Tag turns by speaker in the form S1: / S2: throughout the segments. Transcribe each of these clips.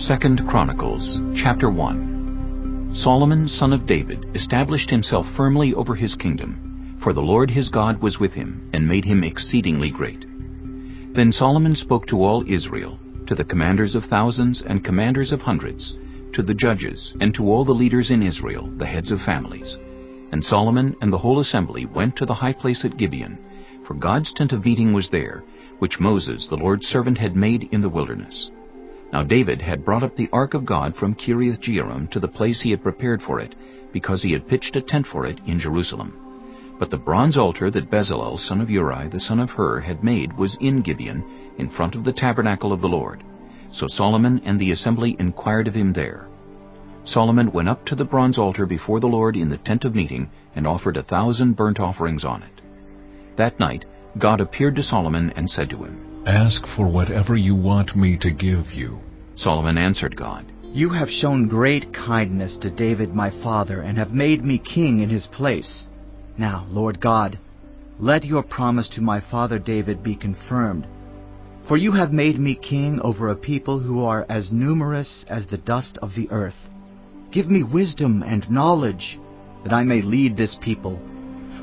S1: Second Chronicles, chapter 1. Solomon, son of David, established himself firmly over his kingdom, for the Lord his God was with him, and made him exceedingly great. Then Solomon spoke to all Israel, to the commanders of thousands and commanders of hundreds, to the judges, and to all the leaders in Israel, the heads of families. And Solomon and the whole assembly went to the high place at Gibeon, for God's tent of meeting was there, which Moses, the Lord's servant, had made in the wilderness. Now David had brought up the ark of God from Kiriath-Jearim to the place he had prepared for it, because he had pitched a tent for it in Jerusalem. But the bronze altar that Bezalel, son of Uri, the son of Hur, had made was in Gibeon, in front of the tabernacle of the Lord. So Solomon and the assembly inquired of him there. Solomon went up to the bronze altar before the Lord in the tent of meeting, and offered 1,000 burnt offerings on it. That night God appeared to Solomon and said to him,
S2: "Ask for whatever you want me to give you."
S1: Solomon answered God,
S3: "You have shown great kindness to David my father, and have made me king in his place. Now, Lord God, let your promise to my father David be confirmed. For you have made me king over a people who are as numerous as the dust of the earth. Give me wisdom and knowledge, that I may lead this people.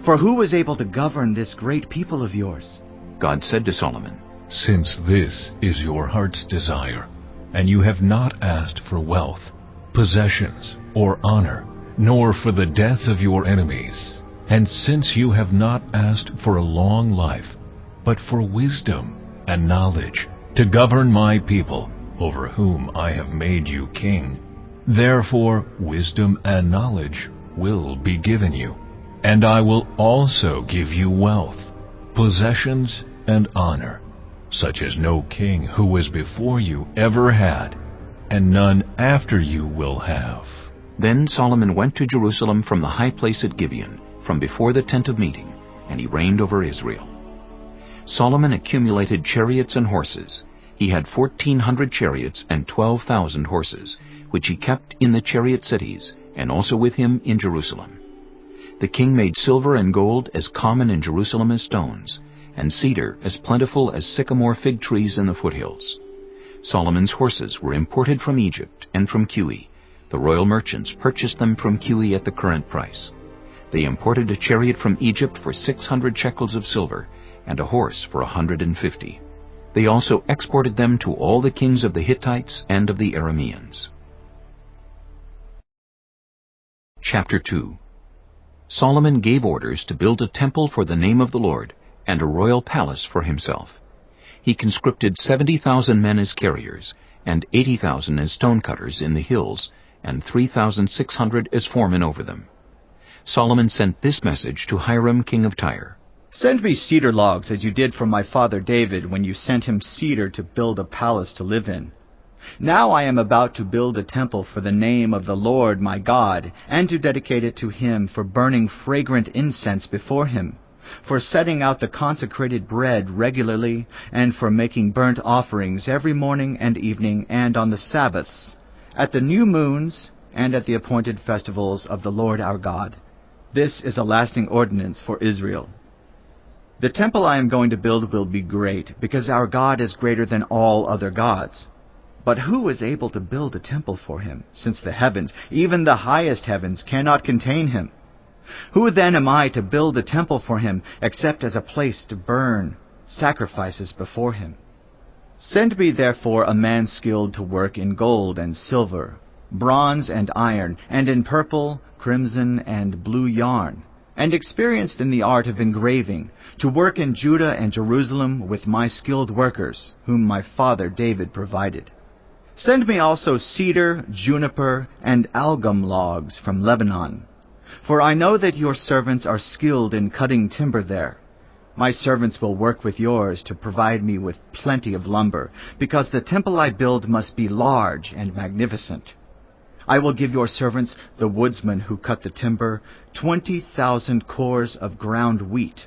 S3: For who is able to govern this great people of yours?"
S1: God said to Solomon,
S2: "Since this is your heart's desire, and you have not asked for wealth, possessions, or honor, nor for the death of your enemies, and since you have not asked for a long life, but for wisdom and knowledge, to govern my people, over whom I have made you king, therefore wisdom and knowledge will be given you, and I will also give you wealth, possessions, and honor, such as no king who was before you ever had, and none after you will have."
S1: Then Solomon went to Jerusalem from the high place at Gibeon, from before the tent of meeting, and he reigned over Israel. Solomon accumulated chariots and horses. He had 1,400 chariots and 12,000 horses, which he kept in the chariot cities, and also with him in Jerusalem. The king made silver and gold as common in Jerusalem as stones, and cedar as plentiful as sycamore fig trees in the foothills. Solomon's horses were imported from Egypt and from Cuwe. The royal merchants purchased them from Cuwe at the current price. They imported a chariot from Egypt for 600 shekels of silver, and a horse for 150. They also exported them to all the kings of the Hittites and of the Arameans. Chapter 2. Solomon gave orders to build a temple for the name of the Lord, and a royal palace for himself. He conscripted 70,000 men as carriers, and 80,000 as stonecutters in the hills, and 3,600 as foremen over them. Solomon sent this message to Hiram, king of Tyre.
S3: "Send me cedar logs, as you did for my father David, when you sent him cedar to build a palace to live in. Now I am about to build a temple for the name of the Lord my God, and to dedicate it to him for burning fragrant incense before him, for setting out the consecrated bread regularly, and for making burnt offerings every morning and evening, and on the Sabbaths, at the new moons, and at the appointed festivals of the Lord our God. This is a lasting ordinance for Israel. The temple I am going to build will be great, because our God is greater than all other gods. But who is able to build a temple for him, since the heavens, even the highest heavens, cannot contain him? Who then am I to build a temple for him, except as a place to burn sacrifices before him? Send me therefore a man skilled to work in gold and silver, bronze and iron, and in purple, crimson, and blue yarn, and experienced in the art of engraving, to work in Judah and Jerusalem with my skilled workers, whom my father David provided. Send me also cedar, juniper, and algum logs from Lebanon, for I know that your servants are skilled in cutting timber there. My servants will work with yours to provide me with plenty of lumber, because the temple I build must be large and magnificent. I will give your servants, the woodsmen who cut the timber, 20,000 cores of ground wheat,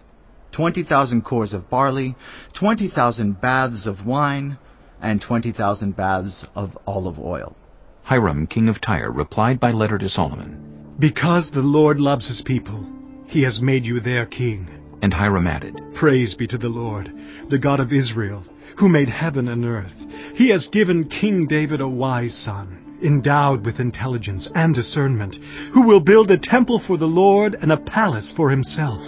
S3: 20,000 cores of barley, 20,000 baths of wine, and 20,000 baths of olive oil."
S1: Hiram, king of Tyre, replied by letter to Solomon,
S4: "Because the Lord loves his people, he has made you their king,
S1: and Hiram added,
S4: Praise be to the Lord, the God of Israel, who made heaven and earth. He has given King David a wise son, endowed with intelligence and discernment, who will build a temple for the Lord and a palace for himself.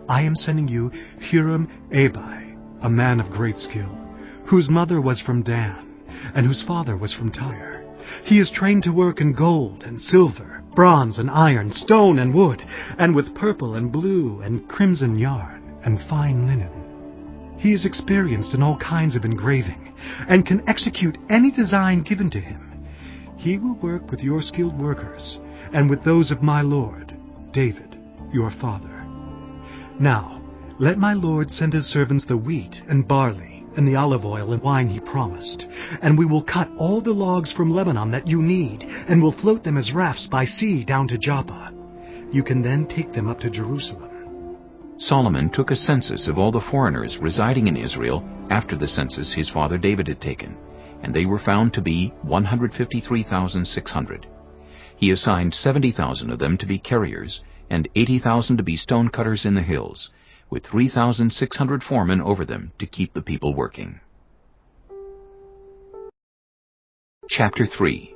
S4: I am sending you Hiram-Abi, a man of great skill, whose mother was from Dan, and whose father was from Tyre. He is trained to work in gold and silver, bronze and iron, stone and wood, and with purple and blue and crimson yarn and fine linen. He is experienced in all kinds of engraving, and can execute any design given to him. He will work with your skilled workers, and with those of my lord, David, your father. Now, let my lord send his servants the wheat and barley, and the olive oil and wine he promised, and we will cut all the logs from Lebanon that you need, and will float them as rafts by sea down to Joppa. You can then take them up to Jerusalem.
S1: Solomon took a census of all the foreigners residing in Israel after the census his father David had taken, and they were found to be 153,600. He assigned 70,000 of them to be carriers, and 80,000 to be stonecutters in the hills, with 3,600 foremen over them to keep the people working. Chapter 3.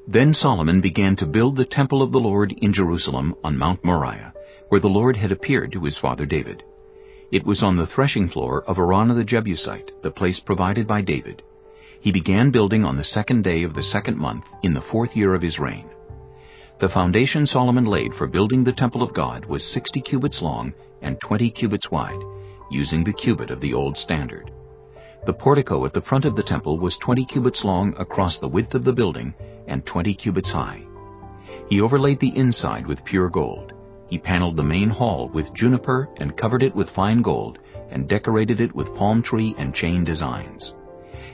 S1: Then Solomon began to build the temple of the Lord in Jerusalem on Mount Moriah, where the Lord had appeared to his father David. It was on the threshing floor of Araunah the Jebusite, the place provided by David. He began building on the 2nd day of the 2nd month in the 4th year of his reign. The foundation Solomon laid for building the temple of God was 60 cubits long and 20 cubits wide, using the cubit of the old standard. The portico at the front of the temple was 20 cubits long across the width of the building and 20 cubits high. He overlaid the inside with pure gold. He paneled the main hall with juniper and covered it with fine gold and decorated it with palm tree and chain designs.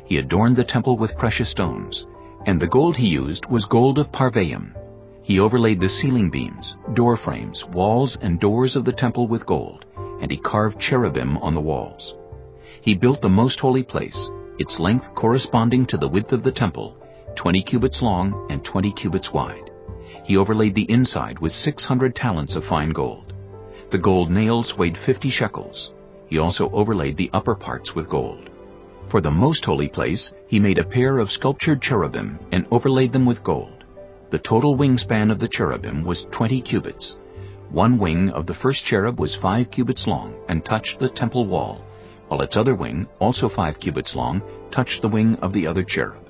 S1: He adorned the temple with precious stones, and the gold he used was gold of Parvaim. He overlaid the ceiling beams, door frames, walls, and doors of the temple with gold, and he carved cherubim on the walls. He built the most holy place, its length corresponding to the width of the temple, 20 cubits long and 20 cubits wide. He overlaid the inside with 600 talents of fine gold. The gold nails weighed 50 shekels. He also overlaid the upper parts with gold. For the most holy place, he made a pair of sculptured cherubim and overlaid them with gold. The total wingspan of the cherubim was 20 cubits. One wing of the first cherub was 5 cubits long and touched the temple wall, while its other wing, also 5 cubits long, touched the wing of the other cherub.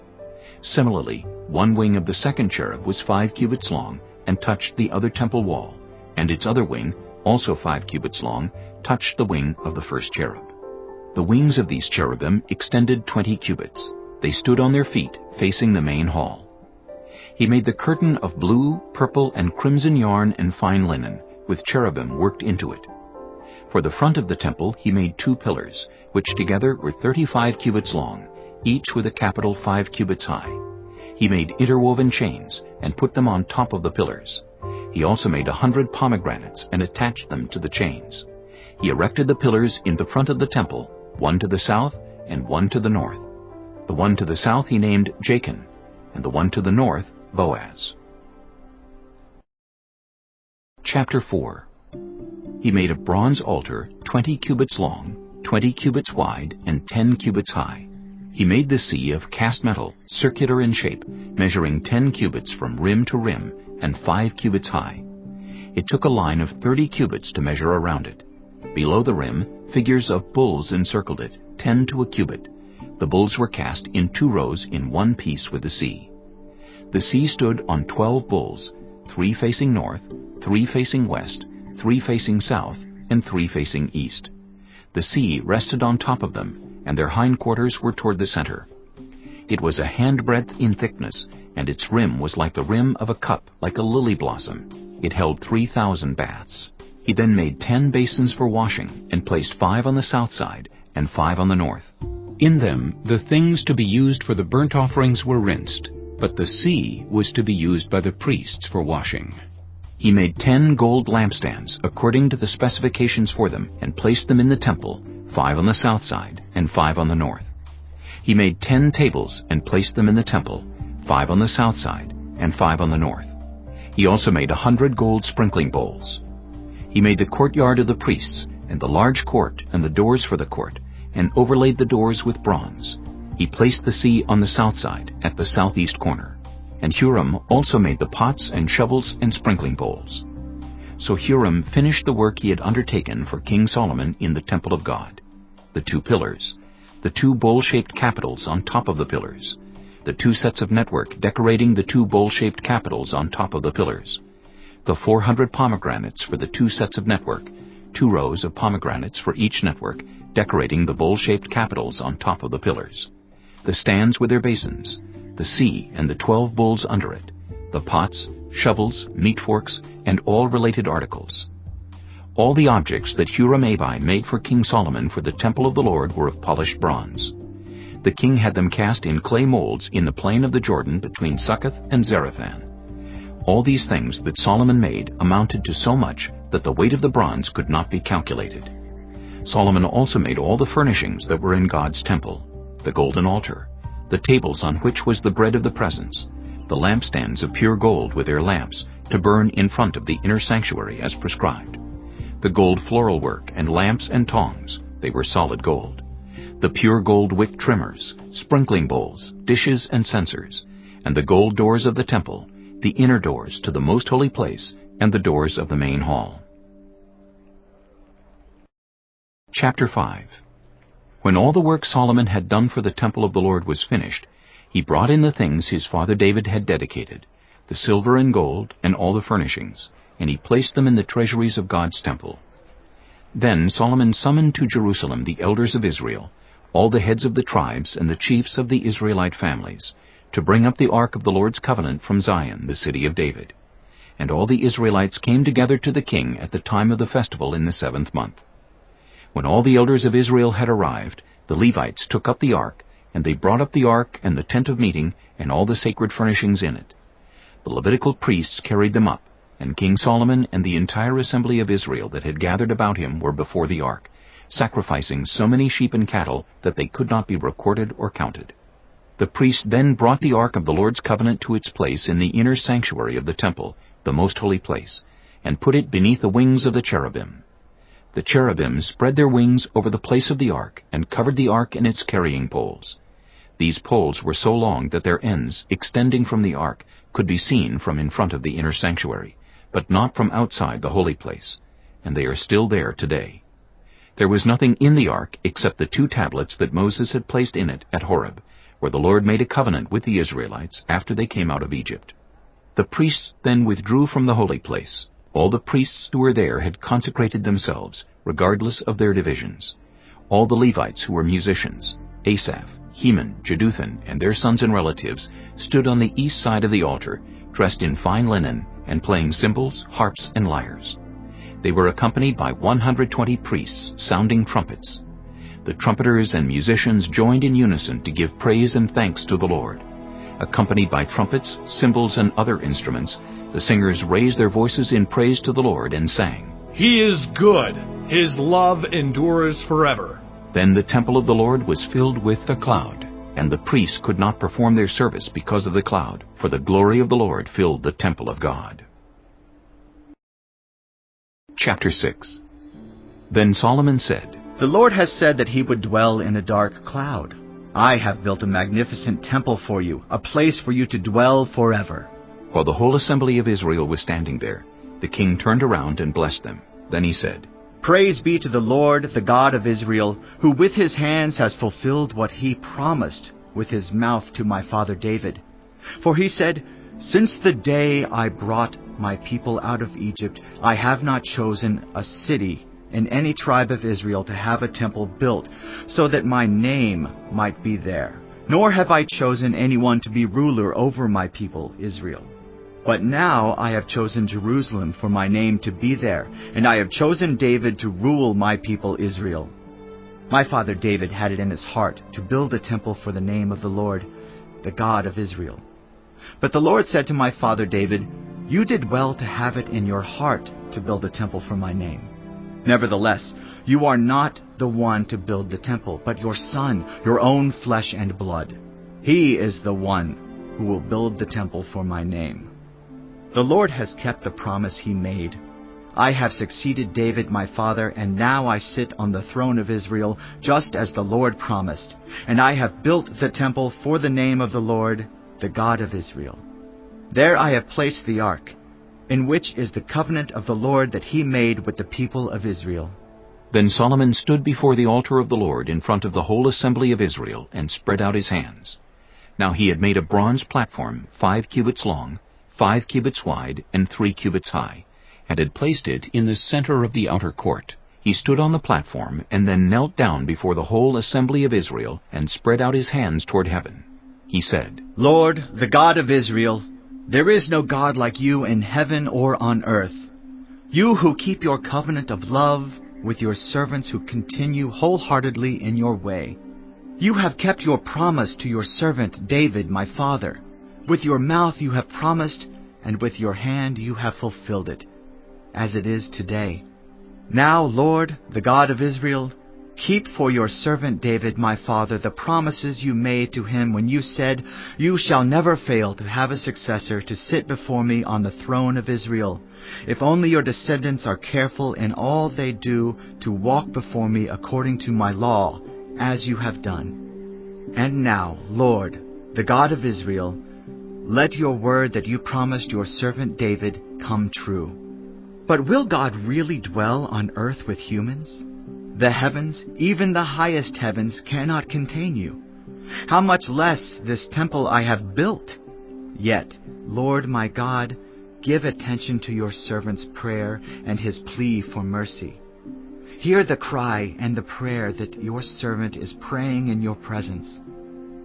S1: Similarly, one wing of the second cherub was 5 cubits long and touched the other temple wall, and its other wing, also 5 cubits long, touched the wing of the first cherub. The wings of these cherubim extended 20 cubits. They stood on their feet, facing the main hall. He made the curtain of blue, purple, and crimson yarn and fine linen, with cherubim worked into it. For the front of the temple he made 2 pillars, which together were 35 cubits long, each with a capital 5 cubits high. He made interwoven chains and put them on top of the pillars. He also made 100 pomegranates and attached them to the chains. He erected the pillars in the front of the temple, one to the south and one to the north. The one to the south he named Jachin, and the one to the north Boaz. Chapter 4. He made a bronze altar 20 cubits long, 20 cubits wide, and 10 cubits high. He made the sea of cast metal, circular in shape, measuring 10 cubits from rim to rim, and 5 cubits high. It took a line of 30 cubits to measure around it. Below the rim, figures of bulls encircled it, 10 to a cubit. The bulls were cast in 2 rows in one piece with the sea. The sea stood on 12 bulls, 3 facing north, 3 facing west, 3 facing south, and 3 facing east. The sea rested on top of them, and their hindquarters were toward the center. It was a handbreadth in thickness, and its rim was like the rim of a cup, like a lily blossom. It held 3,000 baths. He then made 10 basins for washing, and placed 5 on the south side and 5 on the north. In them the things to be used for the burnt offerings were rinsed, but the sea was to be used by the priests for washing. He made 10 gold lampstands according to the specifications for them, and placed them in the temple, 5 on the south side and 5 on the north. He made 10 tables and placed them in the temple, 5 on the south side and 5 on the north. He also made 100 gold sprinkling bowls. He made the courtyard of the priests, and the large court, and the doors for the court, and overlaid the doors with bronze. He placed the sea on the south side, at the southeast corner. And Huram also made the pots and shovels and sprinkling bowls. So Huram finished the work he had undertaken for King Solomon in the temple of God: the 2 pillars, the 2 bowl-shaped capitals on top of the pillars, the 2 sets of network decorating the 2 bowl-shaped capitals on top of the pillars, the 400 pomegranates for the 2 sets of network, 2 rows of pomegranates for each network decorating the bowl-shaped capitals on top of the pillars, the stands with their basins, the sea and the 12 bowls under it, the pots, shovels, meat forks, and all related articles. All the objects that Huram-Abi made for King Solomon for the temple of the Lord were of polished bronze. The king had them cast in clay molds in the plain of the Jordan between Succoth and Zarethan. All these things that Solomon made amounted to so much that the weight of the bronze could not be calculated. Solomon also made all the furnishings that were in God's temple: the golden altar, the tables on which was the bread of the presence, the lampstands of pure gold with their lamps to burn in front of the inner sanctuary as prescribed, the gold floral work and lamps and tongs, they were solid gold, the pure gold wick trimmers, sprinkling bowls, dishes and censers, and the gold doors of the temple, the inner doors to the most holy place, and the doors of the main hall. Chapter 5. When all the work Solomon had done for the temple of the Lord was finished, he brought in the things his father David had dedicated, the silver and gold, and all the furnishings, and he placed them in the treasuries of God's temple. Then Solomon summoned to Jerusalem the elders of Israel, all the heads of the tribes and the chiefs of the Israelite families, to bring up the ark of the Lord's covenant from Zion, the city of David. And all the Israelites came together to the king at the time of the festival in the 7th month. When all the elders of Israel had arrived, the Levites took up the ark, and they brought up the ark and the tent of meeting and all the sacred furnishings in it. The Levitical priests carried them up, and King Solomon and the entire assembly of Israel that had gathered about him were before the ark, sacrificing so many sheep and cattle that they could not be recorded or counted. The priests then brought the ark of the Lord's covenant to its place in the inner sanctuary of the temple, the most holy place, and put it beneath the wings of the cherubim. The cherubim spread their wings over the place of the ark and covered the ark and its carrying poles. These poles were so long that their ends, extending from the ark, could be seen from in front of the inner sanctuary, but not from outside the holy place, and they are still there today. There was nothing in the ark except the 2 tablets that Moses had placed in it at Horeb, where the Lord made a covenant with the Israelites after they came out of Egypt. The priests then withdrew from the holy place. All the priests who were there had consecrated themselves, regardless of their divisions. All the Levites who were musicians, Asaph, Heman, Jeduthun, and their sons and relatives, stood on the east side of the altar, dressed in fine linen, and playing cymbals, harps, and lyres. They were accompanied by 120 priests, sounding trumpets. The trumpeters and musicians joined in unison to give praise and thanks to the Lord. Accompanied by trumpets, cymbals, and other instruments, the singers raised their voices in praise to the Lord and sang,
S5: "He is good. His love endures forever."
S1: Then the temple of the Lord was filled with a cloud, and the priests could not perform their service because of the cloud, for the glory of the Lord filled the temple of God. Chapter 6. Then Solomon said,
S3: The Lord has said that he would dwell in a dark cloud. I have built a magnificent temple for you, a place for you to dwell forever.
S1: While the whole assembly of Israel was standing there, the king turned around and blessed them. Then he said,
S3: Praise be to the Lord, the God of Israel, who with his hands has fulfilled what he promised with his mouth to my father David. For he said, Since the day I brought my people out of Egypt, I have not chosen a city in any tribe of Israel to have a temple built, so that my name might be there. Nor have I chosen anyone to be ruler over my people Israel. But now I have chosen Jerusalem for my name to be there, and I have chosen David to rule my people Israel. My father David had it in his heart to build a temple for the name of the Lord, the God of Israel. But the Lord said to my father David, You did well to have it in your heart to build a temple for my name. Nevertheless, you are not the one to build the temple, but your son, your own flesh and blood. He is the one who will build the temple for my name. The Lord has kept the promise he made. I have succeeded David my father, and now I sit on the throne of Israel, just as the Lord promised. And I have built the temple for the name of the Lord, the God of Israel. There I have placed the ark, in which is the covenant of the Lord that he made with the people of Israel.
S1: Then Solomon stood before the altar of the Lord in front of the whole assembly of Israel, and spread out his hands. Now he had made a bronze platform 5 cubits long, 5 cubits wide, and 3 cubits high, and had placed it in the center of the outer court. He stood on the platform, and then knelt down before the whole assembly of Israel, and spread out his hands toward heaven. He said,
S3: Lord, the God of Israel, there is no God like you in heaven or on earth. You who keep your covenant of love with your servants who continue wholeheartedly in your way. You have kept your promise to your servant David my father. With your mouth you have promised, and with your hand you have fulfilled it, as it is today. Now, Lord, the God of Israel, keep for your servant David my father the promises you made to him when you said, You shall never fail to have a successor to sit before me on the throne of Israel, if only your descendants are careful in all they do to walk before me according to my law, as you have done. And now, Lord, the God of Israel, let your word that you promised your servant David come true. But will God really dwell on earth with humans? The heavens, even the highest heavens, cannot contain you. How much less this temple I have built? Yet, Lord my God, give attention to your servant's prayer and his plea for mercy. Hear the cry and the prayer that your servant is praying in your presence.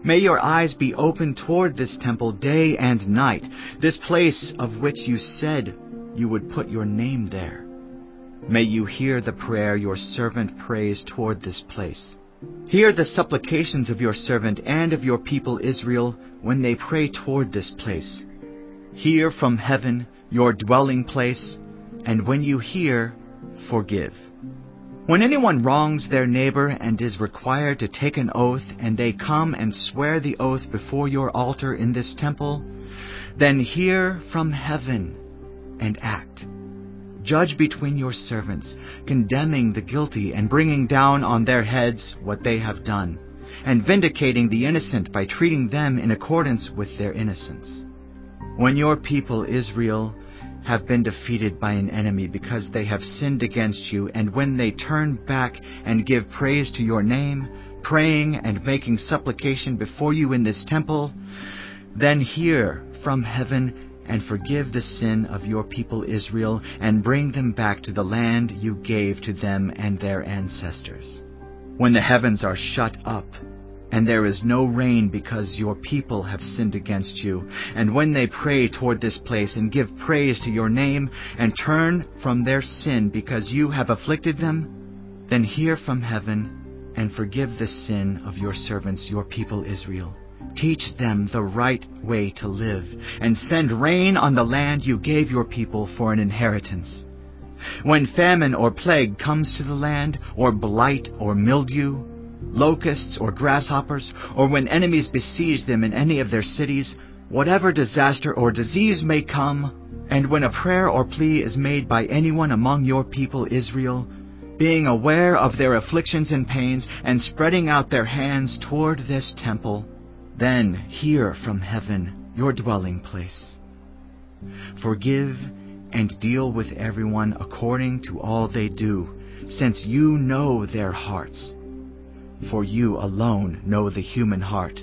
S3: May your eyes be open toward this temple day and night, this place of which you said you would put your name there. May you hear the prayer your servant prays toward this place. Hear the supplications of your servant and of your people Israel when they pray toward this place. Hear from heaven, your dwelling place, and when you hear, forgive. When anyone wrongs their neighbor and is required to take an oath, and they come and swear the oath before your altar in this temple, then hear from heaven and act. Judge between your servants, condemning the guilty and bringing down on their heads what they have done, and vindicating the innocent by treating them in accordance with their innocence. When your people Israel have been defeated by an enemy because they have sinned against you, and when they turn back and give praise to your name, praying and making supplication before you in this temple, then hear from heaven and forgive the sin of your people Israel, and bring them back to the land you gave to them and their ancestors. When the heavens are shut up, and there is no rain because your people have sinned against you, and when they pray toward this place and give praise to your name, and turn from their sin because you have afflicted them, then hear from heaven and forgive the sin of your servants, your people Israel. Teach them the right way to live, and send rain on the land you gave your people for an inheritance. When famine or plague comes to the land, or blight or mildew, locusts or grasshoppers, or when enemies besiege them in any of their cities, whatever disaster or disease may come, and when a prayer or plea is made by anyone among your people Israel, being aware of their afflictions and pains, and spreading out their hands toward this temple, then hear from heaven, your dwelling place. Forgive and deal with everyone according to all they do, since you know their hearts. For you alone know the human heart,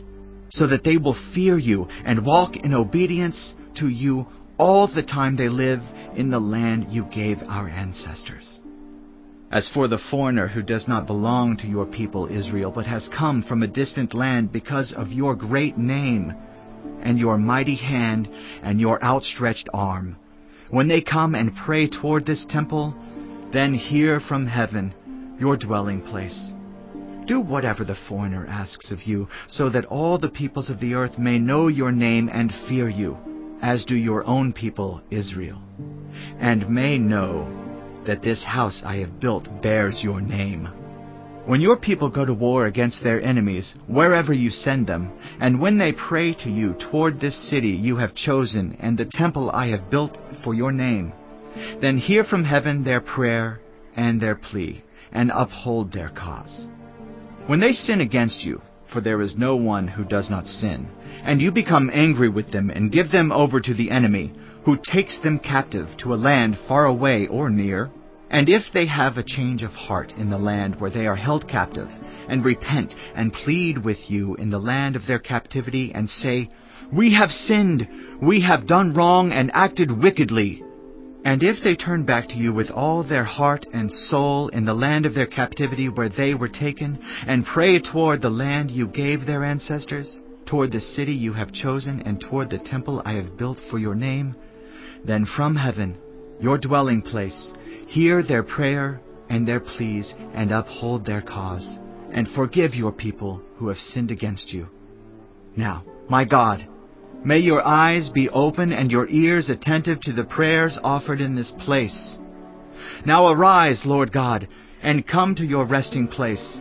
S3: so that they will fear you and walk in obedience to you all the time they live in the land you gave our ancestors. As for the foreigner who does not belong to your people Israel, but has come from a distant land because of your great name and your mighty hand and your outstretched arm, when they come and pray toward this temple, then hear from heaven, your dwelling place. Do whatever the foreigner asks of you, so that all the peoples of the earth may know your name and fear you, as do your own people Israel, and may know that this house I have built bears your name. When your people go to war against their enemies, wherever you send them, and when they pray to you toward this city you have chosen and the temple I have built for your name, Then hear from heaven their prayer and their plea, and uphold their cause. When they sin against you, for there is no one who does not sin, and you become angry with them and give them over to the enemy, who takes them captive to a land far away or near, and if they have a change of heart in the land where they are held captive, and repent and plead with you in the land of their captivity, and say, "We have sinned, we have done wrong and acted wickedly," and if they turn back to you with all their heart and soul in the land of their captivity where they were taken, and pray toward the land you gave their ancestors, toward the city you have chosen, and toward the temple I have built for your name, then from heaven, your dwelling place, hear their prayer and their pleas, and uphold their cause, and forgive your people who have sinned against you. Now, my God, may your eyes be open and your ears attentive to the prayers offered in this place. Now arise, Lord God, and come to your resting place,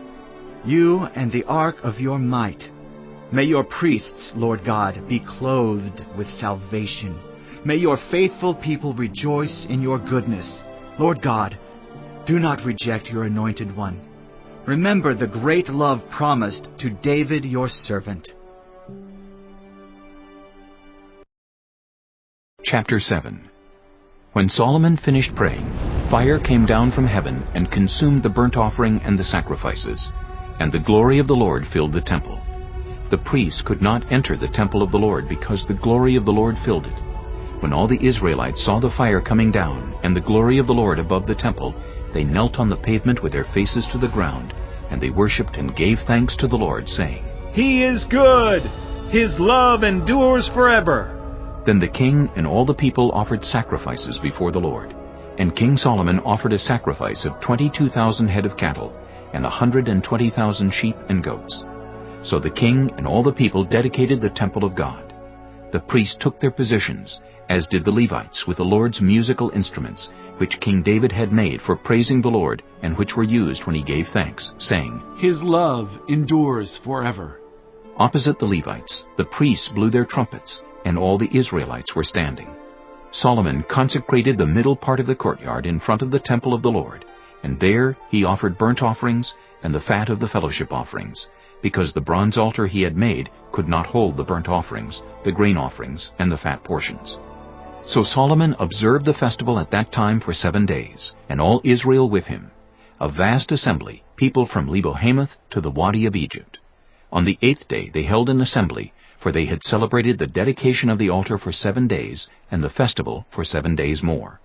S3: you and the ark of your might. May your priests, Lord God, be clothed with salvation. May your faithful people rejoice in your goodness. Lord God, do not reject your anointed one. Remember the great love promised to David your servant.
S1: Chapter 7. When Solomon finished praying, fire came down from heaven and consumed the burnt offering and the sacrifices, and the glory of the Lord filled the temple. The priests could not enter the temple of the Lord because the glory of the Lord filled it. When all the Israelites saw the fire coming down and the glory of the Lord above the temple, they knelt on the pavement with their faces to the ground, and they worshipped and gave thanks to the Lord, saying,
S6: "He is good! His love endures forever!"
S1: Then the king and all the people offered sacrifices before the Lord. And King Solomon offered a sacrifice of 22,000 head of cattle, and 120,000 sheep and goats. So the king and all the people dedicated the temple of God. The priests took their positions, as did the Levites, with the Lord's musical instruments, which King David had made for praising the Lord, and which were used when he gave thanks, saying,
S6: "His love endures forever."
S1: Opposite the Levites, the priests blew their trumpets, and all the Israelites were standing. Solomon consecrated the middle part of the courtyard in front of the temple of the Lord, and there he offered burnt offerings and the fat of the fellowship offerings, because the bronze altar he had made could not hold the burnt offerings, the grain offerings, and the fat portions. So Solomon observed the festival at that time for 7 days, and all Israel with him, a vast assembly, people from Lebo-Hamath to the Wadi of Egypt. On the 8th day they held an assembly, for they had celebrated the dedication of the altar for 7 days, and the festival for 7 days more.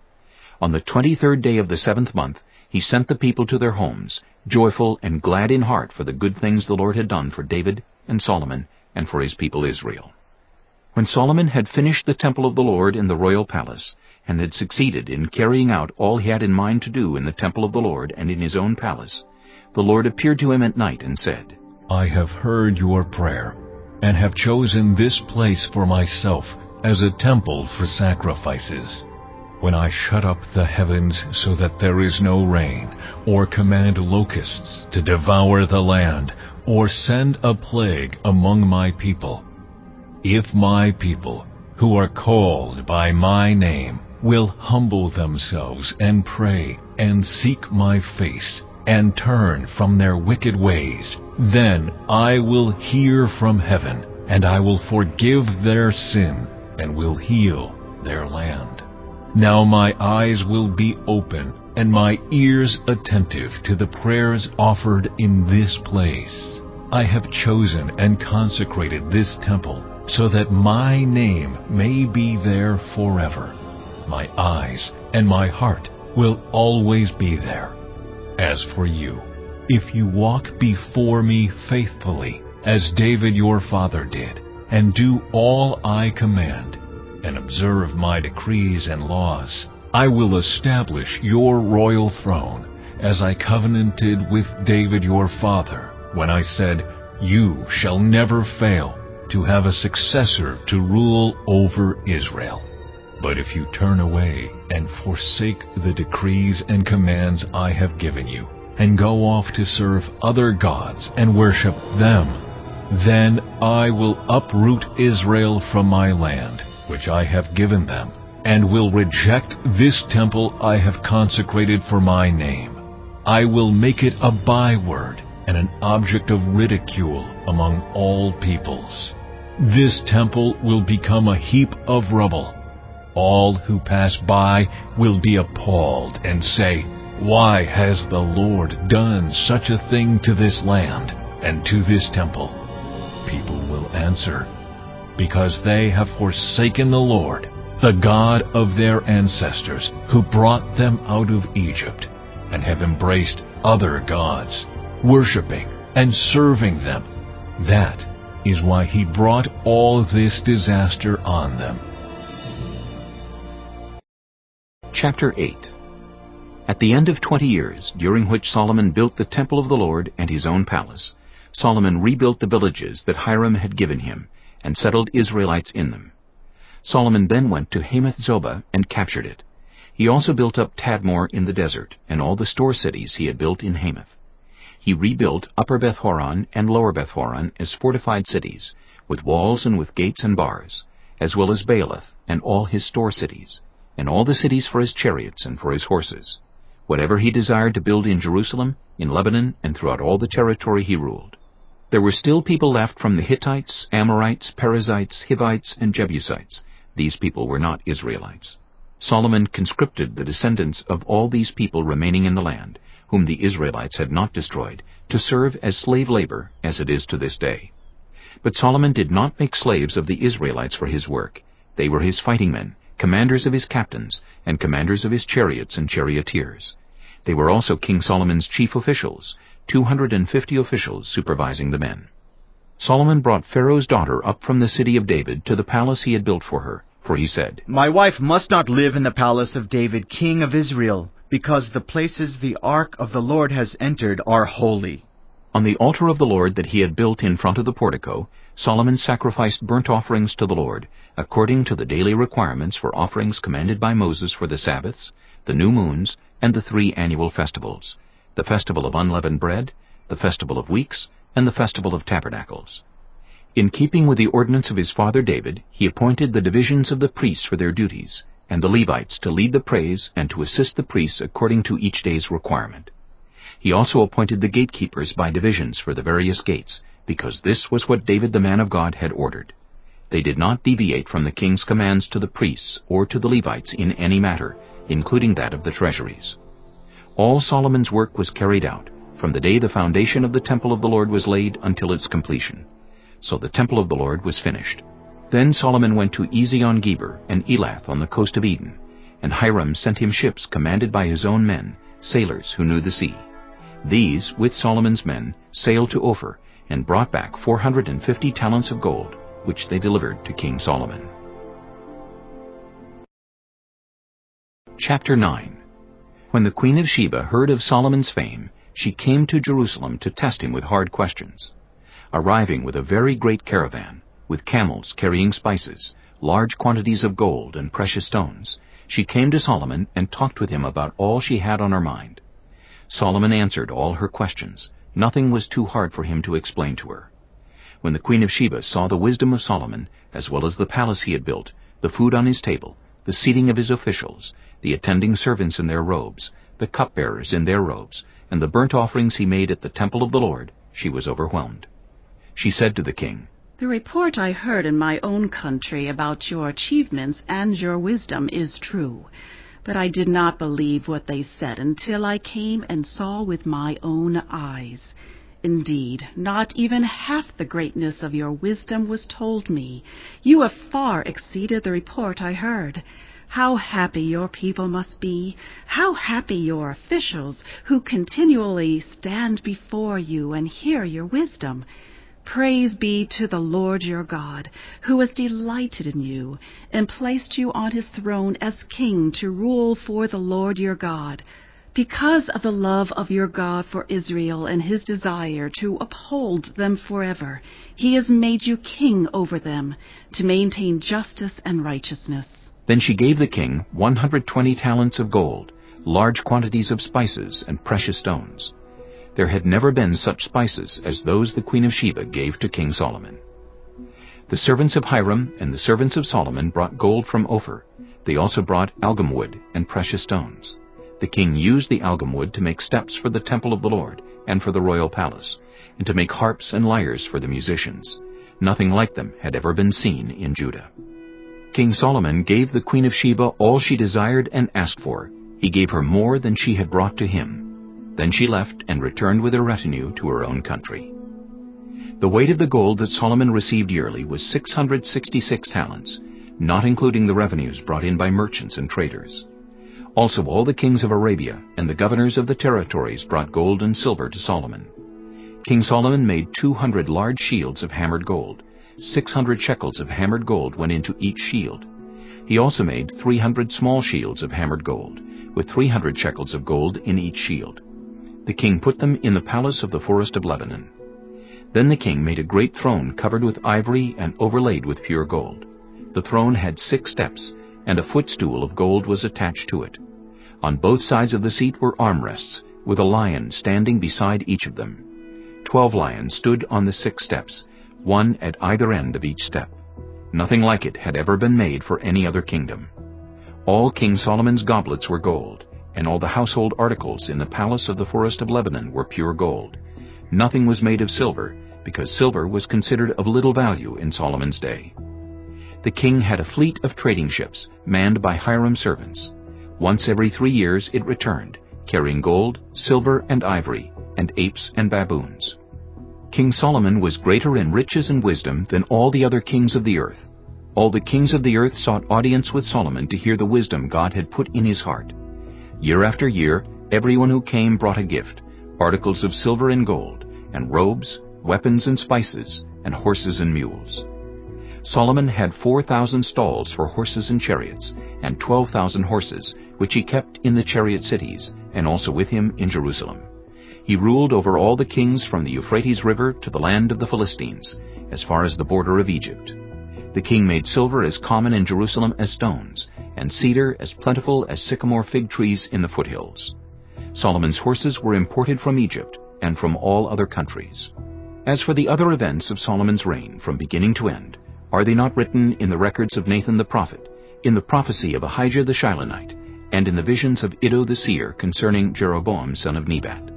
S1: On the 23rd day of the 7th month he sent the people to their homes, joyful and glad in heart for the good things the Lord had done for David and Solomon and for his people Israel. When Solomon had finished the temple of the Lord in the royal palace, and had succeeded in carrying out all he had in mind to do in the temple of the Lord and in his own palace, the Lord appeared to him at night and said,
S2: I have heard your prayer, and have chosen this place for myself as a temple for sacrifices. When I shut up the heavens so that there is no rain, or command locusts to devour the land, or send a plague among my people, if my people, who are called by my name, will humble themselves and pray and seek my face, and turn from their wicked ways, then I will hear from heaven, and I will forgive their sin, and will heal their land. Now my eyes will be open, and my ears attentive to the prayers offered in this place. I have chosen and consecrated this temple, so that my name may be there forever. My eyes and my heart will always be there. As for you, if you walk before me faithfully, as David your father did, and do all I command, and observe my decrees and laws, I will establish your royal throne, as I covenanted with David your father, when I said, You shall never fail to have a successor to rule over Israel. But if you turn away and forsake the decrees and commands I have given you, and go off to serve other gods and worship them, then I will uproot Israel from my land, which I have given them, and will reject this temple I have consecrated for my name. I will make it a byword and an object of ridicule among all peoples. This temple will become a heap of rubble. All who pass by will be appalled and say, "Why has the Lord done such a thing to this land and to this temple?" People will answer, "Because they have forsaken the Lord, the God of their ancestors, who brought them out of Egypt, and have embraced other gods, worshiping and serving them. That is why He brought all this disaster on them."
S1: Chapter 8. At the end of 20 years, during which Solomon built the temple of the Lord and his own palace, Solomon rebuilt the villages that Hiram had given him, and settled Israelites in them. Solomon then went to Hamath-zobah and captured it. He also built up Tadmor in the desert, and all the store cities he had built in Hamath. He rebuilt Upper Beth-horon and Lower Beth-horon as fortified cities, with walls and with gates and bars, as well as Baalath and all his store cities, and all the cities for his chariots and for his horses. Whatever he desired to build in Jerusalem, in Lebanon, and throughout all the territory he ruled. There were still people left from the Hittites, Amorites, Perizzites, Hivites, and Jebusites. These people were not Israelites. Solomon conscripted the descendants of all these people remaining in the land, whom the Israelites had not destroyed, to serve as slave labor, as it is to this day. But Solomon did not make slaves of the Israelites for his work. They were his fighting men, commanders of his captains, and commanders of his chariots and charioteers. They were also King Solomon's chief officials, 250 officials supervising the men. Solomon brought Pharaoh's daughter up from the city of David to the palace he had built for her, for he said,
S3: "My wife must not live in the palace of David, king of Israel, because the places the ark of the Lord has entered are holy."
S1: On the altar of the Lord that he had built in front of the portico, Solomon sacrificed burnt offerings to the Lord, according to the daily requirements for offerings commanded by Moses for the Sabbaths, the new moons, and the 3 annual festivals, the festival of unleavened bread, the festival of weeks, and the festival of tabernacles. In keeping with the ordinance of his father David, he appointed the divisions of the priests for their duties, and the Levites to lead the praise and to assist the priests according to each day's requirement. He also appointed the gatekeepers by divisions for the various gates, because this was what David the man of God had ordered. They did not deviate from the king's commands to the priests or to the Levites in any matter, including that of the treasuries. All Solomon's work was carried out, from the day the foundation of the temple of the Lord was laid until its completion. So the temple of the Lord was finished. Then Solomon went to Ezion-Geber and Elath on the coast of Eden, and Hiram sent him ships commanded by his own men, sailors who knew the sea. These, with Solomon's men, sailed to Ophir, and brought back 450 talents of gold, which they delivered to King Solomon. Chapter 9. When the queen of Sheba heard of Solomon's fame, she came to Jerusalem to test him with hard questions. Arriving with a very great caravan, with camels carrying spices, large quantities of gold and precious stones, she came to Solomon and talked with him about all she had on her mind. Solomon answered all her questions. Nothing was too hard for him to explain to her. When the queen of Sheba saw the wisdom of Solomon, as well as the palace he had built, the food on his table, the seating of his officials, the attending servants in their robes, the cupbearers in their robes, and the burnt offerings he made at the temple of the Lord, she was overwhelmed. She said to the king,
S7: "The report I heard in my own country about your achievements and your wisdom is true. But I did not believe what they said until I came and saw with my own eyes. Indeed, not even half the greatness of your wisdom was told me. You have far exceeded the report I heard. How happy your people must be! How happy your officials, who continually stand before you and hear your wisdom! Praise be to the Lord your God, who has delighted in you, and placed you on his throne as king to rule for the Lord your God. Because of the love of your God for Israel and his desire to uphold them forever, he has made you king over them, to maintain justice and righteousness."
S1: Then she gave the king 120 talents of gold, large quantities of spices and precious stones. There had never been such spices as those the queen of Sheba gave to King Solomon. The servants of Hiram and the servants of Solomon brought gold from Ophir, They also brought algum wood and precious stones. The king used the algum wood to make steps for the temple of the Lord and for the royal palace, and to make harps and lyres for the musicians. Nothing like them had ever been seen in Judah. King Solomon gave the queen of Sheba all she desired and asked for. He gave her more than she had brought to him. Then she left and returned with her retinue to her own country. The weight of the gold that Solomon received yearly was 666 talents, not including the revenues brought in by merchants and traders. Also all the kings of Arabia and the governors of the territories brought gold and silver to Solomon. King Solomon made 200 large shields of hammered gold. 600 shekels of hammered gold went into each shield. He also made 300 small shields of hammered gold, with 300 shekels of gold in each shield. The king put them in the palace of the forest of Lebanon. Then the king made a great throne covered with ivory and overlaid with pure gold. The throne had 6 steps, and a footstool of gold was attached to it. On both sides of the seat were armrests, with a lion standing beside each of them. 12 lions stood on the 6 steps, one at either end of each step. Nothing like it had ever been made for any other kingdom. All King Solomon's goblets were gold, and all the household articles in the palace of the forest of Lebanon were pure gold. Nothing was made of silver, because silver was considered of little value in Solomon's day. The king had a fleet of trading ships, manned by Hiram servants. Once every 3 years it returned, carrying gold, silver, and ivory, and apes and baboons. King Solomon was greater in riches and wisdom than all the other kings of the earth. All the kings of the earth sought audience with Solomon to hear the wisdom God had put in his heart. Year after year, everyone who came brought a gift, articles of silver and gold, and robes, weapons and spices, and horses and mules. Solomon had 4,000 stalls for horses and chariots, and 12,000 horses, which he kept in the chariot cities, and also with him in Jerusalem. He ruled over all the kings from the Euphrates River to the land of the Philistines, as far as the border of Egypt. The king made silver as common in Jerusalem as stones, and cedar as plentiful as sycamore fig trees in the foothills. Solomon's horses were imported from Egypt and from all other countries. As for the other events of Solomon's reign from beginning to end, are they not written in the records of Nathan the prophet, in the prophecy of Ahijah the Shilonite, and in the visions of Iddo the seer concerning Jeroboam son of Nebat?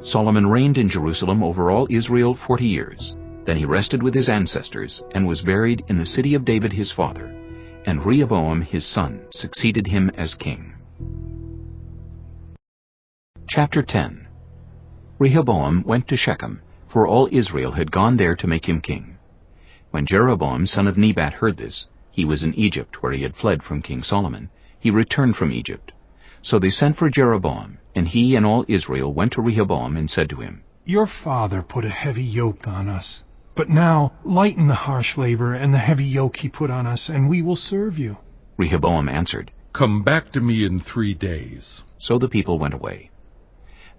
S1: Solomon reigned in Jerusalem over all Israel 40 years. Then he rested with his ancestors, and was buried in the city of David his father. And Rehoboam his son succeeded him as king. Chapter 10. Rehoboam went to Shechem, for all Israel had gone there to make him king. When Jeroboam son of Nebat heard this, he was in Egypt, where he had fled from King Solomon. He returned from Egypt. So they sent for Jeroboam, and he and all Israel went to Rehoboam and said to him,
S4: Your father put a heavy yoke on us, but now lighten the harsh labor and the heavy yoke he put on us, and we will serve you.
S1: Rehoboam answered,
S8: Come back to me in 3 days.
S1: So the people went away.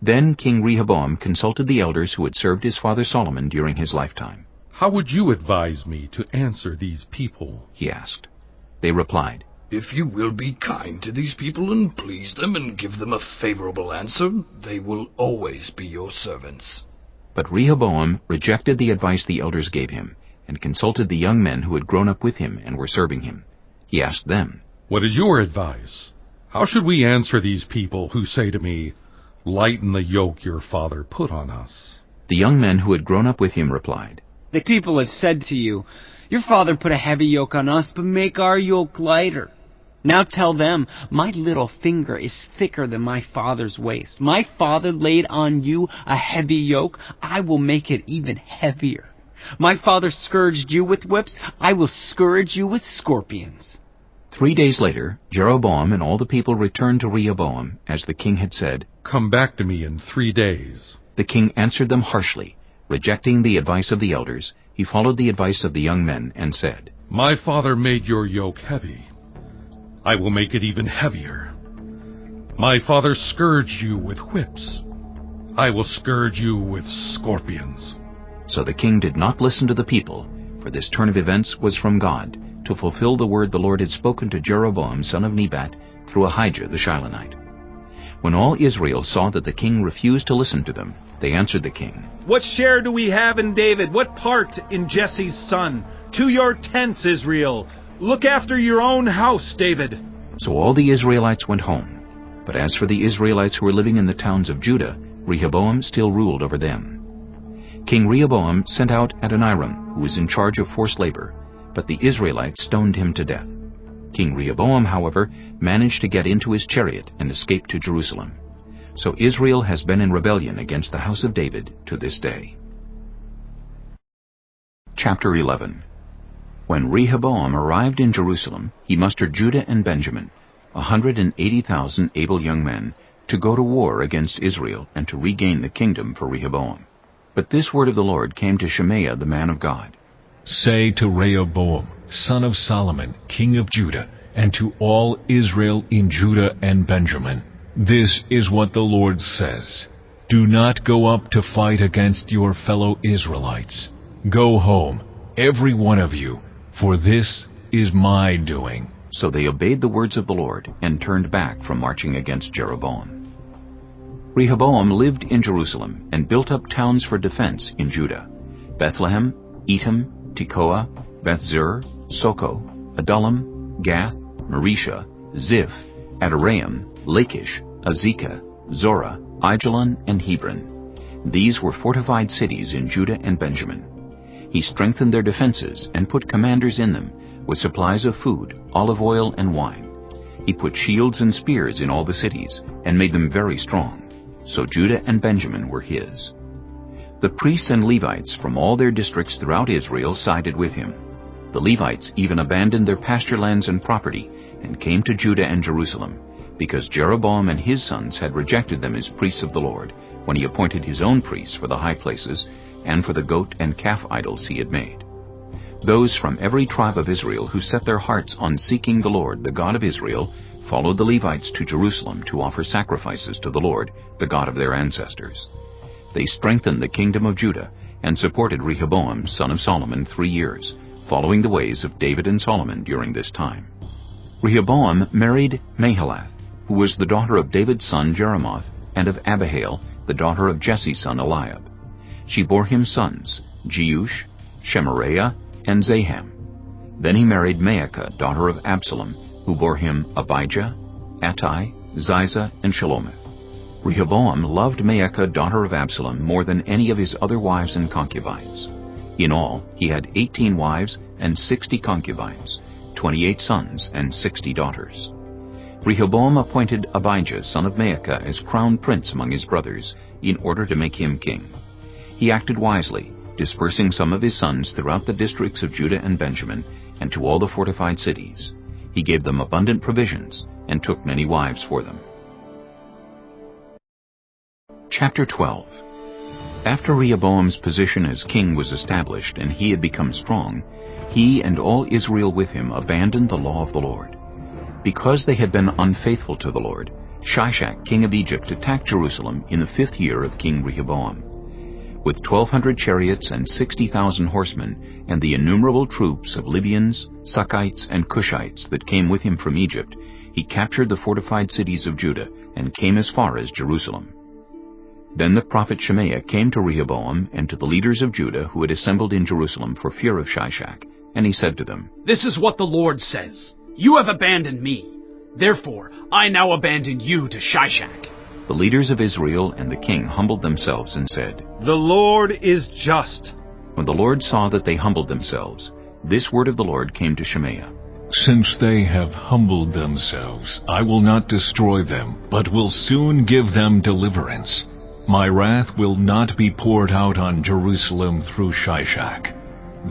S1: Then King Rehoboam consulted the elders who had served his father Solomon during his lifetime.
S8: How would you advise me to answer these people?
S1: He asked. They replied,
S5: If you will be kind to these people and please them and give them a favorable answer, they will always be your servants.
S1: But Rehoboam rejected the advice the elders gave him, and consulted the young men who had grown up with him and were serving him. He asked them,
S8: What is your advice? How should we answer these people who say to me, Lighten the yoke your father put on us?
S1: The young men who had grown up with him replied,
S9: The people have said to you, Your father put a heavy yoke on us, but make our yoke lighter. Now tell them, my little finger is thicker than my father's waist. My father laid on you a heavy yoke. I will make it even heavier. My father scourged you with whips. I will scourge you with scorpions.
S1: 3 days later, Jeroboam and all the people returned to Rehoboam, as the king had said.
S8: Come back to me in 3 days.
S1: The king answered them harshly. Rejecting the advice of the elders, he followed the advice of the young men and said,
S8: My father made your yoke heavy. I will make it even heavier. My father scourged you with whips. I will scourge you with scorpions.
S1: So the king did not listen to the people, for this turn of events was from God, to fulfill the word the Lord had spoken to Jeroboam son of Nebat through Ahijah the Shilonite. When all Israel saw that the king refused to listen to them, they answered the king,
S6: What share do we have in David? What part in Jesse's son? To your tents, Israel. Look after your own house, David.
S1: So all the Israelites went home. But as for the Israelites who were living in the towns of Judah, Rehoboam still ruled over them. King Rehoboam sent out Adoniram, who was in charge of forced labor, but the Israelites stoned him to death. King Rehoboam, however, managed to get into his chariot and escape to Jerusalem. So Israel has been in rebellion against the house of David to this day. Chapter 11. When Rehoboam arrived in Jerusalem, he mustered Judah and Benjamin, 180,000 able young men, to go to war against Israel and to regain the kingdom for Rehoboam. But this word of the Lord came to Shemaiah the man of God.
S2: Say to Rehoboam, son of Solomon, king of Judah, and to all Israel in Judah and Benjamin, this is what the Lord says. Do not go up to fight against your fellow Israelites. Go home, every one of you, for this is my doing.
S1: So they obeyed the words of the Lord and turned back from marching against Jeroboam. Rehoboam lived in Jerusalem and built up towns for defense in Judah: Bethlehem, Etam, Tekoa, Bethzur, Soko, Adullam, Gath, Maresha, Ziph, Adoraim, Lachish, Azekah, Zorah, Aijalon, and Hebron. These were fortified cities in Judah and Benjamin. He strengthened their defenses and put commanders in them, with supplies of food, olive oil, and wine. He put shields and spears in all the cities, and made them very strong. So Judah and Benjamin were his. The priests and Levites from all their districts throughout Israel sided with him. The Levites even abandoned their pasture lands and property, and came to Judah and Jerusalem, because Jeroboam and his sons had rejected them as priests of the Lord, when he appointed his own priests for the high places, and for the goat and calf idols he had made. Those from every tribe of Israel who set their hearts on seeking the Lord, the God of Israel, followed the Levites to Jerusalem to offer sacrifices to the Lord, the God of their ancestors. They strengthened the kingdom of Judah and supported Rehoboam, son of Solomon, 3 years, following the ways of David and Solomon during this time. Rehoboam married Mahalath, who was the daughter of David's son Jeremoth, and of Abihail, the daughter of Jesse's son Eliab. She bore him sons, Jeush, Shemariah, and Zaham. Then he married Maacah, daughter of Absalom, who bore him Abijah, Attai, Ziza, and Shelomith. Rehoboam loved Maacah, daughter of Absalom, more than any of his other wives and concubines. In all, he had 18 wives and 60 concubines, 28 sons and 60 daughters. Rehoboam appointed Abijah, son of Maacah, as crown prince among his brothers, in order to make him king. He acted wisely, dispersing some of his sons throughout the districts of Judah and Benjamin, and to all the fortified cities. He gave them abundant provisions, and took many wives for them. Chapter 12. After Rehoboam's position as king was established, and he had become strong, he and all Israel with him abandoned the law of the Lord. Because they had been unfaithful to the Lord, Shishak, king of Egypt, attacked Jerusalem in the 5th year of King Rehoboam. With 1,200 chariots and 60,000 horsemen, and the innumerable troops of Libyans, Sukkites, and Cushites that came with him from Egypt, he captured the fortified cities of Judah, and came as far as Jerusalem. Then the prophet Shemaiah came to Rehoboam and to the leaders of Judah who had assembled in Jerusalem for fear of Shishak, and he said to them,
S10: "This is what the Lord says. You have abandoned me. Therefore, I now abandon you to Shishak."
S1: The leaders of Israel and the king humbled themselves and said,
S6: "The Lord is just."
S1: When the Lord saw that they humbled themselves, this word of the Lord came to Shemaiah.
S2: Since they have humbled themselves, I will not destroy them, but will soon give them deliverance. My wrath will not be poured out on Jerusalem through Shishak.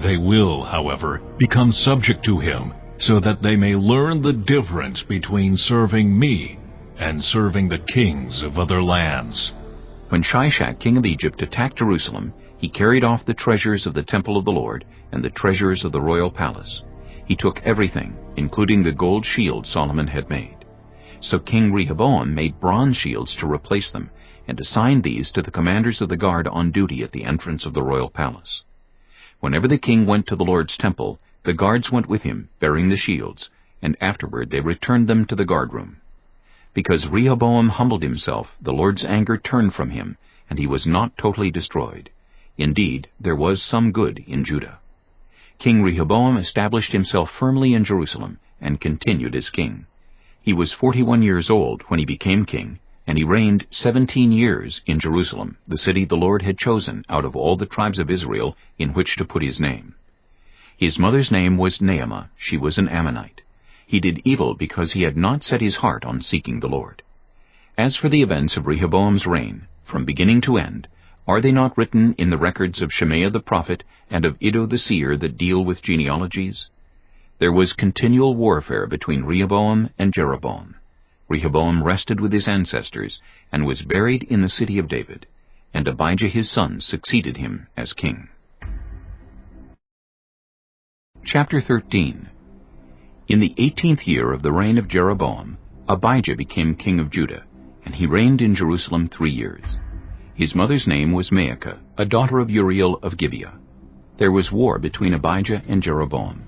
S2: They will, however, become subject to him, so that they may learn the difference between serving me and serving the kings of other lands.
S1: When Shishak, king of Egypt, attacked Jerusalem, he carried off the treasures of the temple of the Lord and the treasures of the royal palace. He took everything, including the gold shield Solomon had made. So King Rehoboam made bronze shields to replace them, and assigned these to the commanders of the guard on duty at the entrance of the royal palace. Whenever the king went to the Lord's temple, the guards went with him, bearing the shields, and afterward they returned them to the guardroom. Because Rehoboam humbled himself, the Lord's anger turned from him, and he was not totally destroyed. Indeed, there was some good in Judah. King Rehoboam established himself firmly in Jerusalem, and continued as king. He was 41 years old when he became king, and he reigned 17 years in Jerusalem, the city the Lord had chosen out of all the tribes of Israel in which to put his name. His mother's name was Naamah. She was an Ammonite. He did evil because he had not set his heart on seeking the Lord. As for the events of Rehoboam's reign, from beginning to end, are they not written in the records of Shemaiah the prophet and of Iddo the seer that deal with genealogies? There was continual warfare between Rehoboam and Jeroboam. Rehoboam rested with his ancestors and was buried in the city of David, and Abijah his son succeeded him as king. Chapter 13. In the 18th year of the reign of Jeroboam, Abijah became king of Judah, and he reigned in Jerusalem 3 years. His mother's name was Maacah, a daughter of Uriel of Gibeah. There was war between Abijah and Jeroboam.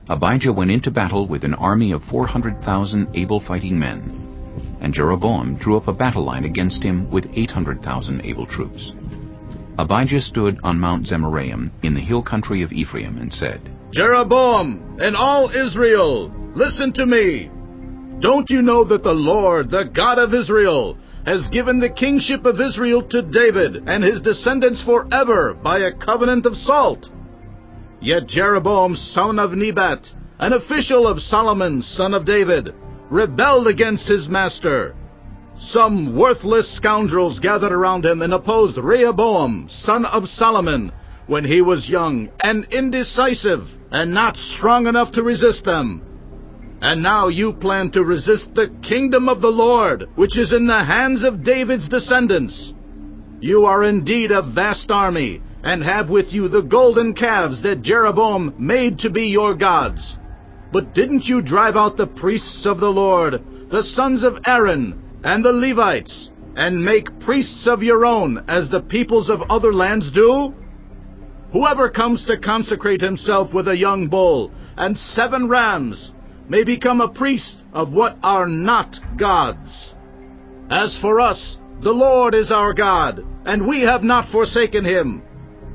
S1: Abijah went into battle with an army of 400,000 able fighting men, and Jeroboam drew up a battle line against him with 800,000 able troops. Abijah stood on Mount Zemaraim in the hill country of Ephraim and said,
S6: Jeroboam and all Israel, listen to me. Don't you know that the Lord, the God of Israel, has given the kingship of Israel to David and his descendants forever by a covenant of salt? Yet Jeroboam, son of Nebat, an official of Solomon, son of David, rebelled against his master. Some worthless scoundrels gathered around him and opposed Rehoboam, son of Solomon, when he was young and indecisive and not strong enough to resist them. And now you plan to resist the kingdom of the Lord, which is in the hands of David's descendants. You are indeed a vast army, and have with you the golden calves that Jeroboam made to be your gods. But didn't you drive out the priests of the Lord, the sons of Aaron, and the Levites, and make priests of your own, as the peoples of other lands do? Whoever comes to consecrate himself with a young bull and 7 rams may become a priest of what are not gods. As for us, the Lord is our God, and we have not forsaken him.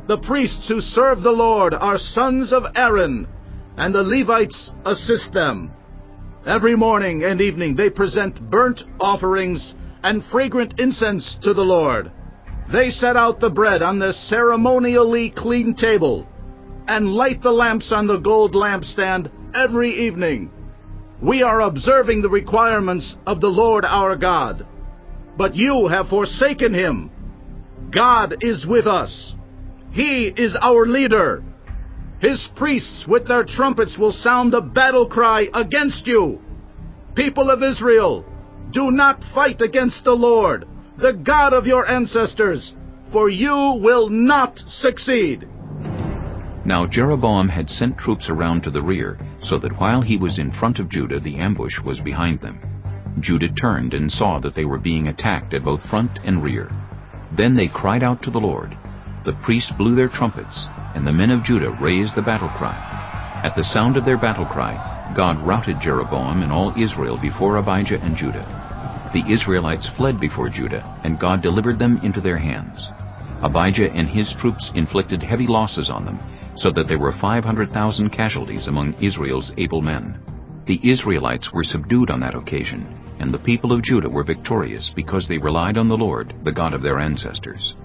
S6: The priests who serve the Lord are sons of Aaron, and the Levites assist them. Every morning and evening they present burnt offerings and fragrant incense to the Lord. They set out the bread on the ceremonially clean table, and light the lamps on the gold lampstand every evening. We are observing the requirements of the Lord our God. But you have forsaken him. God is with us. He is our leader. His priests with their trumpets will sound the battle cry against you. People of Israel, do not fight against the Lord, the God of your ancestors, for you will not succeed.
S1: Now Jeroboam had sent troops around to the rear, so that while he was in front of Judah, the ambush was behind them. Judah turned and saw that they were being attacked at both front and rear. Then they cried out to the Lord. The priests blew their trumpets, and the men of Judah raised the battle cry. At the sound of their battle cry, God routed Jeroboam and all Israel before Abijah and Judah. The Israelites fled before Judah, and God delivered them into their hands. Abijah and his troops inflicted heavy losses on them, so that there were 500,000 casualties among Israel's able men. The Israelites were subdued on that occasion, and the people of Judah were victorious because they relied on the Lord, the God of their ancestors.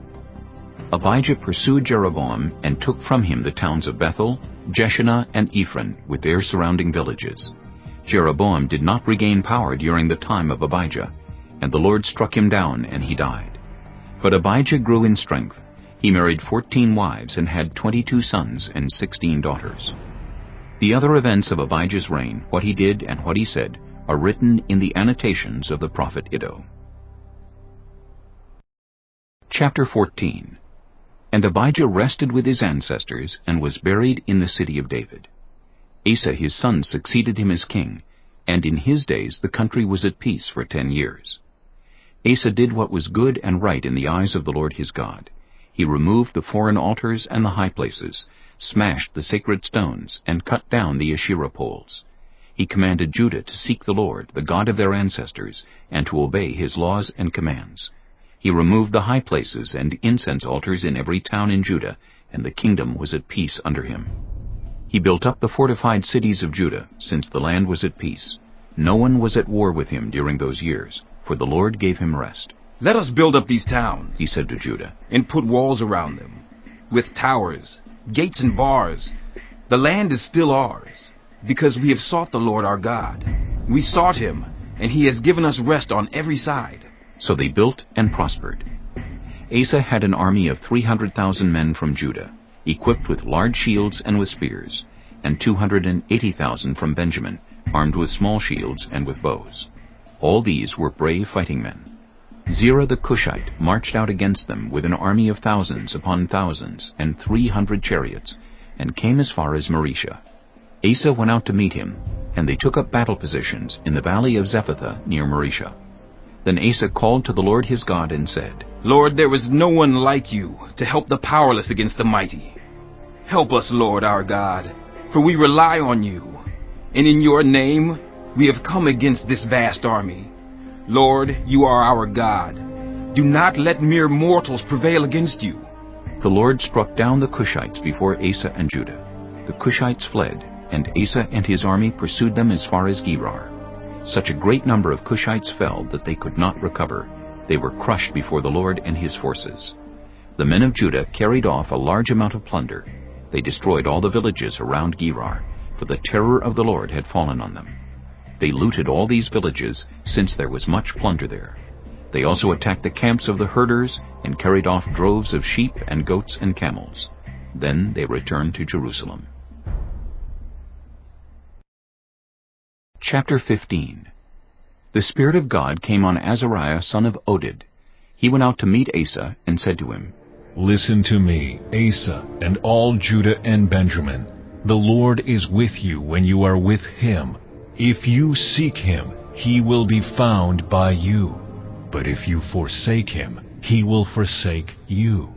S1: Abijah pursued Jeroboam and took from him the towns of Bethel, Jeshanah, and Ephron with their surrounding villages. Jeroboam did not regain power during the time of Abijah, and the Lord struck him down, and he died. But Abijah grew in strength. He married 14 wives and had 22 sons and 16 daughters. The other events of Abijah's reign, what he did and what he said, are written in the annotations of the prophet Iddo. Chapter 14. And Abijah rested with his ancestors and was buried in the city of David. Asa his son succeeded him as king, and in his days the country was at peace for 10 years. Asa did what was good and right in the eyes of the Lord his God. He removed the foreign altars and the high places, smashed the sacred stones, and cut down the Asherah poles. He commanded Judah to seek the Lord, the God of their ancestors, and to obey his laws and commands. He removed the high places and incense altars in every town in Judah, and the kingdom was at peace under him. He built up the fortified cities of Judah, since the land was at peace. No one was at war with him during those years, for the Lord gave him rest.
S11: "Let us build up these towns,"
S1: he said to Judah,
S11: "and put walls around them, with towers, gates and bars. The land is still ours, because we have sought the Lord our God. We sought him, and he has given us rest on every side."
S1: So they built and prospered. Asa had an army of 300,000 men from Judah, equipped with large shields and with spears, and 280,000 from Benjamin, armed with small shields and with bows. All these were brave fighting men. Zerah the Cushite marched out against them with an army of thousands upon thousands and 300 chariots, and came as far as Maresha. Asa went out to meet him, and they took up battle positions in the valley of Zephathah near Maresha. Then Asa called to the Lord his God and said,
S11: "Lord, there is no one like you to help the powerless against the mighty. Help us, Lord our God, for we rely on you, and in your name we have come against this vast army. Lord, you are our God. Do not let mere mortals prevail against you."
S1: The Lord struck down the Cushites before Asa and Judah. The Cushites fled, and Asa and his army pursued them as far as Gerar. Such a great number of Cushites fell that they could not recover. They were crushed before the Lord and his forces. The men of Judah carried off a large amount of plunder. They destroyed all the villages around Gerar, for the terror of the Lord had fallen on them. They looted all these villages, since there was much plunder there. They also attacked the camps of the herders and carried off droves of sheep and goats and camels. Then they returned to Jerusalem. Chapter 15. The Spirit of God came on Azariah son of Oded. He went out to meet Asa and said to him,
S2: "Listen to me, Asa, and all Judah and Benjamin. The Lord is with you when you are with him. If you seek him, he will be found by you. But if you forsake him, he will forsake you."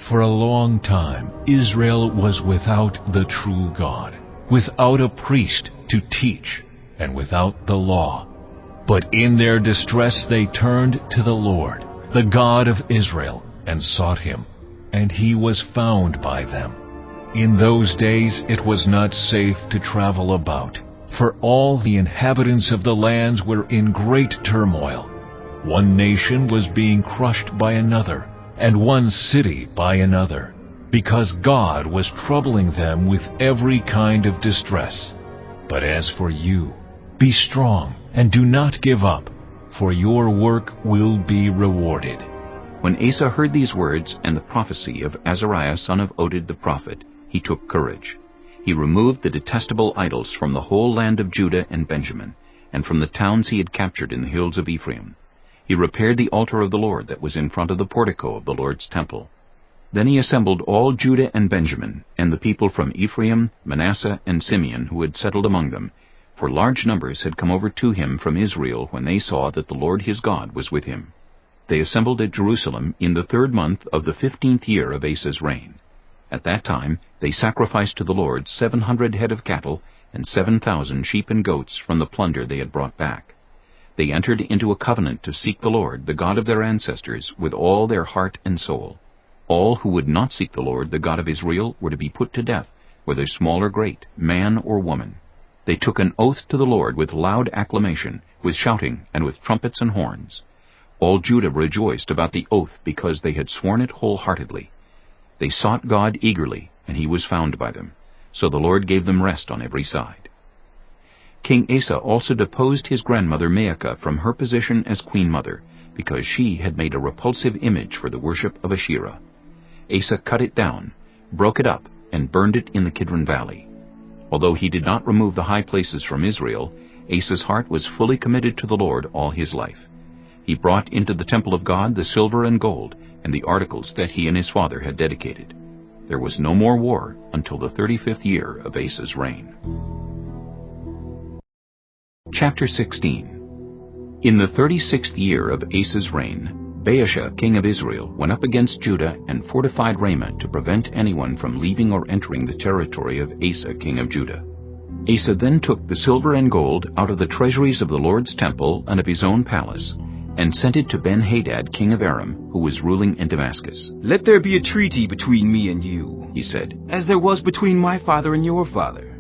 S2: For a long time Israel was without the true God, without a priest to teach, and without the law. But in their distress they turned to the Lord, the God of Israel, and sought him, and he was found by them. In those days it was not safe to travel about, for all the inhabitants of the lands were in great turmoil. One nation was being crushed by another, and one city by another, because God was troubling them with every kind of distress. But as for you, be strong and do not give up, for your work will be rewarded.
S1: When Asa heard these words and the prophecy of Azariah son of Oded the prophet, he took courage. He removed the detestable idols from the whole land of Judah and Benjamin, and from the towns he had captured in the hills of Ephraim. He repaired the altar of the Lord that was in front of the portico of the Lord's temple. Then he assembled all Judah and Benjamin, and the people from Ephraim, Manasseh, and Simeon who had settled among them, for large numbers had come over to him from Israel when they saw that the Lord his God was with him. They assembled at Jerusalem in the 3rd month of the 15th year of Asa's reign. At that time they sacrificed to the Lord 700 head of cattle and 7,000 sheep and goats from the plunder they had brought back. They entered into a covenant to seek the Lord, the God of their ancestors, with all their heart and soul. All who would not seek the Lord, the God of Israel, were to be put to death, whether small or great, man or woman. They took an oath to the Lord with loud acclamation, with shouting, and with trumpets and horns. All Judah rejoiced about the oath because they had sworn it wholeheartedly. They sought God eagerly, and he was found by them. So the Lord gave them rest on every side. King Asa also deposed his grandmother Maacah from her position as queen mother, because she had made a repulsive image for the worship of Asherah. Asa cut it down, broke it up, and burned it in the Kidron Valley. Although he did not remove the high places from Israel, Asa's heart was fully committed to the Lord all his life. He brought into the temple of God the silver and gold, and the articles that he and his father had dedicated. There was no more war until the 35th year of Asa's reign. Chapter 16. In the 36th year of Asa's reign, Baasha, king of Israel, went up against Judah and fortified Ramah to prevent anyone from leaving or entering the territory of Asa, king of Judah. Asa then took the silver and gold out of the treasuries of the Lord's temple and of his own palace, and sent it to Ben-Hadad, king of Aram, who was ruling in Damascus.
S11: "Let there be a treaty between me and you," he said, "as there was between my father and your father.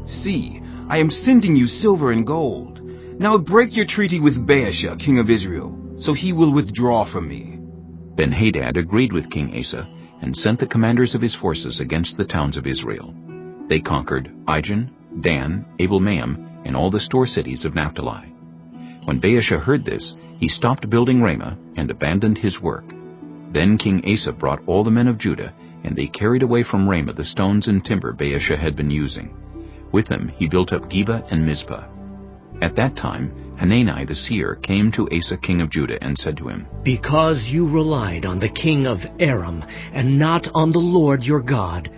S11: See, I am sending you silver and gold. Now break your treaty with Baasha, king of Israel, so he will withdraw from me.
S1: Ben-Hadad agreed with King Asa and sent the commanders of his forces against the towns of Israel. They conquered Ijon, Dan, Abel-Maim, and all the store cities of Naphtali. When Baasha heard this, he stopped building Ramah and abandoned his work. Then King Asa brought all the men of Judah, and they carried away from Ramah the stones and timber Baasha had been using. With them he built up Geba and Mizpah. At that time Hanani the seer came to Asa king of Judah and said to him,
S12: Because you relied on the king of Aram and not on the Lord your God,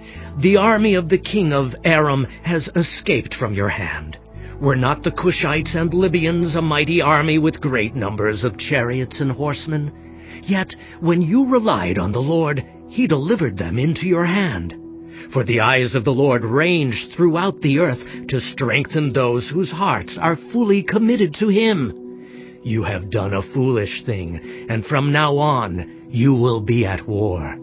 S12: the army of the king of Aram has escaped from your hand. Were not the Cushites and Libyans a mighty army with great numbers of chariots and horsemen? Yet when you relied on the Lord, he delivered them into your hand. For the eyes of the Lord range throughout the earth to strengthen those whose hearts are fully committed to him. You have done a foolish thing, and from now on you will be at war.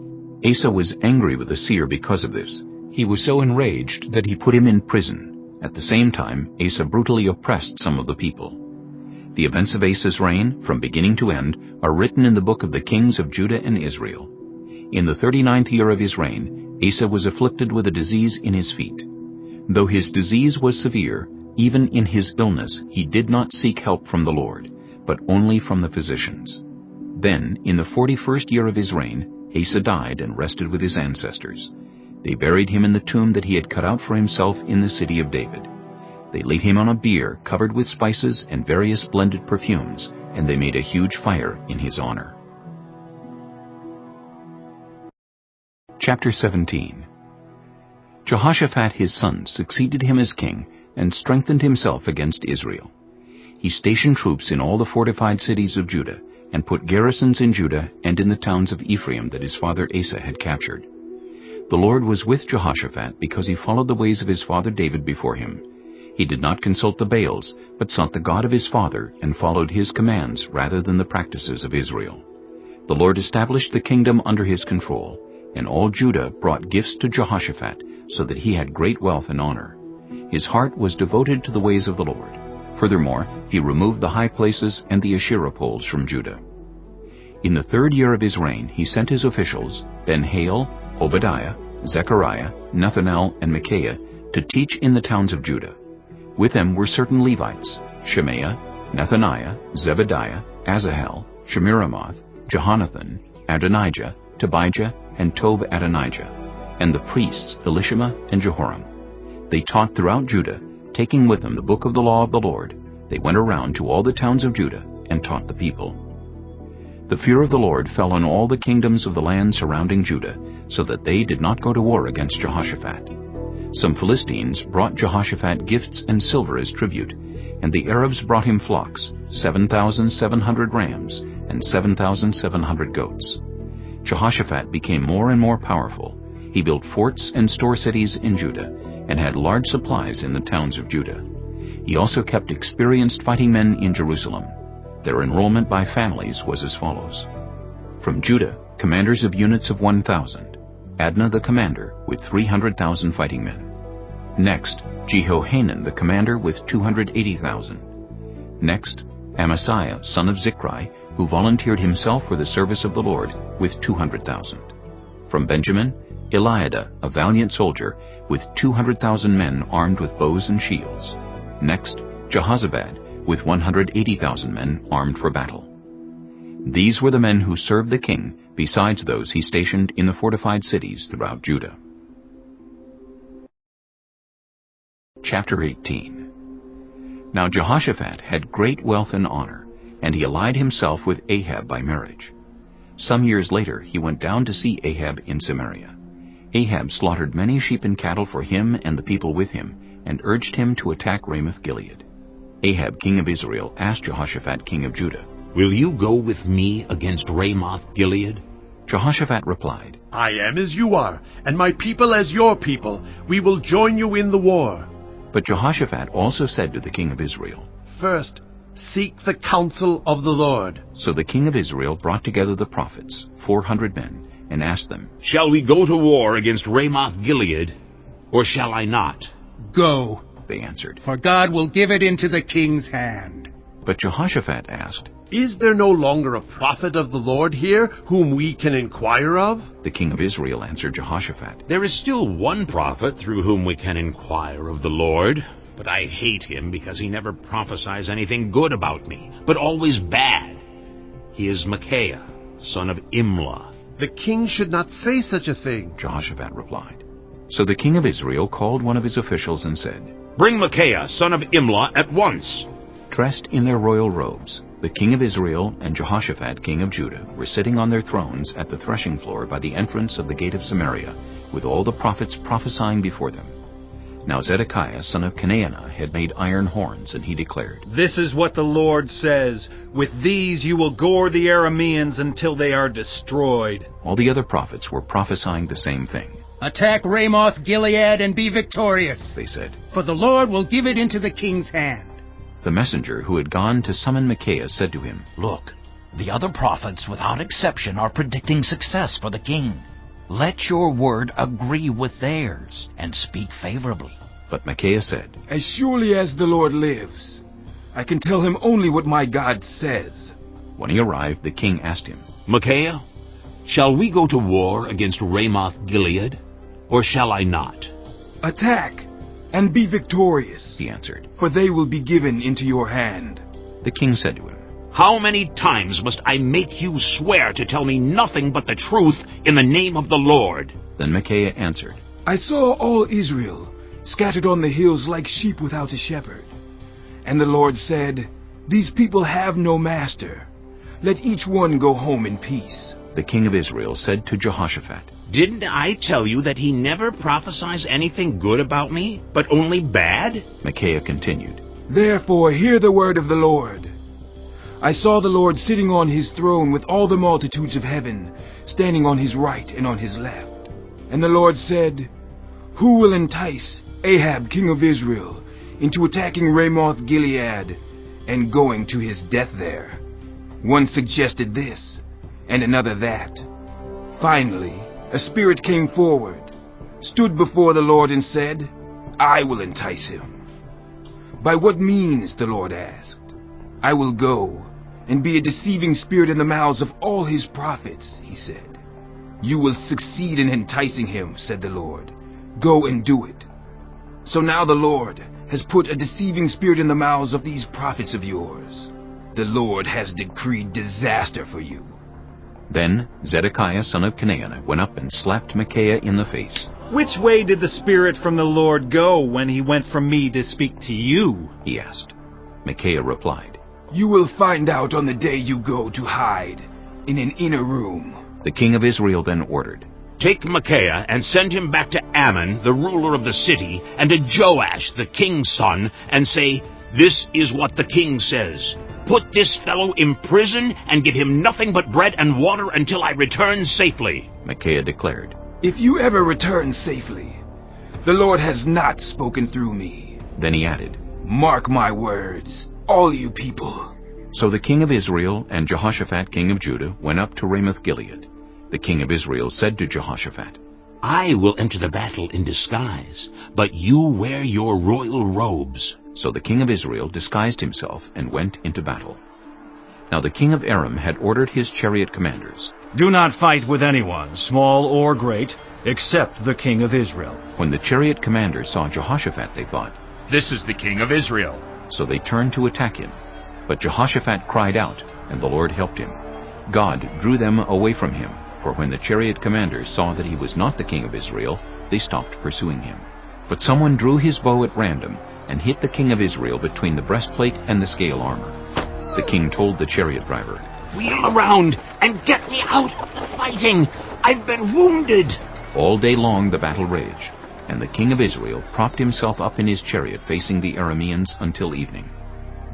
S1: Asa was angry with the seer because of this. He was so enraged that he put him in prison. At the same time, Asa brutally oppressed some of the people. The events of Asa's reign, from beginning to end, are written in the book of the kings of Judah and Israel. In the 39th year of his reign, Asa was afflicted with a disease in his feet. Though his disease was severe, even in his illness he did not seek help from the Lord, but only from the physicians. Then, in the 41st year of his reign, Asa died and rested with his ancestors. They buried him in the tomb that he had cut out for himself in the city of David. They laid him on a bier covered with spices and various blended perfumes, and they made a huge fire in his honor. Chapter 17. Jehoshaphat his son succeeded him as king and strengthened himself against Israel. He stationed troops in all the fortified cities of Judah and put garrisons in Judah and in the towns of Ephraim that his father Asa had captured. The Lord was with Jehoshaphat because he followed the ways of his father David before him. He did not consult the Baals, but sought the God of his father and followed his commands rather than the practices of Israel. The Lord established the kingdom under his control, and all Judah brought gifts to Jehoshaphat, so that he had great wealth and honor. His heart was devoted to the ways of the Lord. Furthermore, he removed the high places and the Asherah poles from Judah. In the 3rd year of his reign, he sent his officials, Ben-Hail, Obadiah, Zechariah, Nethanel, and Micaiah, to teach in the towns of Judah. With them were certain Levites, Shemaiah, Nethaniah, Zebediah, Asahel, Shemiramoth, Jehonathan, Adonijah, Tobijah, and Tob-Adonijah, and the priests Elishama and Jehoram. They taught throughout Judah, taking with them the book of the law of the Lord. They went around to all the towns of Judah and taught the people. The fear of the Lord fell on all the kingdoms of the land surrounding Judah, so that they did not go to war against Jehoshaphat. Some Philistines brought Jehoshaphat gifts and silver as tribute, and the Arabs brought him flocks, 7,700 rams and 7,700 goats. Jehoshaphat became more and more powerful. He built forts and store cities in Judah, and had large supplies in the towns of Judah. He also kept experienced fighting men in Jerusalem. Their enrollment by families was as follows. From Judah, commanders of units of 1,000. Adnah the commander with 300,000 fighting men. Next, Jehohanan the commander with 280,000. Next, Amaziah son of Zichri, who volunteered himself for the service of the Lord, with 200,000. From Benjamin, Eliada, a valiant soldier, with 200,000 men armed with bows and shields. Next, Jehozabad, with 180,000 men armed for battle. These were the men who served the king, besides those he stationed in the fortified cities throughout Judah. Chapter 18. Now Jehoshaphat had great wealth and honor, and he allied himself with Ahab by marriage. Some years later he went down to see Ahab in Samaria. Ahab slaughtered many sheep and cattle for him and the people with him, and urged him to attack Ramoth-Gilead. Ahab king of Israel asked Jehoshaphat king of Judah,
S13: "Will you go with me against Ramoth-Gilead?"
S1: Jehoshaphat replied,
S14: "I am as you are, and my people as your people. We will join you in the war."
S1: But Jehoshaphat also said to the king of Israel,
S14: "First, seek the counsel of the Lord."
S1: So the king of Israel brought together the prophets, 400 men, and asked them,
S13: "Shall we go to war against Ramoth-Gilead, or shall I not?"
S15: "Go,"
S1: they answered,
S15: "for God will give it into the king's hand."
S1: But Jehoshaphat asked,
S14: Is there no longer a prophet of the Lord here whom we can inquire of?
S1: The king of Israel answered Jehoshaphat,
S13: There is still one prophet through whom we can inquire of the Lord, but I hate him because he never prophesies anything good about me, but always bad. He is Micaiah, son of Imlah.
S14: The king should not say such a thing,
S1: Jehoshaphat replied. So the king of Israel called one of his officials and said,
S13: Bring Micaiah, son of Imlah, at once.
S1: Dressed in their royal robes, the king of Israel and Jehoshaphat, king of Judah, were sitting on their thrones at the threshing floor by the entrance of the gate of Samaria, with all the prophets prophesying before them. Now Zedekiah, son of Kenaanah, had made iron horns, and he declared,
S15: This is what the Lord says, With these you will gore the Arameans until they are destroyed.
S1: All the other prophets were prophesying the same thing.
S16: Attack Ramoth Gilead and be victorious,
S1: they said,
S16: for the Lord will give it into the king's hand.
S1: The messenger who had gone to summon Micaiah said to him,
S17: Look, the other prophets without exception are predicting success for the king. Let your word agree with theirs, and speak favorably.
S1: But Micaiah said,
S11: As surely as the Lord lives, I can tell him only what my God says.
S1: When he arrived, the king asked him,
S13: Micaiah, shall we go to war against Ramoth Gilead, or shall I not?
S11: Attack, and be victorious,
S1: he answered,
S11: for they will be given into your hand.
S1: The king said to him,
S13: How many times must I make you swear to tell me nothing but the truth in the name of the Lord?
S1: Then Micaiah answered,
S11: I saw all Israel scattered on the hills like sheep without a shepherd. And the Lord said, These people have no master. Let each one go home in peace.
S1: The king of Israel said to Jehoshaphat,
S13: Didn't I tell you that he never prophesies anything good about me, but only bad?
S1: Micaiah continued,
S11: Therefore hear the word of the Lord. I saw the Lord sitting on his throne with all the multitudes of heaven, standing on his right and on his left. And the Lord said, Who will entice Ahab, king of Israel, into attacking Ramoth Gilead and going to his death there? One suggested this, and another that. Finally, a spirit came forward, stood before the Lord and said, I will entice him. By what means, the Lord asked. I will go and be a deceiving spirit in the mouths of all his prophets, he said. You will succeed in enticing him, said the Lord. Go and do it. So now the Lord has put a deceiving spirit in the mouths of these prophets of yours. The Lord has decreed disaster for you.
S1: Then Zedekiah, son of Kenaanah, went up and slapped Micaiah in the face.
S15: Which way did the Spirit from the Lord go when he went from me to speak to you?
S1: He asked. Micaiah replied,
S11: You will find out on the day you go to hide in an inner room.
S1: The king of Israel then ordered,
S13: Take Micaiah and send him back to Ammon, the ruler of the city, and to Joash, the king's son, and say, This is what the king says. Put this fellow in prison and give him nothing but bread and water until I return safely.
S1: Micaiah declared,
S11: If you ever return safely, the Lord has not spoken through me.
S1: Then he added,
S11: Mark my words, all you people.
S1: So the king of Israel and Jehoshaphat, king of Judah, went up to Ramoth Gilead. The king of Israel said to Jehoshaphat,
S13: I will enter the battle in disguise, but you wear your royal robes.
S1: So the king of Israel disguised himself and went into battle. Now the king of Aram had ordered his chariot commanders,
S15: Do not fight with anyone, small or great, except the king of Israel.
S1: When the chariot commanders saw Jehoshaphat, they thought,
S18: This is the king of Israel.
S1: So they turned to attack him. But Jehoshaphat cried out, and the Lord helped him. God drew them away from him, for when the chariot commanders saw that he was not the king of Israel, they stopped pursuing him. But someone drew his bow at random and hit the king of Israel between the breastplate and the scale armor. The king told the chariot driver,
S13: Wheel around and get me out of the fighting. I've been wounded.
S1: All day long the battle raged, and the king of Israel propped himself up in his chariot facing the Arameans until evening.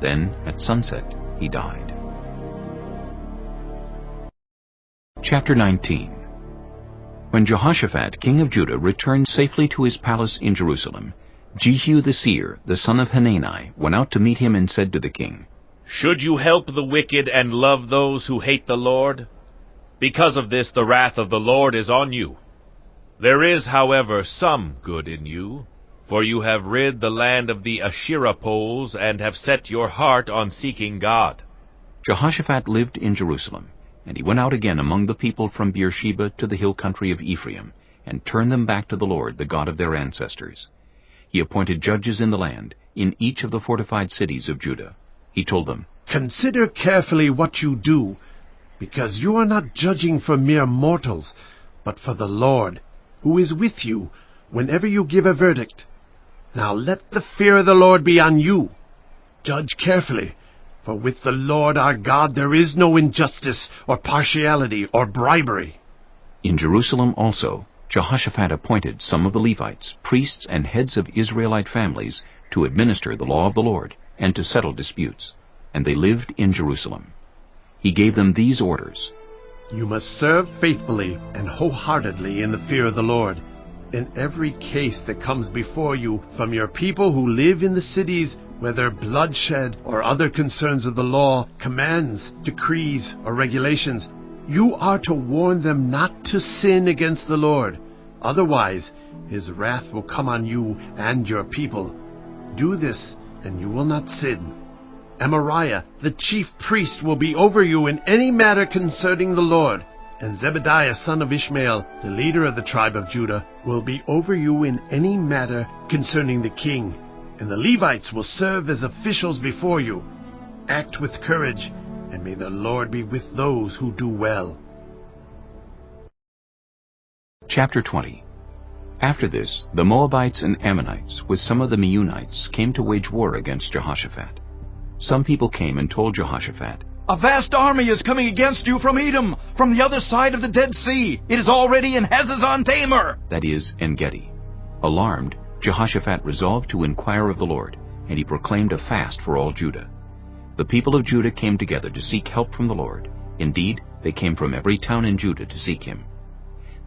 S1: Then, at sunset, he died. Chapter 19. When Jehoshaphat, king of Judah, returned safely to his palace in Jerusalem, Jehu the seer, the son of Hanani, went out to meet him and said to the king,
S19: Should you help the wicked and love those who hate the Lord? Because of this the wrath of the Lord is on you. There is, however, some good in you. For you have rid the land of the Asherah poles, and have set your heart on seeking God.
S1: Jehoshaphat lived in Jerusalem, and he went out again among the people from Beersheba to the hill country of Ephraim, and turned them back to the Lord, the God of their ancestors. He appointed judges in the land, in each of the fortified cities of Judah. He told them,
S14: Consider carefully what you do, because you are not judging for mere mortals, but for the Lord, who is with you whenever you give a verdict. Now let the fear of the Lord be on you. Judge carefully, for with the Lord our God there is no injustice or partiality or bribery.
S1: In Jerusalem also Jehoshaphat appointed some of the Levites, priests and heads of Israelite families, to administer the law of the Lord, and to settle disputes. And they lived in Jerusalem. He gave them these orders.
S14: You must serve faithfully and wholeheartedly in the fear of the Lord. In every case that comes before you from your people who live in the cities, whether bloodshed or other concerns of the law, commands, decrees, or regulations, you are to warn them not to sin against the Lord. Otherwise, his wrath will come on you and your people. Do this, and you will not sin. Amariah, the chief priest, will be over you in any matter concerning the Lord. And Zebediah, son of Ishmael, the leader of the tribe of Judah, will be over you in any matter concerning the king. And the Levites will serve as officials before you. Act with courage, and may the Lord be with those who do well.
S1: Chapter 20. After this, the Moabites and Ammonites, with some of the Meunites, came to wage war against Jehoshaphat. Some people came and told Jehoshaphat,
S20: A vast army is coming against you from Edom, from the other side of the Dead Sea. It is already in Hazazon Tamar,
S1: that is, En-gedi. Alarmed, Jehoshaphat resolved to inquire of the Lord, and he proclaimed a fast for all Judah. The people of Judah came together to seek help from the Lord. Indeed, they came from every town in Judah to seek him.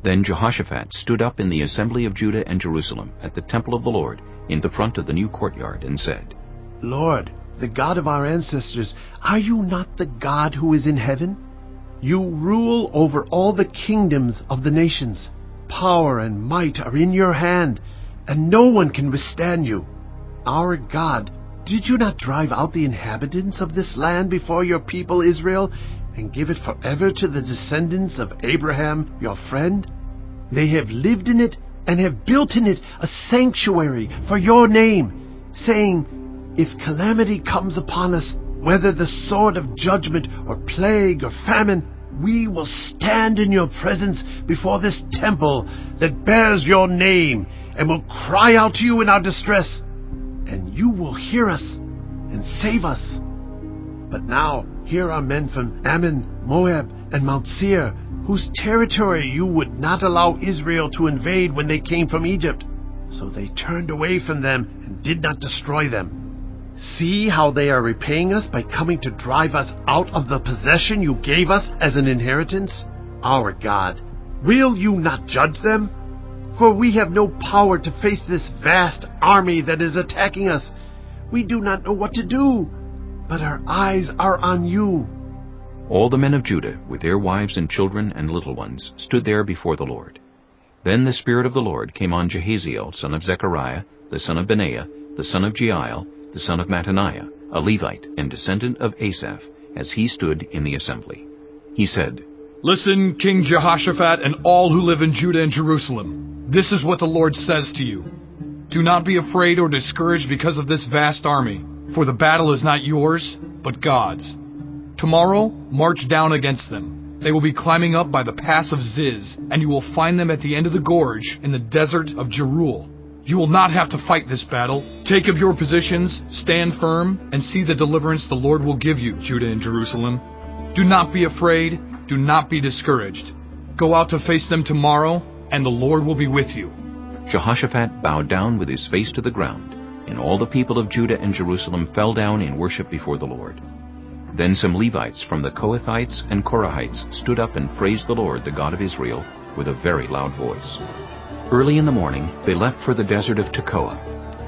S1: Then Jehoshaphat stood up in the assembly of Judah and Jerusalem at the temple of the Lord, in the front of the new courtyard, and said,
S14: Lord, the God of our ancestors, are you not the God who is in heaven? You rule over all the kingdoms of the nations. Power and might are in your hand, and no one can withstand you. Our God, did you not drive out the inhabitants of this land before your people Israel, and give it forever to the descendants of Abraham, your friend? They have lived in it, and have built in it a sanctuary for your name, saying, If calamity comes upon us, whether the sword of judgment, or plague, or famine, we will stand in your presence before this temple that bears your name, and will cry out to you in our distress, and you will hear us and save us. But now here are men from Ammon, Moab, and Mount Seir, whose territory you would not allow Israel to invade when they came from Egypt. So they turned away from them and did not destroy them. See how they are repaying us by coming to drive us out of the possession you gave us as an inheritance? Our God, will you not judge them? For we have no power to face this vast army that is attacking us. We do not know what to do, but our eyes are on you.
S1: All the men of Judah, with their wives and children and little ones, stood there before the Lord. Then the Spirit of the Lord came on Jahaziel, son of Zechariah, the son of Benaiah, the son of Jeiel, the son of Mattaniah, a Levite and descendant of Asaph, as he stood in the assembly. He said,
S5: Listen, King Jehoshaphat, and all who live in Judah and Jerusalem. This is what the Lord says to you. Do not be afraid or discouraged because of this vast army, for the battle is not yours, but God's. Tomorrow, march down against them. They will be climbing up by the pass of Ziz, and you will find them at the end of the gorge in the desert of Jeruel. You will not have to fight this battle. Take up your positions, stand firm, and see the deliverance the Lord will give you, Judah and Jerusalem. Do not be afraid, do not be discouraged. Go out to face them tomorrow, and the Lord will be with you.
S1: Jehoshaphat bowed down with his face to the ground, and all the people of Judah and Jerusalem fell down in worship before the Lord. Then some Levites from the Kohathites and Korahites stood up and praised the Lord, the God of Israel, with a very loud voice. Early in the morning they left for the desert of Tekoa.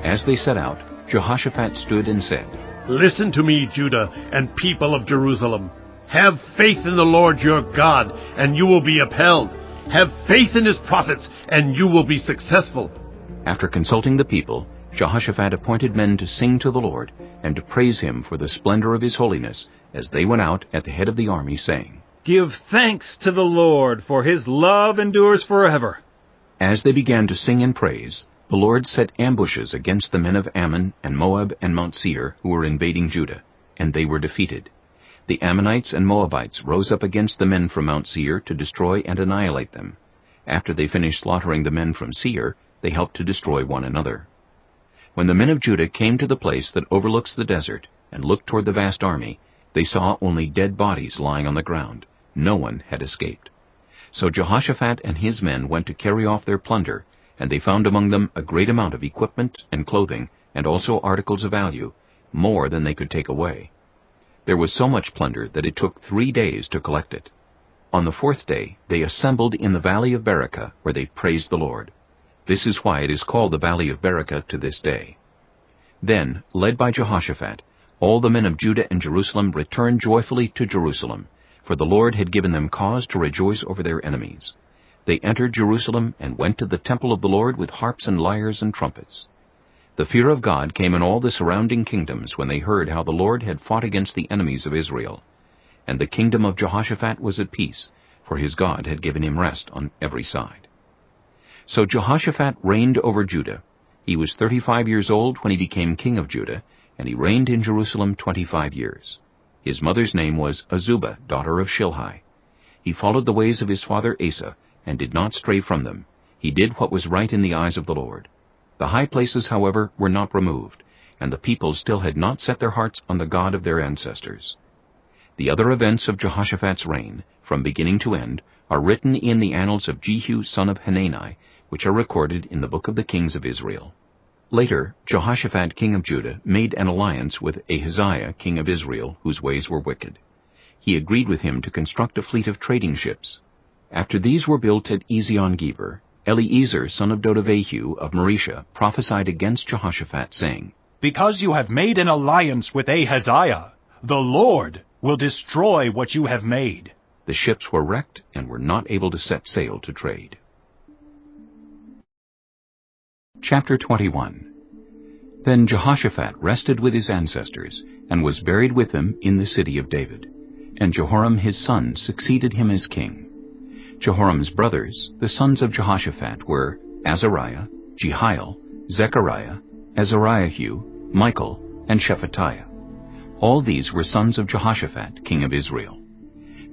S1: As they set out, Jehoshaphat stood and said,
S14: Listen to me, Judah, and people of Jerusalem. Have faith in the Lord your God, and you will be upheld. Have faith in his prophets, and you will be successful.
S1: After consulting the people, Jehoshaphat appointed men to sing to the Lord and to praise him for the splendor of his holiness as they went out at the head of the army, saying,
S15: "Give thanks to the Lord, for his love endures forever."
S1: As they began to sing and praise, the Lord set ambushes against the men of Ammon and Moab and Mount Seir who were invading Judah, and they were defeated. The Ammonites and Moabites rose up against the men from Mount Seir to destroy and annihilate them. After they finished slaughtering the men from Seir, they helped to destroy one another. When the men of Judah came to the place that overlooks the desert and looked toward the vast army, they saw only dead bodies lying on the ground. No one had escaped. So Jehoshaphat and his men went to carry off their plunder, and they found among them a great amount of equipment and clothing, and also articles of value, more than they could take away. There was so much plunder that it took 3 days to collect it. On the 4th day they assembled in the valley of Berakah, where they praised the Lord. This is why it is called the valley of Berakah to this day. Then, led by Jehoshaphat, all the men of Judah and Jerusalem returned joyfully to Jerusalem, for the Lord had given them cause to rejoice over their enemies. They entered Jerusalem and went to the temple of the Lord with harps and lyres and trumpets. The fear of God came in all the surrounding kingdoms when they heard how the Lord had fought against the enemies of Israel. And the kingdom of Jehoshaphat was at peace, for his God had given him rest on every side. So Jehoshaphat reigned over Judah. He was 35 years old when he became king of Judah, and he reigned in Jerusalem 25 years. His mother's name was Azubah, daughter of Shilhi. He followed the ways of his father Asa, and did not stray from them. He did what was right in the eyes of the Lord. The high places, however, were not removed, and the people still had not set their hearts on the God of their ancestors. The other events of Jehoshaphat's reign, from beginning to end, are written in the annals of Jehu son of Hanani, which are recorded in the book of the kings of Israel. Later, Jehoshaphat king of Judah made an alliance with Ahaziah king of Israel, whose ways were wicked. He agreed with him to construct a fleet of trading ships. After these were built at Ezion-Geber, Eliezer son of Dodavehu of Marisha prophesied against Jehoshaphat, saying,
S21: "Because you have made an alliance with Ahaziah, the Lord will destroy what you have made."
S1: The ships were wrecked and were not able to set sail to trade. Chapter 21. Then Jehoshaphat rested with his ancestors, and was buried with them in the city of David. And Jehoram his son succeeded him as king. Jehoram's brothers, the sons of Jehoshaphat, were Azariah, Jehiel, Zechariah, Azariahu, Michael, and Shephatiah. All these were sons of Jehoshaphat, king of Israel.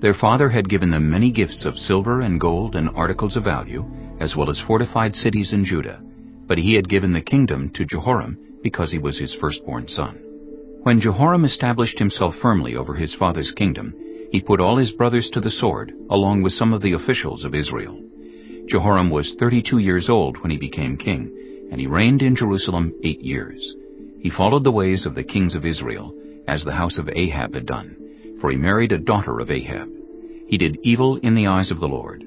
S1: Their father had given them many gifts of silver and gold and articles of value, as well as fortified cities in Judah. But he had given the kingdom to Jehoram because he was his firstborn son. When Jehoram established himself firmly over his father's kingdom, he put all his brothers to the sword, along with some of the officials of Israel. Jehoram was 32 years old when he became king, and he reigned in Jerusalem 8 years. He followed the ways of the kings of Israel, as the house of Ahab had done, for he married a daughter of Ahab. He did evil in the eyes of the Lord.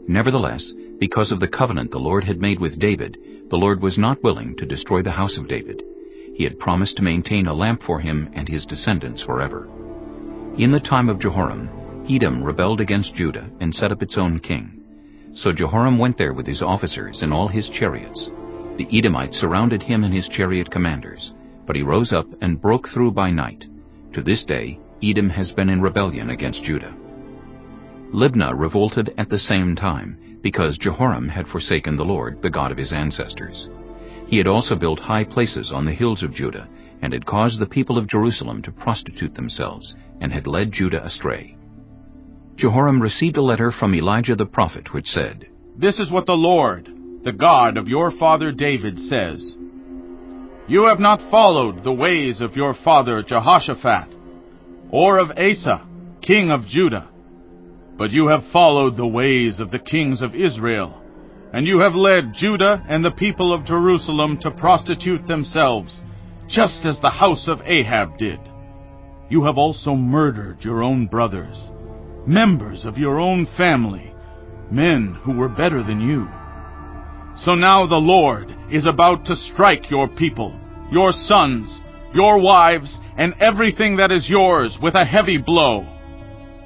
S1: Nevertheless, because of the covenant the Lord had made with David, the Lord was not willing to destroy the house of David. He had promised to maintain a lamp for him and his descendants forever. In the time of Jehoram, Edom rebelled against Judah and set up its own king. So Jehoram went there with his officers and all his chariots. The Edomites surrounded him and his chariot commanders, but he rose up and broke through by night. To this day, Edom has been in rebellion against Judah. Libnah revolted at the same time, because Jehoram had forsaken the Lord, the God of his ancestors. He had also built high places on the hills of Judah, and had caused the people of Jerusalem to prostitute themselves, and had led Judah astray. Jehoram received a letter from Elijah the prophet, which said,
S6: "This is what the Lord, the God of your father David, says. You have not followed the ways of your father Jehoshaphat, or of Asa, king of Judah, but you have followed the ways of the kings of Israel, and you have led Judah and the people of Jerusalem to prostitute themselves, just as the house of Ahab did. You have also murdered your own brothers, members of your own family, men who were better than you. So now the Lord is about to strike your people, your sons, your wives, and everything that is yours with a heavy blow.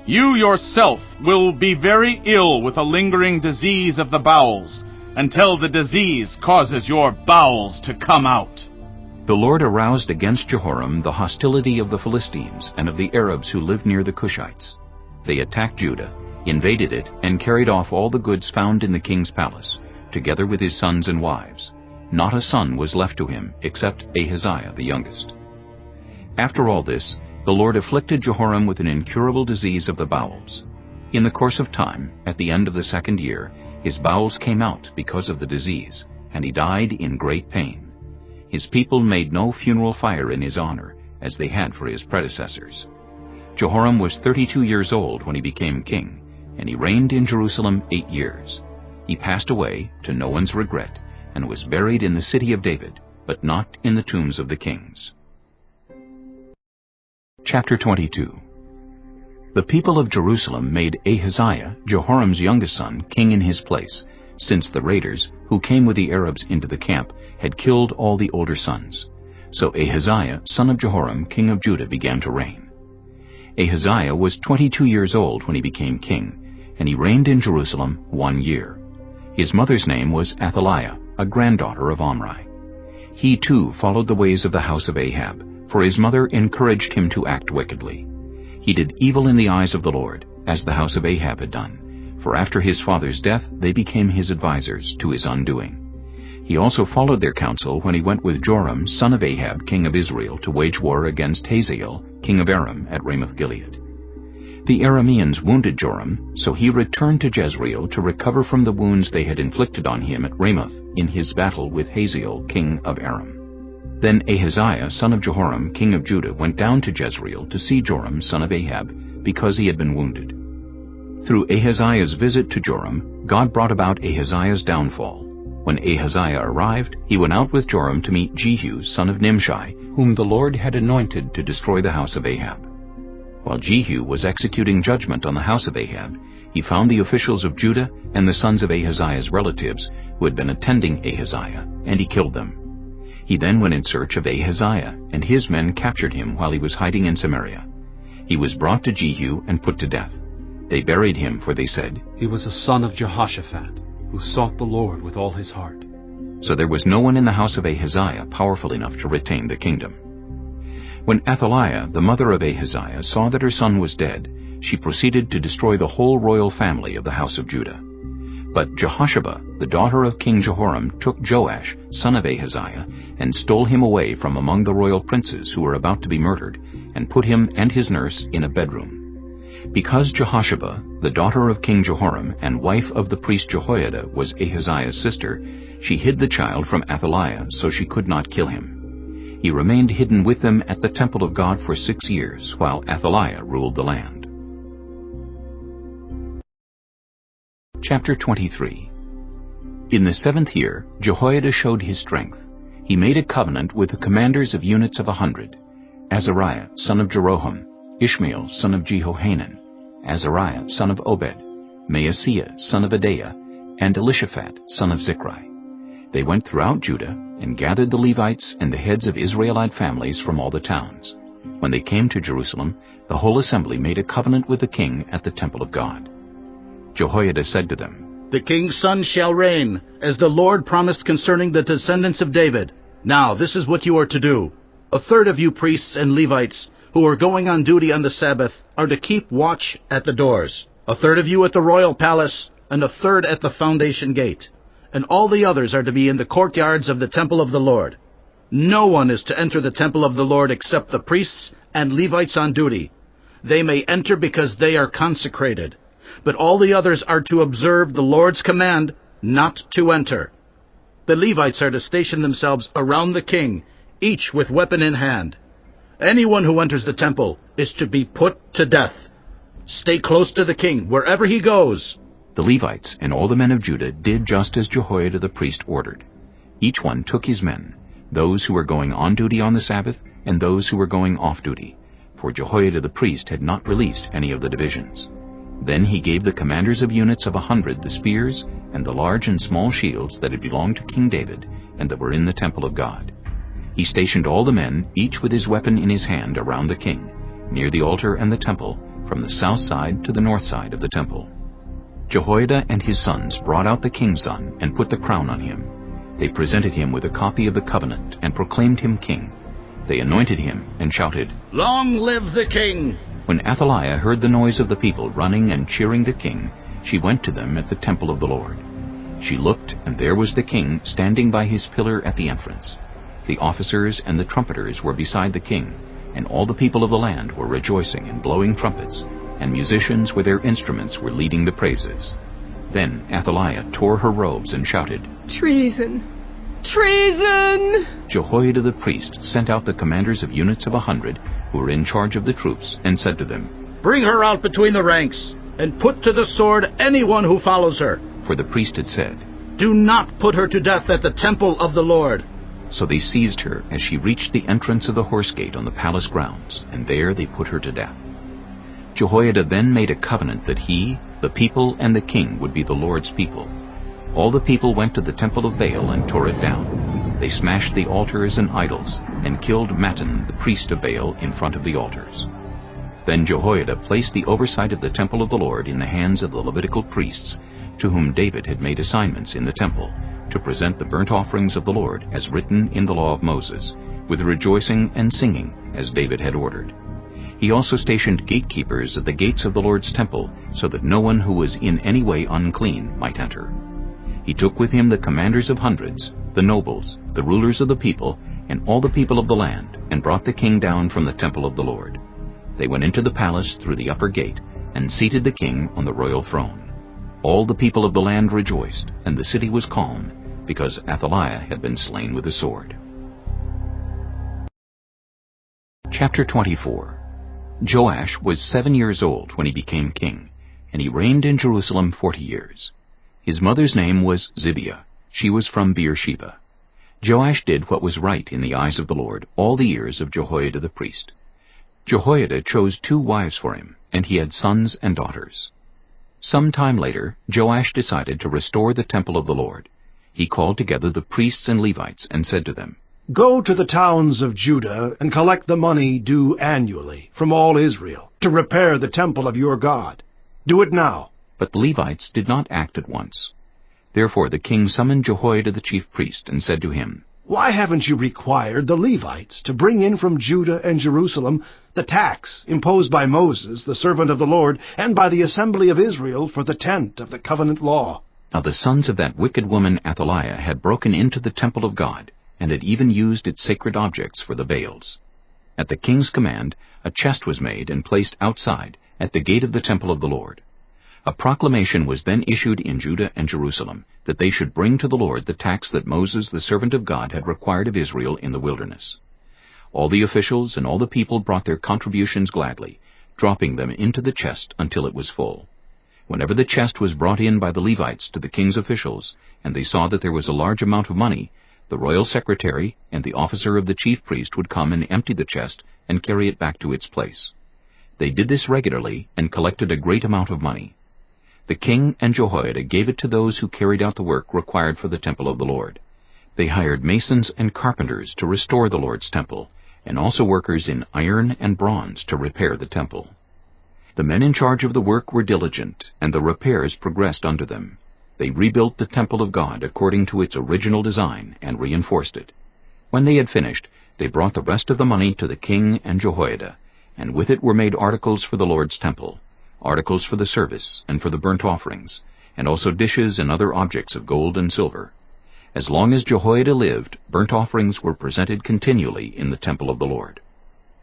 S6: You yourself will be very ill with a lingering disease of the bowels,
S10: until the disease causes your bowels to come out.
S1: The Lord aroused against Jehoram the hostility of the Philistines and of the Arabs who lived near the Cushites. They attacked Judah, invaded it, and carried off all the goods found in the king's palace, together with his sons and wives. Not a son was left to him, except Ahaziah the youngest. After all this, the Lord afflicted Jehoram with an incurable disease of the bowels. In the course of time, at the end of the 2nd year, his bowels came out because of the disease, and he died in great pain. His people made no funeral fire in his honor, as they had for his predecessors. Jehoram was 32 years old when he became king, and he reigned in Jerusalem 8 years. He passed away, to no one's regret, and was buried in the city of David, but not in the tombs of the kings. Chapter 22. The people of Jerusalem made Ahaziah, Jehoram's youngest son, king in his place, since the raiders, who came with the Arabs into the camp, had killed all the older sons. So Ahaziah, son of Jehoram, king of Judah, began to reign. Ahaziah was 22 years old when he became king, and he reigned in Jerusalem 1 year. His mother's name was Athaliah, a granddaughter of Omri. He too followed the ways of the house of Ahab, for his mother encouraged him to act wickedly. He did evil in the eyes of the Lord, as the house of Ahab had done, for after his father's death they became his advisers to his undoing. He also followed their counsel when he went with Joram, son of Ahab, king of Israel, to wage war against Hazael, king of Aram, at Ramoth-Gilead. The Arameans wounded Joram, so he returned to Jezreel to recover from the wounds they had inflicted on him at Ramoth in his battle with Hazael, king of Aram. Then Ahaziah, son of Jehoram, king of Judah, went down to Jezreel to see Joram, son of Ahab, because he had been wounded. Through Ahaziah's visit to Joram, God brought about Ahaziah's downfall. When Ahaziah arrived, he went out with Joram to meet Jehu, son of Nimshi, whom the Lord had anointed to destroy the house of Ahab. While Jehu was executing judgment on the house of Ahab, he found the officials of Judah and the sons of Ahaziah's relatives who had been attending Ahaziah, and he killed them. He then went in search of Ahaziah, and his men captured him while he was hiding in Samaria. He was brought to Jehu and put to death. They buried him, for they said,
S3: "He was a son of Jehoshaphat, who sought the Lord with all his heart."
S1: So there was no one in the house of Ahaziah powerful enough to retain the kingdom. When Athaliah, the mother of Ahaziah, saw that her son was dead, she proceeded to destroy the whole royal family of the house of Judah. But Jehosheba, the daughter of King Jehoram, took Joash, son of Ahaziah, and stole him away from among the royal princes who were about to be murdered, and put him and his nurse in a bedroom. Because Jehosheba, the daughter of King Jehoram and wife of the priest Jehoiada, was Ahaziah's sister, she hid the child from Athaliah so she could not kill him. He remained hidden with them at the temple of God for 6 years, while Athaliah ruled the land. Chapter 23. In the 7th year, Jehoiada showed his strength. He made a covenant with the commanders of units of 100, Azariah, son of Jeroham, Ishmael, son of Jehohanan, Azariah, son of Obed, Maaseiah, son of Adaiah, and Elishaphat, son of Zichri. They went throughout Judah and gathered the Levites and the heads of Israelite families from all the towns. When they came to Jerusalem, the whole assembly made a covenant with the king at the temple of God. Jehoiada said to them,
S6: "The king's son shall reign, as the Lord promised concerning the descendants of David. Now this is what you are to do. 1/3 of you priests and Levites, who are going on duty on the Sabbath, are to keep watch at the doors. 1/3 of you at the royal palace, and 1/3 at the foundation gate. And all the others are to be in the courtyards of the temple of the Lord. No one is to enter the temple of the Lord except the priests and Levites on duty. They may enter because they are consecrated. But all the others are to observe the Lord's command not to enter. The Levites are to station themselves around the king, each with weapon in hand. Anyone who enters the temple is to be put to death. Stay close to the king wherever he goes."
S1: The Levites and all the men of Judah did just as Jehoiada the priest ordered. Each one took his men, those who were going on duty on the Sabbath and those who were going off duty, for Jehoiada the priest had not released any of the divisions. Then he gave the commanders of units of 100 the spears and the large and small shields that had belonged to King David and that were in the temple of God. He stationed all the men, each with his weapon in his hand, around the king, near the altar and the temple, from the south side to the north side of the temple. Jehoiada and his sons brought out the king's son and put the crown on him. They presented him with a copy of the covenant and proclaimed him king. They anointed him and shouted,
S6: "Long live the king!"
S1: When Athaliah heard the noise of the people running and cheering the king, she went to them at the temple of the Lord. She looked, and there was the king standing by his pillar at the entrance. The officers and the trumpeters were beside the king, and all the people of the land were rejoicing and blowing trumpets, and musicians with their instruments were leading the praises. Then Athaliah tore her robes and shouted,
S7: "Treason! Treason!"
S1: Jehoiada the priest sent out the commanders of units of 100 who were in charge of the troops and said to them,
S6: "Bring her out between the ranks, and put to the sword anyone who follows her."
S1: For the priest had said,
S6: "Do not put her to death at the temple of the Lord."
S1: So they seized her as she reached the entrance of the horse gate on the palace grounds, and there they put her to death. Jehoiada then made a covenant that he, the people, and the king would be the Lord's people. All the people went to the temple of Baal and tore it down. They smashed the altars and idols, and killed Mattan, the priest of Baal, in front of the altars. Then Jehoiada placed the oversight of the temple of the Lord in the hands of the Levitical priests, to whom David had made assignments in the temple, to present the burnt offerings of the Lord as written in the law of Moses, with rejoicing and singing, as David had ordered. He also stationed gatekeepers at the gates of the Lord's temple, so that no one who was in any way unclean might enter. He took with him the commanders of hundreds, the nobles, the rulers of the people, and all the people of the land, and brought the king down from the temple of the Lord. They went into the palace through the upper gate, and seated the king on the royal throne. All the people of the land rejoiced, and the city was calm, because Athaliah had been slain with the sword. Chapter 24. Joash was 7 years old when he became king, and he reigned in Jerusalem 40 years. His mother's name was Zibiah. She was from Beersheba. Joash did what was right in the eyes of the Lord all the years of Jehoiada the priest. Jehoiada chose 2 wives for him, and he had sons and daughters. Some time later, Joash decided to restore the temple of the Lord. He called together the priests and Levites and said to them,
S22: "Go to the towns of Judah and collect the money due annually from all Israel to repair the temple of your God. Do it now."
S1: But the Levites did not act at once. Therefore the king summoned Jehoiada the chief priest and said to him,
S22: "Why haven't you required the Levites to bring in from Judah and Jerusalem the tax imposed by Moses, the servant of the Lord, and by the assembly of Israel for the tent of the covenant law?"
S1: Now the sons of that wicked woman Athaliah had broken into the temple of God, and had even used its sacred objects for the Baals. At the king's command, a chest was made and placed outside, at the gate of the temple of the Lord. A proclamation was then issued in Judah and Jerusalem, that they should bring to the Lord the tax that Moses, the servant of God, had required of Israel in the wilderness. All the officials and all the people brought their contributions gladly, dropping them into the chest until it was full. Whenever the chest was brought in by the Levites to the king's officials, and they saw that there was a large amount of money, the royal secretary and the officer of the chief priest would come and empty the chest and carry it back to its place. They did this regularly and collected a great amount of money. The king and Jehoiada gave it to those who carried out the work required for the temple of the Lord. They hired masons and carpenters to restore the Lord's temple, and also workers in iron and bronze to repair the temple. The men in charge of the work were diligent, and the repairs progressed under them. They rebuilt the temple of God according to its original design and reinforced it. When they had finished, they brought the rest of the money to the king and Jehoiada, and with it were made articles for the Lord's temple, articles for the service and for the burnt offerings, and also dishes and other objects of gold and silver. As long as Jehoiada lived, burnt offerings were presented continually in the temple of the Lord.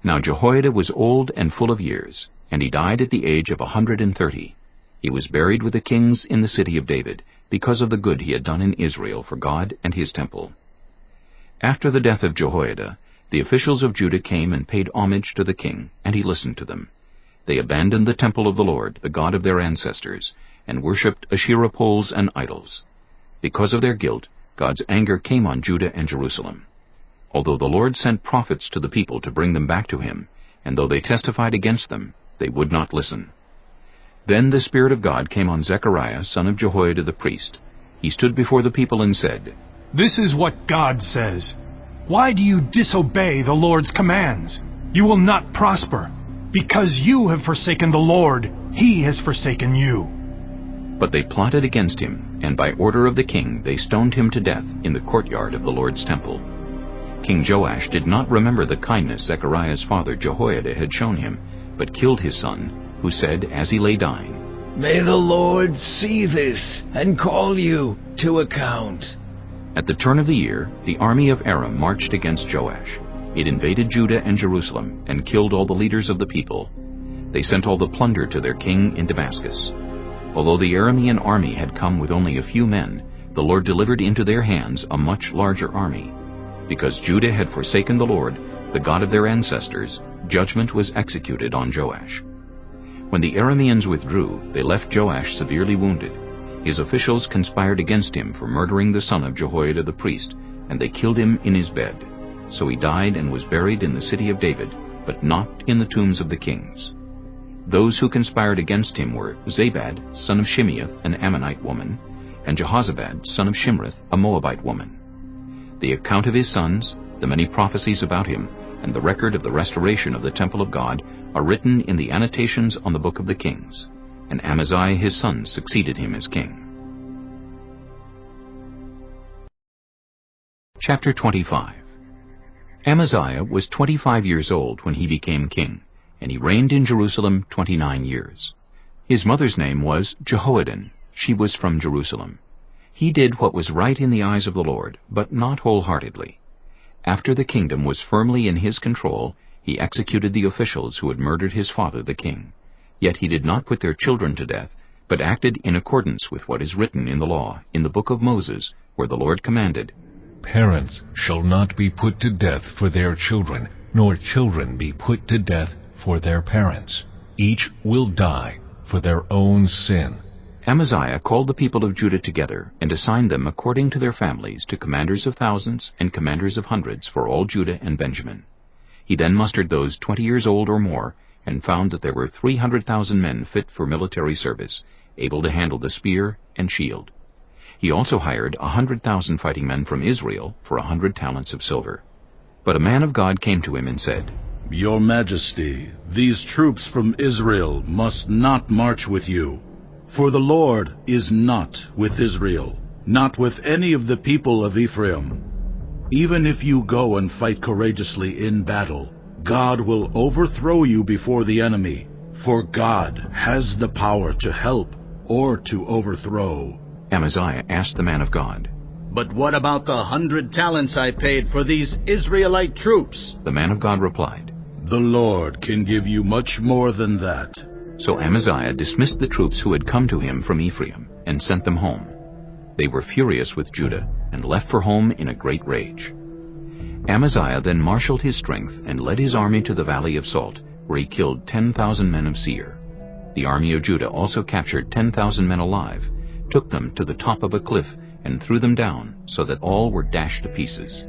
S1: Now Jehoiada was old and full of years, and he died at the age of 130. He was buried with the kings in the city of David, because of the good he had done in Israel for God and his temple. After the death of Jehoiada, the officials of Judah came and paid homage to the king, and he listened to them. They abandoned the temple of the Lord, the God of their ancestors, and worshipped Asherah poles and idols. Because of their guilt, God's anger came on Judah and Jerusalem. Although the Lord sent prophets to the people to bring them back to him, and though they testified against them, they would not listen. Then the Spirit of God came on Zechariah, son of Jehoiada the priest. He stood before the people and said,
S4: "This is what God says. Why do you disobey the Lord's commands? You will not prosper. Because you have forsaken the Lord, he has forsaken you."
S1: But they plotted against him, and by order of the king they stoned him to death in the courtyard of the Lord's temple. King Joash did not remember the kindness Zechariah's father Jehoiada had shown him, but killed his son, who said as he lay dying,
S8: "May the Lord see this and call you to account."
S1: At the turn of the year, the army of Aram marched against Joash. It invaded Judah and Jerusalem and killed all the leaders of the people. They sent all the plunder to their king in Damascus. Although the Aramean army had come with only a few men, the Lord delivered into their hands a much larger army. Because Judah had forsaken the Lord, the God of their ancestors, judgment was executed on Joash. When the Arameans withdrew, they left Joash severely wounded. His officials conspired against him for murdering the son of Jehoiada the priest, and they killed him in his bed. So he died and was buried in the city of David, but not in the tombs of the kings. Those who conspired against him were Zabad, son of Shimeath, an Ammonite woman, and Jehozabad, son of Shimrith, a Moabite woman. The account of his sons, the many prophecies about him, and the record of the restoration of the temple of God are written in the annotations on the book of the kings. And Amaziah his son succeeded him as king. Chapter 25. Amaziah was 25 years old when he became king, and he reigned in Jerusalem 29 years. His mother's name was Jehoadan. She was from Jerusalem. He did what was right in the eyes of the Lord, but not wholeheartedly. After the kingdom was firmly in his control, he executed the officials who had murdered his father the king. Yet he did not put their children to death, but acted in accordance with what is written in the law, in the book of Moses, where the Lord commanded,
S2: "Parents shall not be put to death for their children, nor children be put to death for their parents. Each will die for their own sin."
S1: Amaziah called the people of Judah together and assigned them according to their families to commanders of thousands and commanders of hundreds for all Judah and Benjamin. He then mustered those 20 years old or more, and found that there were 300,000 men fit for military service, able to handle the spear and shield. He also hired 100,000 fighting men from Israel for 100 talents of silver. But a man of God came to him and said,
S6: "Your Majesty, these troops from Israel must not march with you. For the Lord is not with Israel, not with any of the people of Ephraim. Even if you go and fight courageously in battle, God will overthrow you before the enemy, for God has the power to help or to overthrow."
S1: Amaziah asked the man of God,
S8: "But what about the 100 talents I paid for these Israelite troops?"
S1: The man of God replied,
S6: "The Lord can give you much more than that."
S1: So Amaziah dismissed the troops who had come to him from Ephraim and sent them home. They were furious with Judah and left for home in a great rage. Amaziah then marshaled his strength and led his army to the Valley of Salt, where he killed 10,000 men of Seir. The army of Judah also captured 10,000 men alive, took them to the top of a cliff, and threw them down, so that all were dashed to pieces.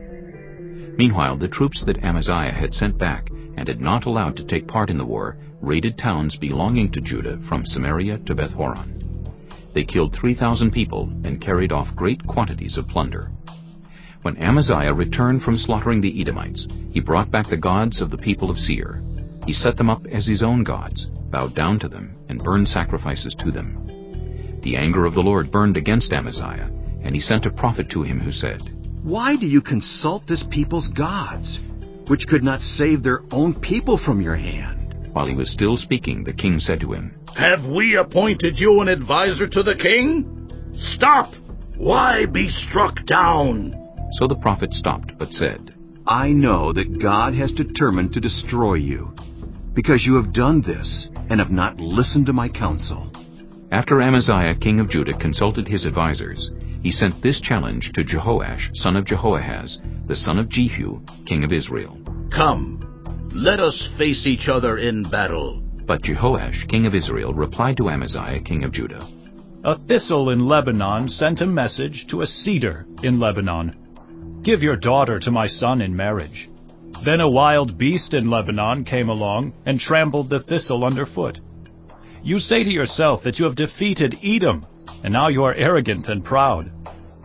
S1: Meanwhile, the troops that Amaziah had sent back and had not allowed to take part in the war raided towns belonging to Judah from Samaria to Beth-horon. They killed 3,000 people and carried off great quantities of plunder. When Amaziah returned from slaughtering the Edomites, he brought back the gods of the people of Seir. He set them up as his own gods, bowed down to them, and burned sacrifices to them. The anger of the Lord burned against Amaziah, and he sent a prophet to him who said,
S20: "Why do you consult this people's gods, which could not save their own people from your hand?"
S1: While he was still speaking, the king said to him,
S6: "Have we appointed you an advisor to the king? Stop! Why be struck down?"
S1: So the prophet stopped, but said,
S20: "I know that God has determined to destroy you, because you have done this and have not listened to my counsel."
S1: After Amaziah, king of Judah, consulted his advisers, he sent this challenge to Jehoash, son of Jehoahaz, the son of Jehu, king of Israel.
S6: "Come, let us face each other in battle."
S1: But Jehoash, king of Israel, replied to Amaziah, king of Judah,
S21: "A thistle in Lebanon sent a message to a cedar in Lebanon. Give your daughter to my son in marriage. Then a wild beast in Lebanon came along and trampled the thistle underfoot. You say to yourself that you have defeated Edom, and now you are arrogant and proud.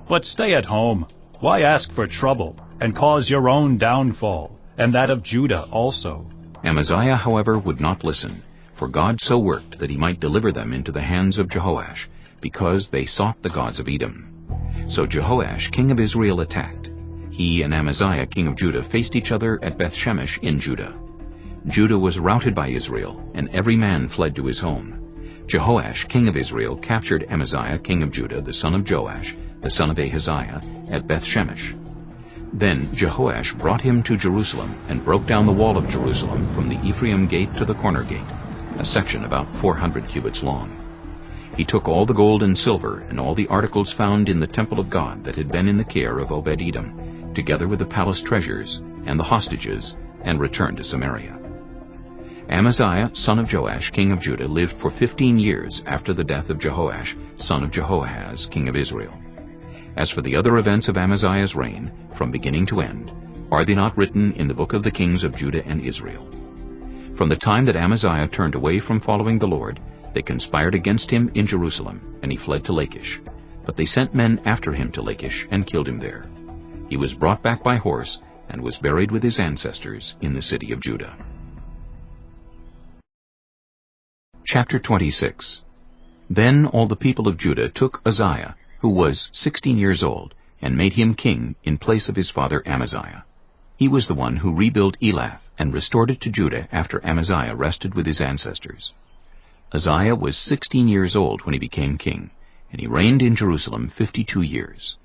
S21: But stay at home. Why ask for trouble and cause your own downfall, and that of Judah also?"
S1: Amaziah, however, would not listen, for God so worked that he might deliver them into the hands of Jehoash, because they sought the gods of Edom. So Jehoash, king of Israel, attacked. He and Amaziah, king of Judah, faced each other at Beth-shemesh in Judah. Judah was routed by Israel, and every man fled to his home. Jehoash, king of Israel, captured Amaziah, king of Judah, the son of Joash, the son of Ahaziah, at Beth-shemesh. Then Jehoash brought him to Jerusalem and broke down the wall of Jerusalem from the Ephraim gate to the corner gate, a section about 400 cubits long. He took all the gold and silver and all the articles found in the temple of God that had been in the care of Obed-Edom, together with the palace treasures and the hostages, and returned to Samaria. Amaziah, son of Joash, king of Judah, lived for 15 years after the death of Jehoash, son of Jehoahaz, king of Israel. As for the other events of Amaziah's reign, from beginning to end, are they not written in the book of the kings of Judah and Israel? From the time that Amaziah turned away from following the Lord, they conspired against him in Jerusalem, and he fled to Lachish. But they sent men after him to Lachish and killed him there. He was brought back by horse and was buried with his ancestors in the city of Judah. Chapter 26. Then all the people of Judah took Uzziah, who was 16 years old, and made him king in place of his father Amaziah. He was the one who rebuilt Elath and restored it to Judah after Amaziah rested with his ancestors. Uzziah was 16 years old when he became king, and he reigned in Jerusalem 52 years.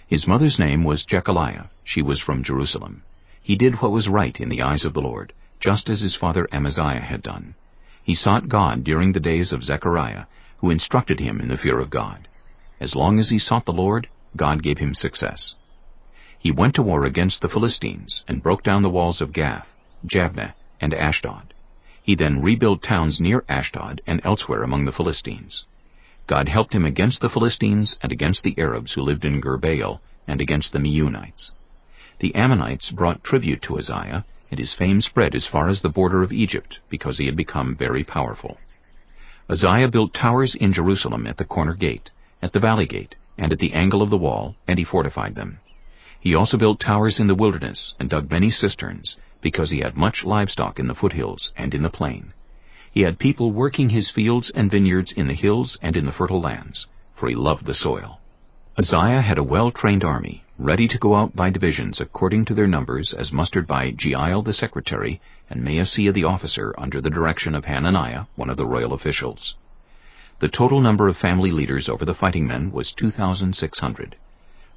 S1: His mother's name was Jechaliah. She was from Jerusalem. He did what was right in the eyes of the Lord, just as his father Amaziah had done. He sought God during the days of Zechariah, who instructed him in the fear of God. As long as he sought the Lord, God gave him success. He went to war against the Philistines and broke down the walls of Gath, Jabneh, and Ashdod. He then rebuilt towns near Ashdod and elsewhere among the Philistines. God helped him against the Philistines and against the Arabs who lived in Gur-baal and against the Meunites. The Ammonites brought tribute to Uzziah, and his fame spread as far as the border of Egypt, because he had become very powerful. Uzziah built towers in Jerusalem at the corner gate, at the valley gate, and at the angle of the wall, and he fortified them. He also built towers in the wilderness, and dug many cisterns, because he had much livestock in the foothills and in the plain. He had people working his fields and vineyards in the hills and in the fertile lands, for he loved the soil. Uzziah had a well-trained army, ready to go out by divisions according to their numbers, as mustered by Jeiel the secretary and Maaseiah the officer under the direction of Hananiah, one of the royal officials. The total number of family leaders over the fighting men was 2,600.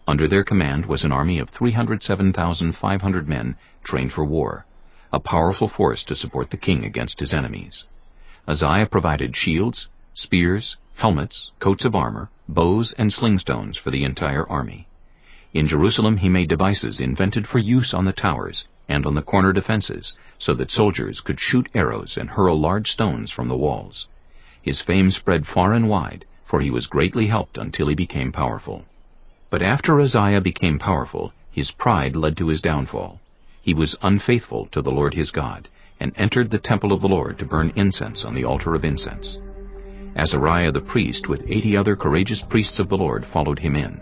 S1: Under their command was an army of 307,500 men trained for war, a powerful force to support the king against his enemies. Uzziah provided shields, spears, helmets, coats of armor, bows, and slingstones for the entire army. In Jerusalem he made devices invented for use on the towers and on the corner defenses, so that soldiers could shoot arrows and hurl large stones from the walls. His fame spread far and wide, for he was greatly helped until he became powerful. But after Uzziah became powerful, his pride led to his downfall. He was unfaithful to the Lord his God, and entered the temple of the Lord to burn incense on the altar of incense. Azariah the priest with 80 other courageous priests of the Lord followed him in.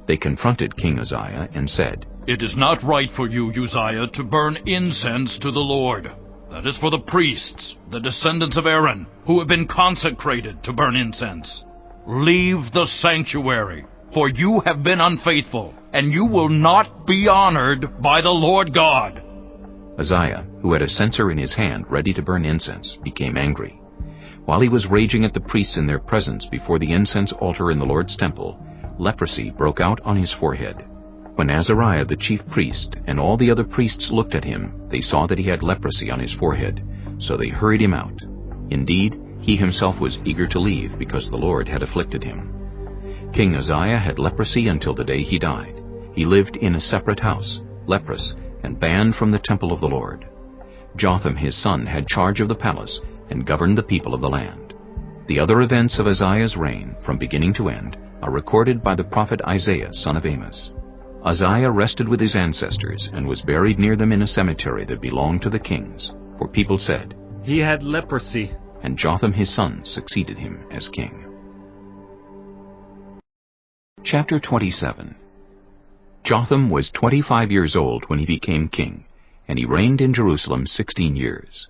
S1: They confronted King Uzziah and said,
S5: "It is not right for you, Uzziah, to burn incense to the Lord. That is for the priests, the descendants of Aaron, who have been consecrated to burn incense. Leave the sanctuary, for you have been unfaithful, and you will not be honored by the Lord God."
S1: Uzziah, who had a censer in his hand ready to burn incense, became angry. While he was raging at the priests in their presence before the incense altar in the Lord's temple, leprosy broke out on his forehead. When Azariah the chief priest and all the other priests looked at him, they saw that he had leprosy on his forehead, so they hurried him out. Indeed, he himself was eager to leave because the Lord had afflicted him. King Uzziah had leprosy until the day he died. He lived in a separate house, leprous, and banned from the temple of the Lord. Jotham his son had charge of the palace and governed the people of the land. The other events of Uzziah's reign, from beginning to end, are recorded by the prophet Isaiah, son of Amos. Uzziah rested with his ancestors and was buried near them in a cemetery that belonged to the kings, for people said,
S15: "He had leprosy."
S1: And Jotham his son succeeded him as king. Chapter 27. Jotham was 25 years old when he became king, and he reigned in Jerusalem 16 years.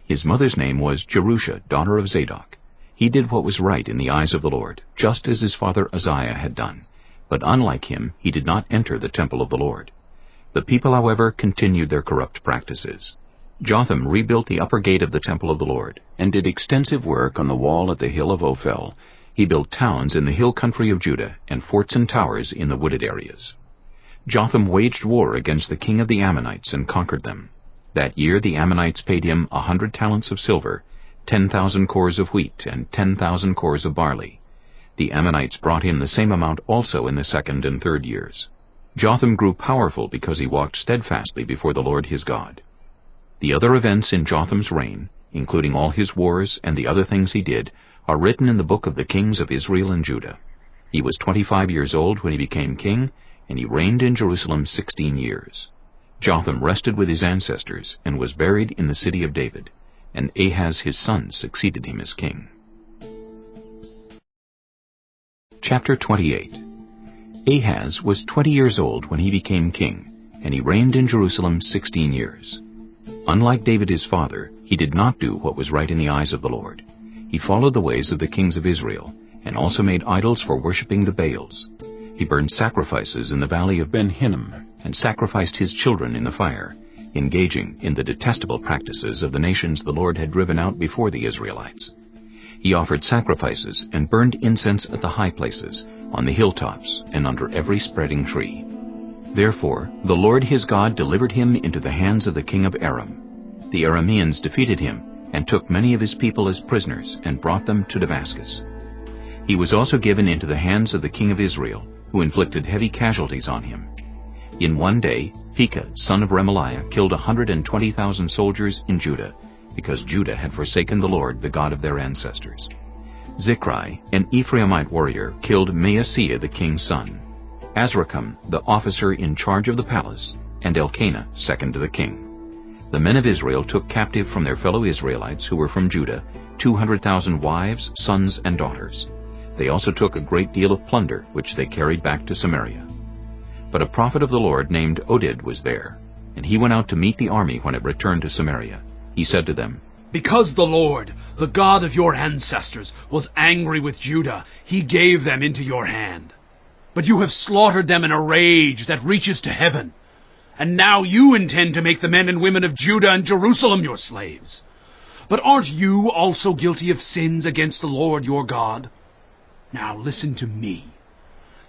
S1: His mother's name was Jerusha, daughter of Zadok. He did what was right in the eyes of the Lord, just as his father Uzziah had done. But unlike him, he did not enter the temple of the Lord. The people, however, continued their corrupt practices. Jotham rebuilt the upper gate of the temple of the Lord, and did extensive work on the wall at the hill of Ophel. He built towns in the hill country of Judah, and forts and towers in the wooded areas. Jotham waged war against the king of the Ammonites and conquered them. That year the Ammonites paid him 100 talents of silver, 10,000 cores of wheat, and 10,000 cores of barley. The Ammonites brought him the same amount also in the second and third years. Jotham grew powerful because he walked steadfastly before the Lord his God. The other events in Jotham's reign, including all his wars and the other things he did, are written in the book of the kings of Israel and Judah. He was 25 years old when he became king, and he reigned in Jerusalem 16 years. Jotham rested with his ancestors and was buried in the city of David, and Ahaz his son succeeded him as king. Chapter 28. Ahaz was 20 years old when he became king, and he reigned in Jerusalem 16 years. Unlike David his father, he did not do what was right in the eyes of the Lord. He followed the ways of the kings of Israel, and also made idols for worshipping the Baals. He burned sacrifices in the valley of Ben Hinnom, and sacrificed his children in the fire, engaging in the detestable practices of the nations the Lord had driven out before the Israelites. He offered sacrifices and burned incense at the high places, on the hilltops, and under every spreading tree. Therefore the Lord his God delivered him into the hands of the king of Aram. The Arameans defeated him, and took many of his people as prisoners, and brought them to Damascus. He was also given into the hands of the king of Israel, who inflicted heavy casualties on him. In one day, Pekah, son of Remaliah, killed 120,000 soldiers in Judah, because Judah had forsaken the Lord, the God of their ancestors. Zichri, an Ephraimite warrior, killed Maaseiah, the king's son, Azrikam, the officer in charge of the palace, and Elkanah, second to the king. The men of Israel took captive from their fellow Israelites who were from Judah 200,000 wives, sons, and daughters. They also took a great deal of plunder, which they carried back to Samaria. But a prophet of the Lord named Oded was there, and he went out to meet the army when it returned to Samaria. He said to them,
S10: "Because the Lord, the God of your ancestors, was angry with Judah, he gave them into your hand. But you have slaughtered them in a rage that reaches to heaven. And now you intend to make the men and women of Judah and Jerusalem your slaves. But aren't you also guilty of sins against the Lord your God? Now listen to me.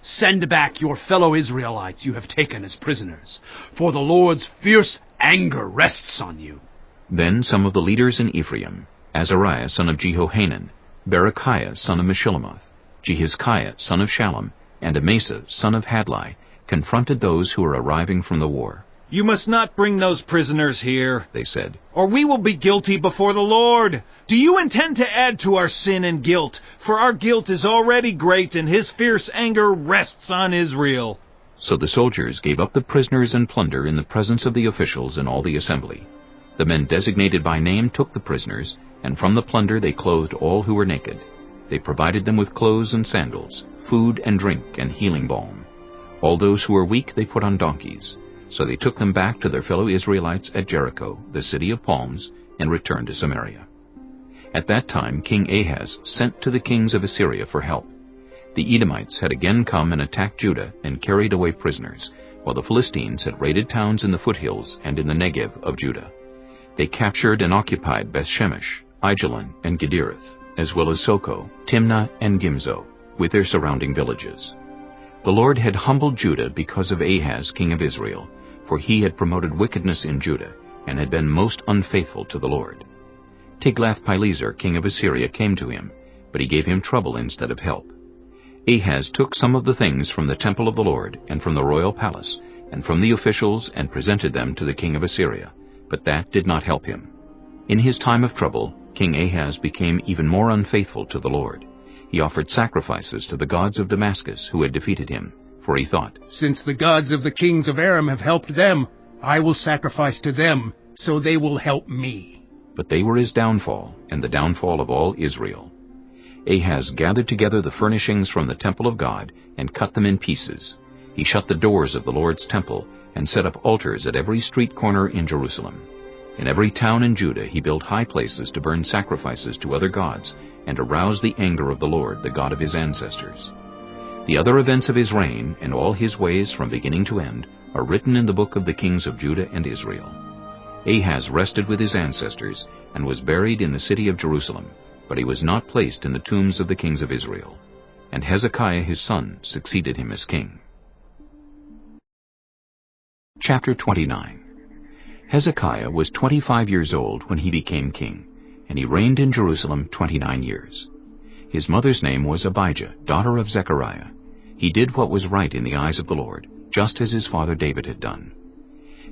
S10: Send back your fellow Israelites you have taken as prisoners, for the Lord's fierce anger rests on you."
S1: Then some of the leaders in Ephraim, Azariah son of Jehohanan, Berechiah son of Meshillemoth, Jehizkiah son of Shallum, and Amasa son of Hadlai, confronted those who were arriving from the war.
S15: "You must not bring those prisoners here,"
S1: they said,
S15: "or we will be guilty before the Lord. Do you intend to add to our sin and guilt? For our guilt is already great, and his fierce anger rests on Israel."
S1: So the soldiers gave up the prisoners and plunder in the presence of the officials and all the assembly. The men designated by name took the prisoners, and from the plunder they clothed all who were naked. They provided them with clothes and sandals, food and drink, and healing balm. All those who were weak they put on donkeys. So they took them back to their fellow Israelites at Jericho, the city of palms, and returned to Samaria. At that time King Ahaz sent to the kings of Assyria for help. The Edomites had again come and attacked Judah and carried away prisoners, while the Philistines had raided towns in the foothills and in the Negev of Judah. They captured and occupied Bethshemesh, Aijalon, and Gederoth, as well as Soko, Timnah, and Gimzo, with their surrounding villages. The Lord had humbled Judah because of Ahaz, king of Israel, for he had promoted wickedness in Judah, and had been most unfaithful to the Lord. Tiglath-Pileser, king of Assyria, came to him, but he gave him trouble instead of help. Ahaz took some of the things from the temple of the Lord, and from the royal palace, and from the officials, and presented them to the king of Assyria, but that did not help him. In his time of trouble, King Ahaz became even more unfaithful to the Lord. He offered sacrifices to the gods of Damascus who had defeated him, for he thought,
S16: "Since the gods of the kings of Aram have helped them, I will sacrifice to them, so they will help me."
S1: But they were his downfall, and the downfall of all Israel. Ahaz gathered together the furnishings from the temple of God, and cut them in pieces. He shut the doors of the Lord's temple, and set up altars at every street corner in Jerusalem. In every town in Judah he built high places to burn sacrifices to other gods and to rouse the anger of the Lord, the God of his ancestors. The other events of his reign and all his ways from beginning to end are written in the book of the kings of Judah and Israel. Ahaz rested with his ancestors and was buried in the city of Jerusalem, but he was not placed in the tombs of the kings of Israel. And Hezekiah his son succeeded him as king. Chapter 29. Hezekiah was 25 years old when he became king, and he reigned in Jerusalem 29 years. His mother's name was Abijah, daughter of Zechariah. He did what was right in the eyes of the Lord, just as his father David had done.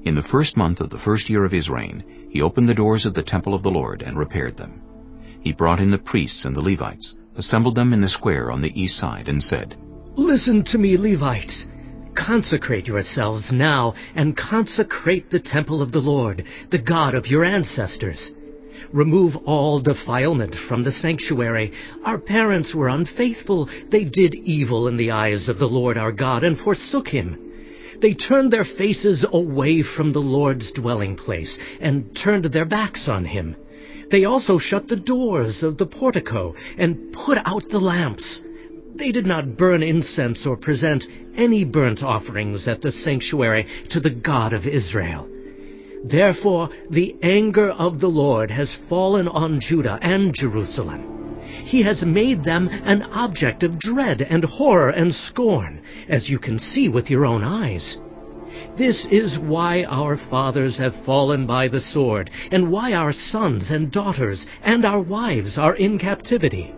S1: In the first month of the first year of his reign, he opened the doors of the temple of the Lord and repaired them. He brought in the priests and the Levites, assembled them in the square on the east side, and said,
S9: "Listen to me, Levites. Consecrate yourselves now, and consecrate the temple of the Lord, the God of your ancestors. Remove all defilement from the sanctuary. Our parents were unfaithful. They did evil in the eyes of the Lord our God and forsook him. They turned their faces away from the Lord's dwelling place and turned their backs on him. They also shut the doors of the portico and put out the lamps. They did not burn incense or present any burnt offerings at the sanctuary to the God of Israel. Therefore the anger of the Lord has fallen on Judah and Jerusalem. He has made them an object of dread and horror and scorn, as you can see with your own eyes. This is why our fathers have fallen by the sword, and why our sons and daughters and our wives are in captivity.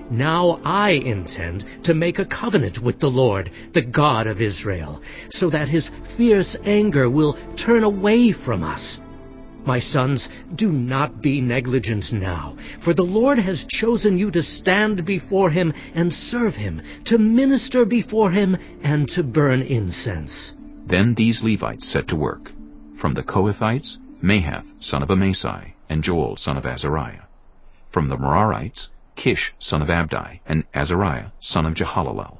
S9: Now I intend to make a covenant with the Lord, the God of Israel, so that his fierce anger will turn away from us. My sons, do not be negligent now, for the Lord has chosen you to stand before him and serve him, to minister before him, and to burn incense."
S1: Then these Levites set to work. From the Kohathites, Mahath, son of Amasai, and Joel, son of Azariah. From the Merarites, Kish, son of Abdi, and Azariah, son of Jehalalel.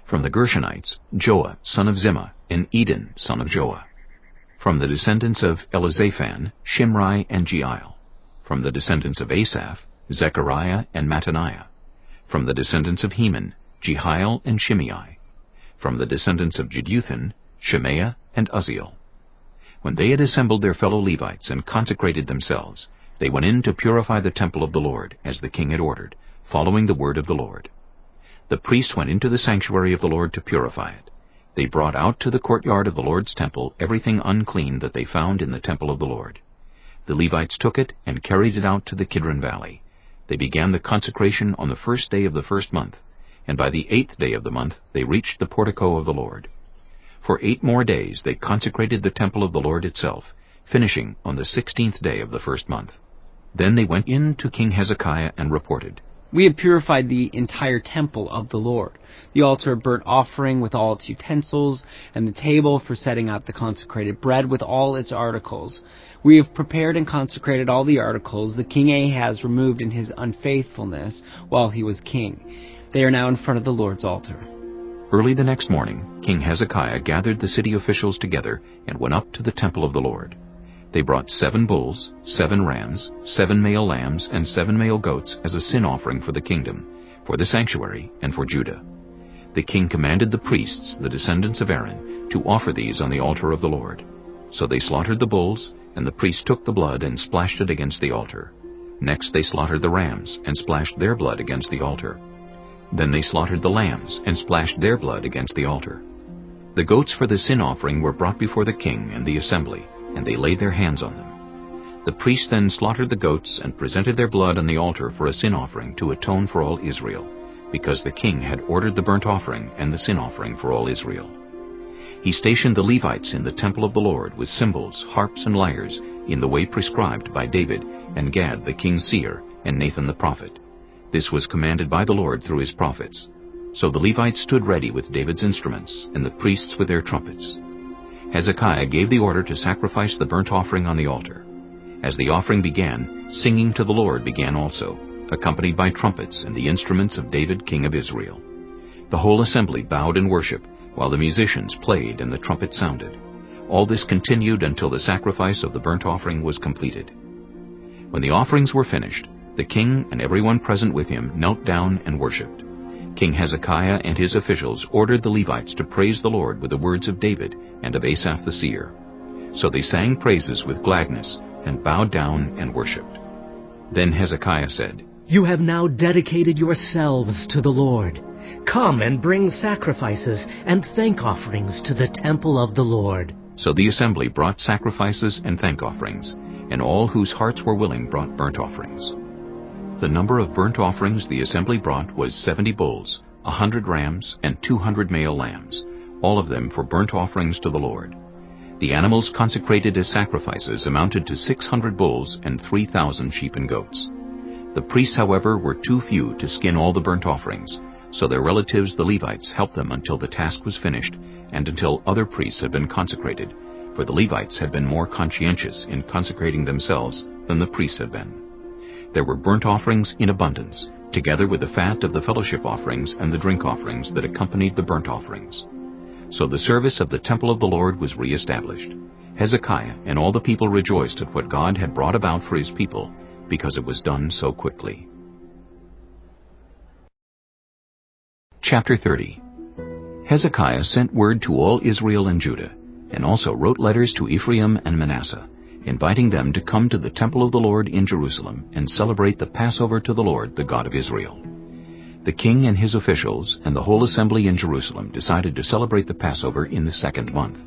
S1: From the Gershonites, Joah, son of Zimmah, and Eden, son of Joah. From the descendants of Elizaphan, Shimri and Jeiel. From the descendants of Asaph, Zechariah and Mattaniah. From the descendants of Heman, Jehiel and Shimei. From the descendants of Jeduthun, Shemaiah and Uzziel. When they had assembled their fellow Levites and consecrated themselves, they went in to purify the temple of the Lord, as the king had ordered, following the word of the Lord. The priests went into the sanctuary of the Lord to purify it. They brought out to the courtyard of the Lord's temple everything unclean that they found in the temple of the Lord. The Levites took it and carried it out to the Kidron valley. They began the consecration on the first day of the first month, and by the 8th day of the month they reached the portico of the Lord. For 8 more days they consecrated the temple of the Lord itself, finishing on the 16th day of the first month. Then they went in to King Hezekiah and reported,
S12: "We have purified the entire temple of the Lord, the altar of burnt offering with all its utensils, and the table for setting out the consecrated bread with all its articles. We have prepared and consecrated all the articles the king Ahaz removed in his unfaithfulness while he was king. They are now in front of the Lord's altar."
S1: Early the next morning, King Hezekiah gathered the city officials together and went up to the temple of the Lord. They brought 7 bulls, 7 rams, 7 male lambs, and 7 male goats as a sin offering for the kingdom, for the sanctuary, and for Judah. The king commanded the priests, the descendants of Aaron, to offer these on the altar of the Lord. So they slaughtered the bulls, and the priests took the blood and splashed it against the altar. Next they slaughtered the rams, and splashed their blood against the altar. Then they slaughtered the lambs, and splashed their blood against the altar. The goats for the sin offering were brought before the king and the assembly, and they laid their hands on them. The priests then slaughtered the goats and presented their blood on the altar for a sin offering to atone for all Israel, because the king had ordered the burnt offering and the sin offering for all Israel. He stationed the Levites in the temple of the Lord with cymbals, harps, and lyres, in the way prescribed by David and Gad the king's seer and Nathan the prophet. This was commanded by the Lord through his prophets. So the Levites stood ready with David's instruments, and the priests with their trumpets. Hezekiah gave the order to sacrifice the burnt offering on the altar. As the offering began, singing to the Lord began also, accompanied by trumpets and the instruments of David king of Israel. The whole assembly bowed in worship, while the musicians played and the trumpet sounded. All this continued until the sacrifice of the burnt offering was completed. When the offerings were finished, the king and everyone present with him knelt down and worshipped. King Hezekiah and his officials ordered the Levites to praise the Lord with the words of David and of Asaph the seer. So they sang praises with gladness and bowed down and worshipped. Then Hezekiah said,
S9: "You have now dedicated yourselves to the Lord. Come and bring sacrifices and thank offerings to the temple of the Lord."
S1: So the assembly brought sacrifices and thank offerings, and all whose hearts were willing brought burnt offerings. The number of burnt offerings the assembly brought was 70 bulls, 100 rams, and 200 male lambs, all of them for burnt offerings to the Lord. The animals consecrated as sacrifices amounted to 600 bulls and 3,000 sheep and goats. The priests, however, were too few to skin all the burnt offerings, so their relatives the Levites helped them until the task was finished and until other priests had been consecrated, for the Levites had been more conscientious in consecrating themselves than the priests had been. There were burnt offerings in abundance, together with the fat of the fellowship offerings and the drink offerings that accompanied the burnt offerings. So the service of the temple of the Lord was re-established. Hezekiah and all the people rejoiced at what God had brought about for his people, because it was done so quickly. Chapter 30. Hezekiah sent word to all Israel and Judah, and also wrote letters to Ephraim and Manasseh, inviting them to come to the temple of the Lord in Jerusalem and celebrate the Passover to the Lord, the God of Israel. The king and his officials and the whole assembly in Jerusalem decided to celebrate the Passover in the 2nd month.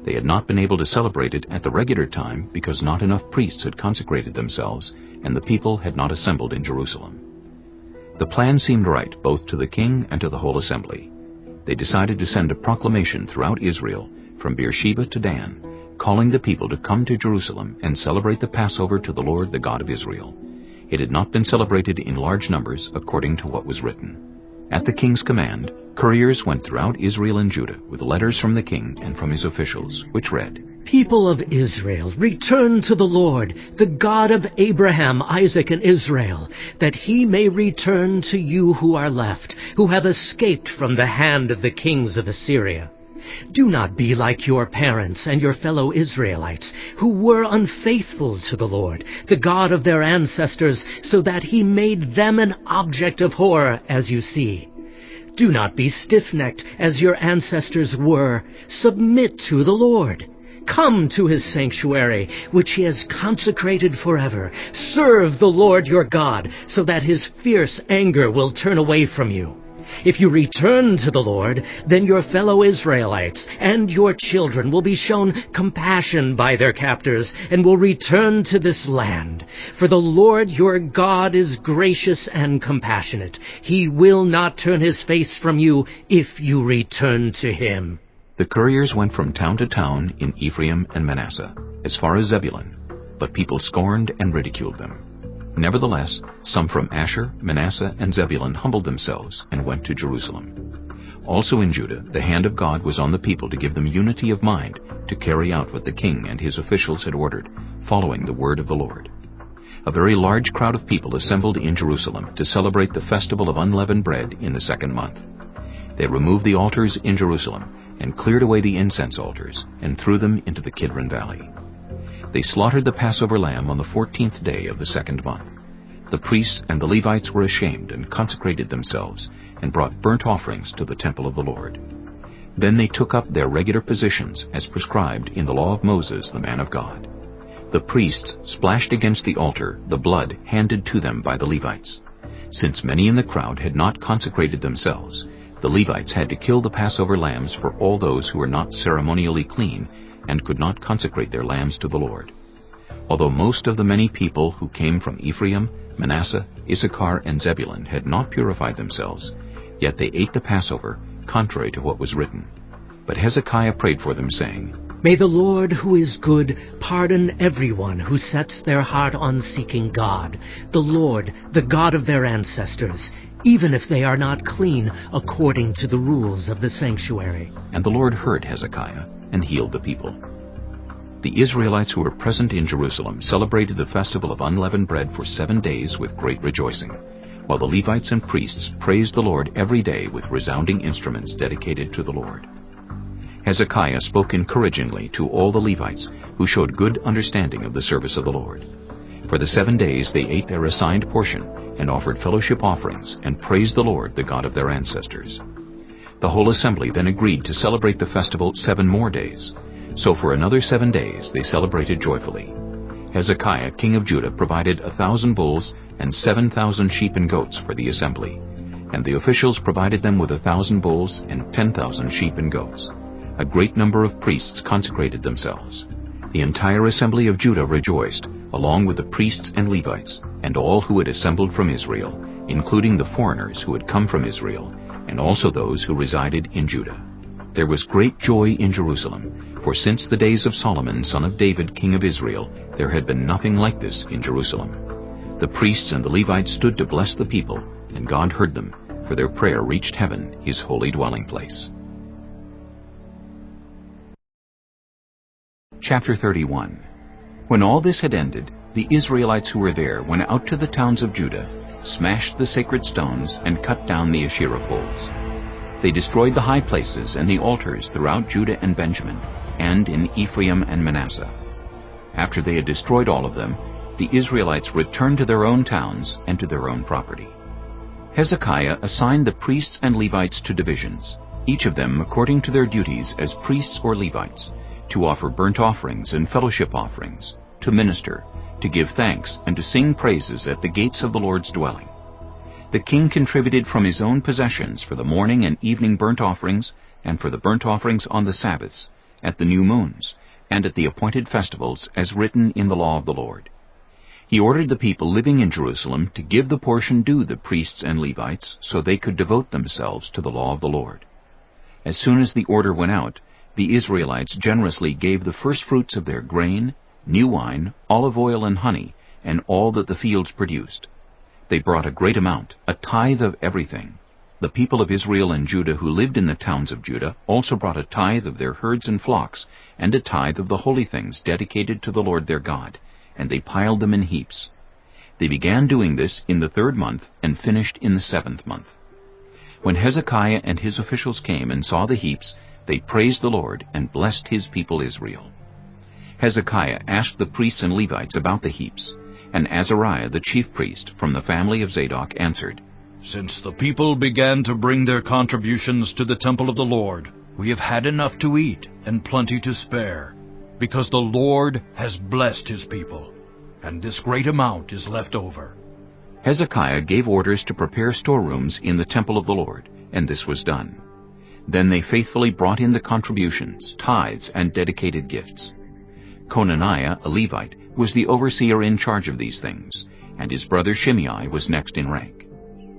S1: They had not been able to celebrate it at the regular time because not enough priests had consecrated themselves and the people had not assembled in Jerusalem. The plan seemed right both to the king and to the whole assembly. They decided to send a proclamation throughout Israel, from Beersheba to Dan, calling the people to come to Jerusalem and celebrate the Passover to the Lord, the God of Israel. It had not been celebrated in large numbers according to what was written. At the king's command, couriers went throughout Israel and Judah with letters from the king and from his officials, which read,
S9: "People of Israel, return to the Lord, the God of Abraham, Isaac, and Israel, that he may return to you who are left, who have escaped from the hand of the kings of Assyria. Do not be like your parents and your fellow Israelites, who were unfaithful to the Lord, the God of their ancestors, so that he made them an object of horror, as you see. Do not be stiff-necked, as your ancestors were. Submit to the Lord. Come to his sanctuary, which he has consecrated forever. Serve the Lord your God, so that his fierce anger will turn away from you. If you return to the Lord, then your fellow Israelites and your children will be shown compassion by their captors and will return to this land. For the Lord your God is gracious and compassionate. He will not turn his face from you if you return to him."
S1: The couriers went from town to town in Ephraim and Manasseh, as far as Zebulun, but people scorned and ridiculed them. Nevertheless, some from Asher, Manasseh, and Zebulun humbled themselves and went to Jerusalem. Also in Judah, the hand of God was on the people to give them unity of mind to carry out what the king and his officials had ordered, following the word of the Lord. A very large crowd of people assembled in Jerusalem to celebrate the festival of unleavened bread in the 2nd month. They removed the altars in Jerusalem and cleared away the incense altars and threw them into the Kidron Valley. They slaughtered the Passover lamb on the 14th day of the 2nd month. The priests and the Levites were ashamed and consecrated themselves and brought burnt offerings to the temple of the Lord. Then they took up their regular positions as prescribed in the law of Moses, the man of God. The priests splashed against the altar the blood handed to them by the Levites. Since many in the crowd had not consecrated themselves, the Levites had to kill the Passover lambs for all those who were not ceremonially clean and could not consecrate their lambs to the Lord. Although most of the many people who came from Ephraim, Manasseh, Issachar, and Zebulun had not purified themselves, yet they ate the Passover, contrary to what was written. But Hezekiah prayed for them, saying,
S9: "May the Lord, who is good, pardon everyone who sets their heart on seeking God, the Lord, the God of their ancestors, even if they are not clean according to the rules of the sanctuary."
S1: And the Lord heard Hezekiah and healed the people. The Israelites who were present in Jerusalem celebrated the festival of unleavened bread for 7 days with great rejoicing, while the Levites and priests praised the Lord every day with resounding instruments dedicated to the Lord. Hezekiah spoke encouragingly to all the Levites, who showed good understanding of the service of the Lord. For the 7 days they ate their assigned portion, and offered fellowship offerings, and praised the Lord, the God of their ancestors. The whole assembly then agreed to celebrate the festival 7 more days. So for another 7 days they celebrated joyfully. Hezekiah, king of Judah, provided 1,000 bulls and 7,000 sheep and goats for the assembly, and the officials provided them with 1,000 bulls and 10,000 sheep and goats. A great number of priests consecrated themselves. The entire assembly of Judah rejoiced, along with the priests and Levites, and all who had assembled from Israel, including the foreigners who had come from Israel, and also those who resided in Judah. There was great joy in Jerusalem, for since the days of Solomon, son of David, king of Israel, there had been nothing like this in Jerusalem. The priests and the Levites stood to bless the people, and God heard them, for their prayer reached heaven, his holy dwelling place. Chapter 31. When all this had ended, the Israelites who were there went out to the towns of Judah, smashed the sacred stones, and cut down the Asherah poles. They destroyed the high places and the altars throughout Judah and Benjamin, and in Ephraim and Manasseh. After they had destroyed all of them, the Israelites returned to their own towns and to their own property. Hezekiah assigned the priests and Levites to divisions, each of them according to their duties as priests or Levites, to offer burnt offerings and fellowship offerings, to minister, to give thanks, and to sing praises at the gates of the Lord's dwelling. The king contributed from his own possessions for the morning and evening burnt offerings, and for the burnt offerings on the Sabbaths, at the new moons, and at the appointed festivals, as written in the law of the Lord. He ordered the people living in Jerusalem to give the portion due the priests and Levites, so they could devote themselves to the law of the Lord. As soon as the order went out, the Israelites generously gave the first fruits of their grain, new wine, olive oil, and honey, and all that the fields produced. They brought a great amount, a tithe of everything. The people of Israel and Judah who lived in the towns of Judah also brought a tithe of their herds and flocks, and a tithe of the holy things dedicated to the Lord their God, and they piled them in heaps. They began doing this in the 3rd month, and finished in the 7th month. When Hezekiah and his officials came and saw the heaps, they praised the Lord and blessed his people Israel. Hezekiah asked the priests and Levites about the heaps, and Azariah the chief priest from the family of Zadok answered,
S18: "Since the people began to bring their contributions to the temple of the Lord, we have had enough to eat and plenty to spare, because the Lord has blessed his people, and this great amount is left over."
S1: Hezekiah gave orders to prepare storerooms in the temple of the Lord, and this was done. Then they faithfully brought in the contributions, tithes, and dedicated gifts. Conaniah, a Levite, was the overseer in charge of these things, and his brother Shimei was next in rank.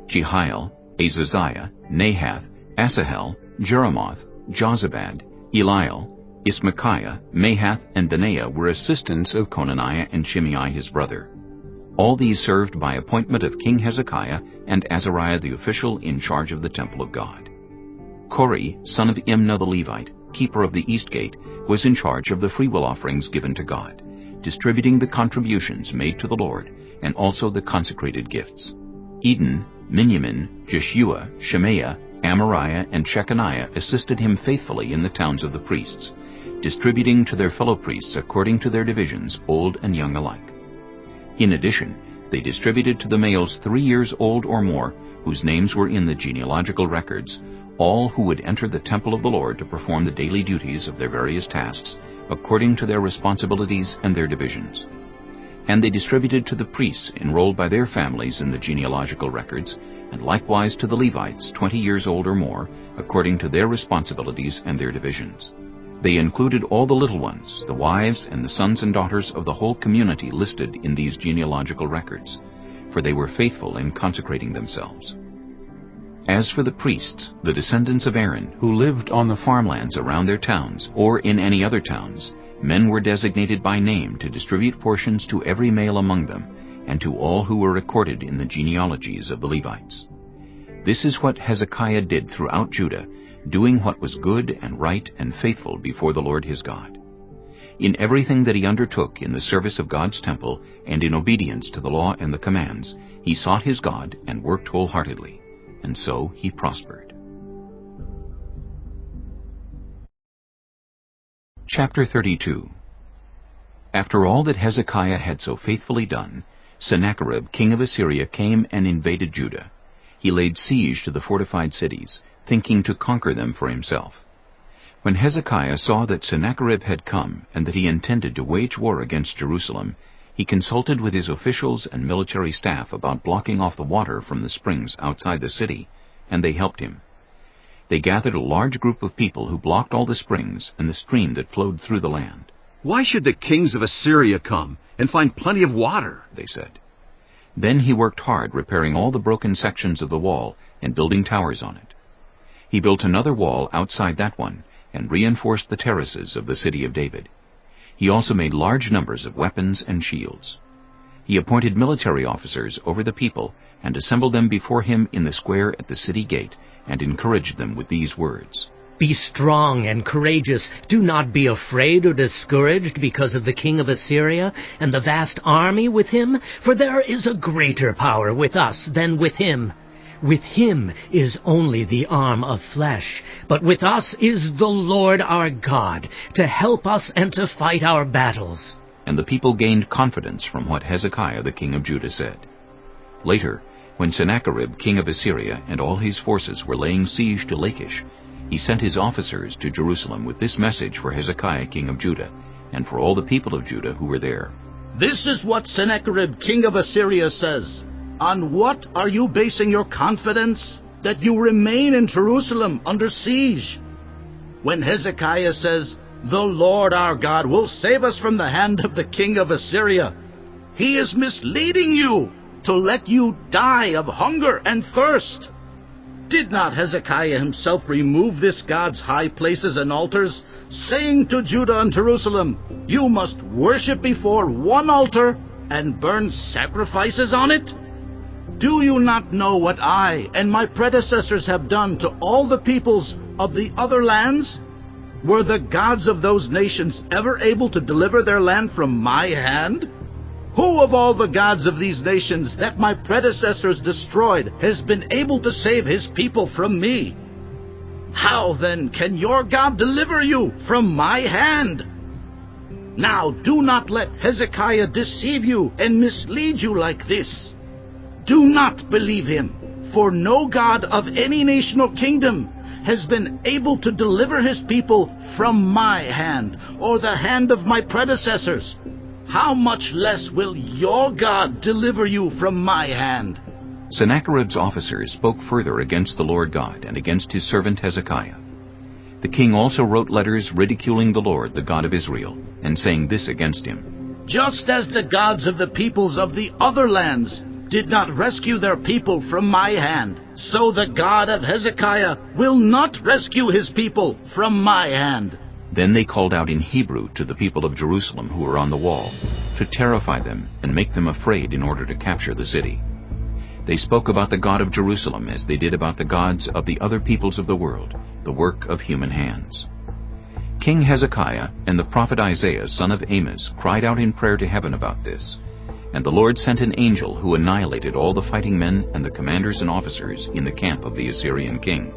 S1: Jehiel, Azaziah, Nahath, Asahel, Jeremoth, Jozabad, Eliel, Ismachiah, Mahath, and Benaiah were assistants of Conaniah and Shimei his brother. All these served by appointment of King Hezekiah and Azariah the official in charge of the temple of God. Kori, son of Imnah the Levite, keeper of the east gate, was in charge of the freewill offerings given to God, distributing the contributions made to the Lord, and also the consecrated gifts. Eden, Miniamin, Jeshua, Shemaiah, Amariah, and Shechaniah assisted him faithfully in the towns of the priests, distributing to their fellow priests according to their divisions, old and young alike. In addition, they distributed to the males 3 years old or more, whose names were in the genealogical records, all who would enter the temple of the Lord to perform the daily duties of their various tasks, according to their responsibilities and their divisions. And they distributed to the priests enrolled by their families in the genealogical records, and likewise to the Levites 20 years old or more, according to their responsibilities and their divisions. They included all the little ones, the wives and the sons and daughters of the whole community listed in these genealogical records, for they were faithful in consecrating themselves. As for the priests, the descendants of Aaron, who lived on the farmlands around their towns, or in any other towns, men were designated by name to distribute portions to every male among them, and to all who were recorded in the genealogies of the Levites. This is what Hezekiah did throughout Judah, doing what was good and right and faithful before the Lord his God. In everything that he undertook in the service of God's temple, and in obedience to the law and the commands, he sought his God and worked wholeheartedly. And so he prospered. Chapter 32. After all that Hezekiah had so faithfully done, Sennacherib king of Assyria came and invaded Judah. He laid siege to the fortified cities, thinking to conquer them for himself. When Hezekiah saw that Sennacherib had come, and that he intended to wage war against Jerusalem, he consulted with his officials and military staff about blocking off the water from the springs outside the city, and they helped him. They gathered a large group of people who blocked all the springs and the stream that flowed through the land.
S20: "Why should the kings of Assyria come and find plenty of water?" they said.
S1: Then he worked hard repairing all the broken sections of the wall and building towers on it. He built another wall outside that one and reinforced the terraces of the city of David. He also made large numbers of weapons and shields. He appointed military officers over the people and assembled them before him in the square at the city gate and encouraged them with these words.
S9: Be strong and courageous. Do not be afraid or discouraged because of the king of Assyria and the vast army with him, for there is a greater power with us than with him. With him is only the arm of flesh, but with us is the Lord our God, to help us and to fight our battles.
S1: And the people gained confidence from what Hezekiah the king of Judah said. Later, when Sennacherib king of Assyria and all his forces were laying siege to Lachish, he sent his officers to Jerusalem with this message for Hezekiah king of Judah, and for all the people of Judah who were there.
S6: This is what Sennacherib king of Assyria says. On what are you basing your confidence that you remain in Jerusalem under siege? When Hezekiah says, "The Lord our God will save us from the hand of the king of Assyria," he is misleading you to let you die of hunger and thirst. Did not Hezekiah himself remove this God's high places and altars, saying to Judah and Jerusalem, "You must worship before one altar and burn sacrifices on it"? Do you not know what I and my predecessors have done to all the peoples of the other lands? Were the gods of those nations ever able to deliver their land from my hand? Who of all the gods of these nations that my predecessors destroyed has been able to save his people from me? How then can your God deliver you from my hand? Now do not let Hezekiah deceive you and mislead you like this. Do not believe him, for no God of any nation or kingdom has been able to deliver his people from my hand or the hand of my predecessors. How much less will your God deliver you from my hand?
S1: Sennacherib's officers spoke further against the Lord God and against his servant Hezekiah. The king also wrote letters ridiculing the Lord, the God of Israel, and saying this against him.
S6: Just as the gods of the peoples of the other lands did not rescue their people from my hand, so the God of Hezekiah will not rescue his people from my hand.
S1: Then they called out in Hebrew to the people of Jerusalem who were on the wall, to terrify them and make them afraid in order to capture the city. They spoke about the God of Jerusalem as they did about the gods of the other peoples of the world, the work of human hands. King Hezekiah and the prophet Isaiah, son of Amos, cried out in prayer to heaven about this. And the Lord sent an angel who annihilated all the fighting men and the commanders and officers in the camp of the Assyrian king.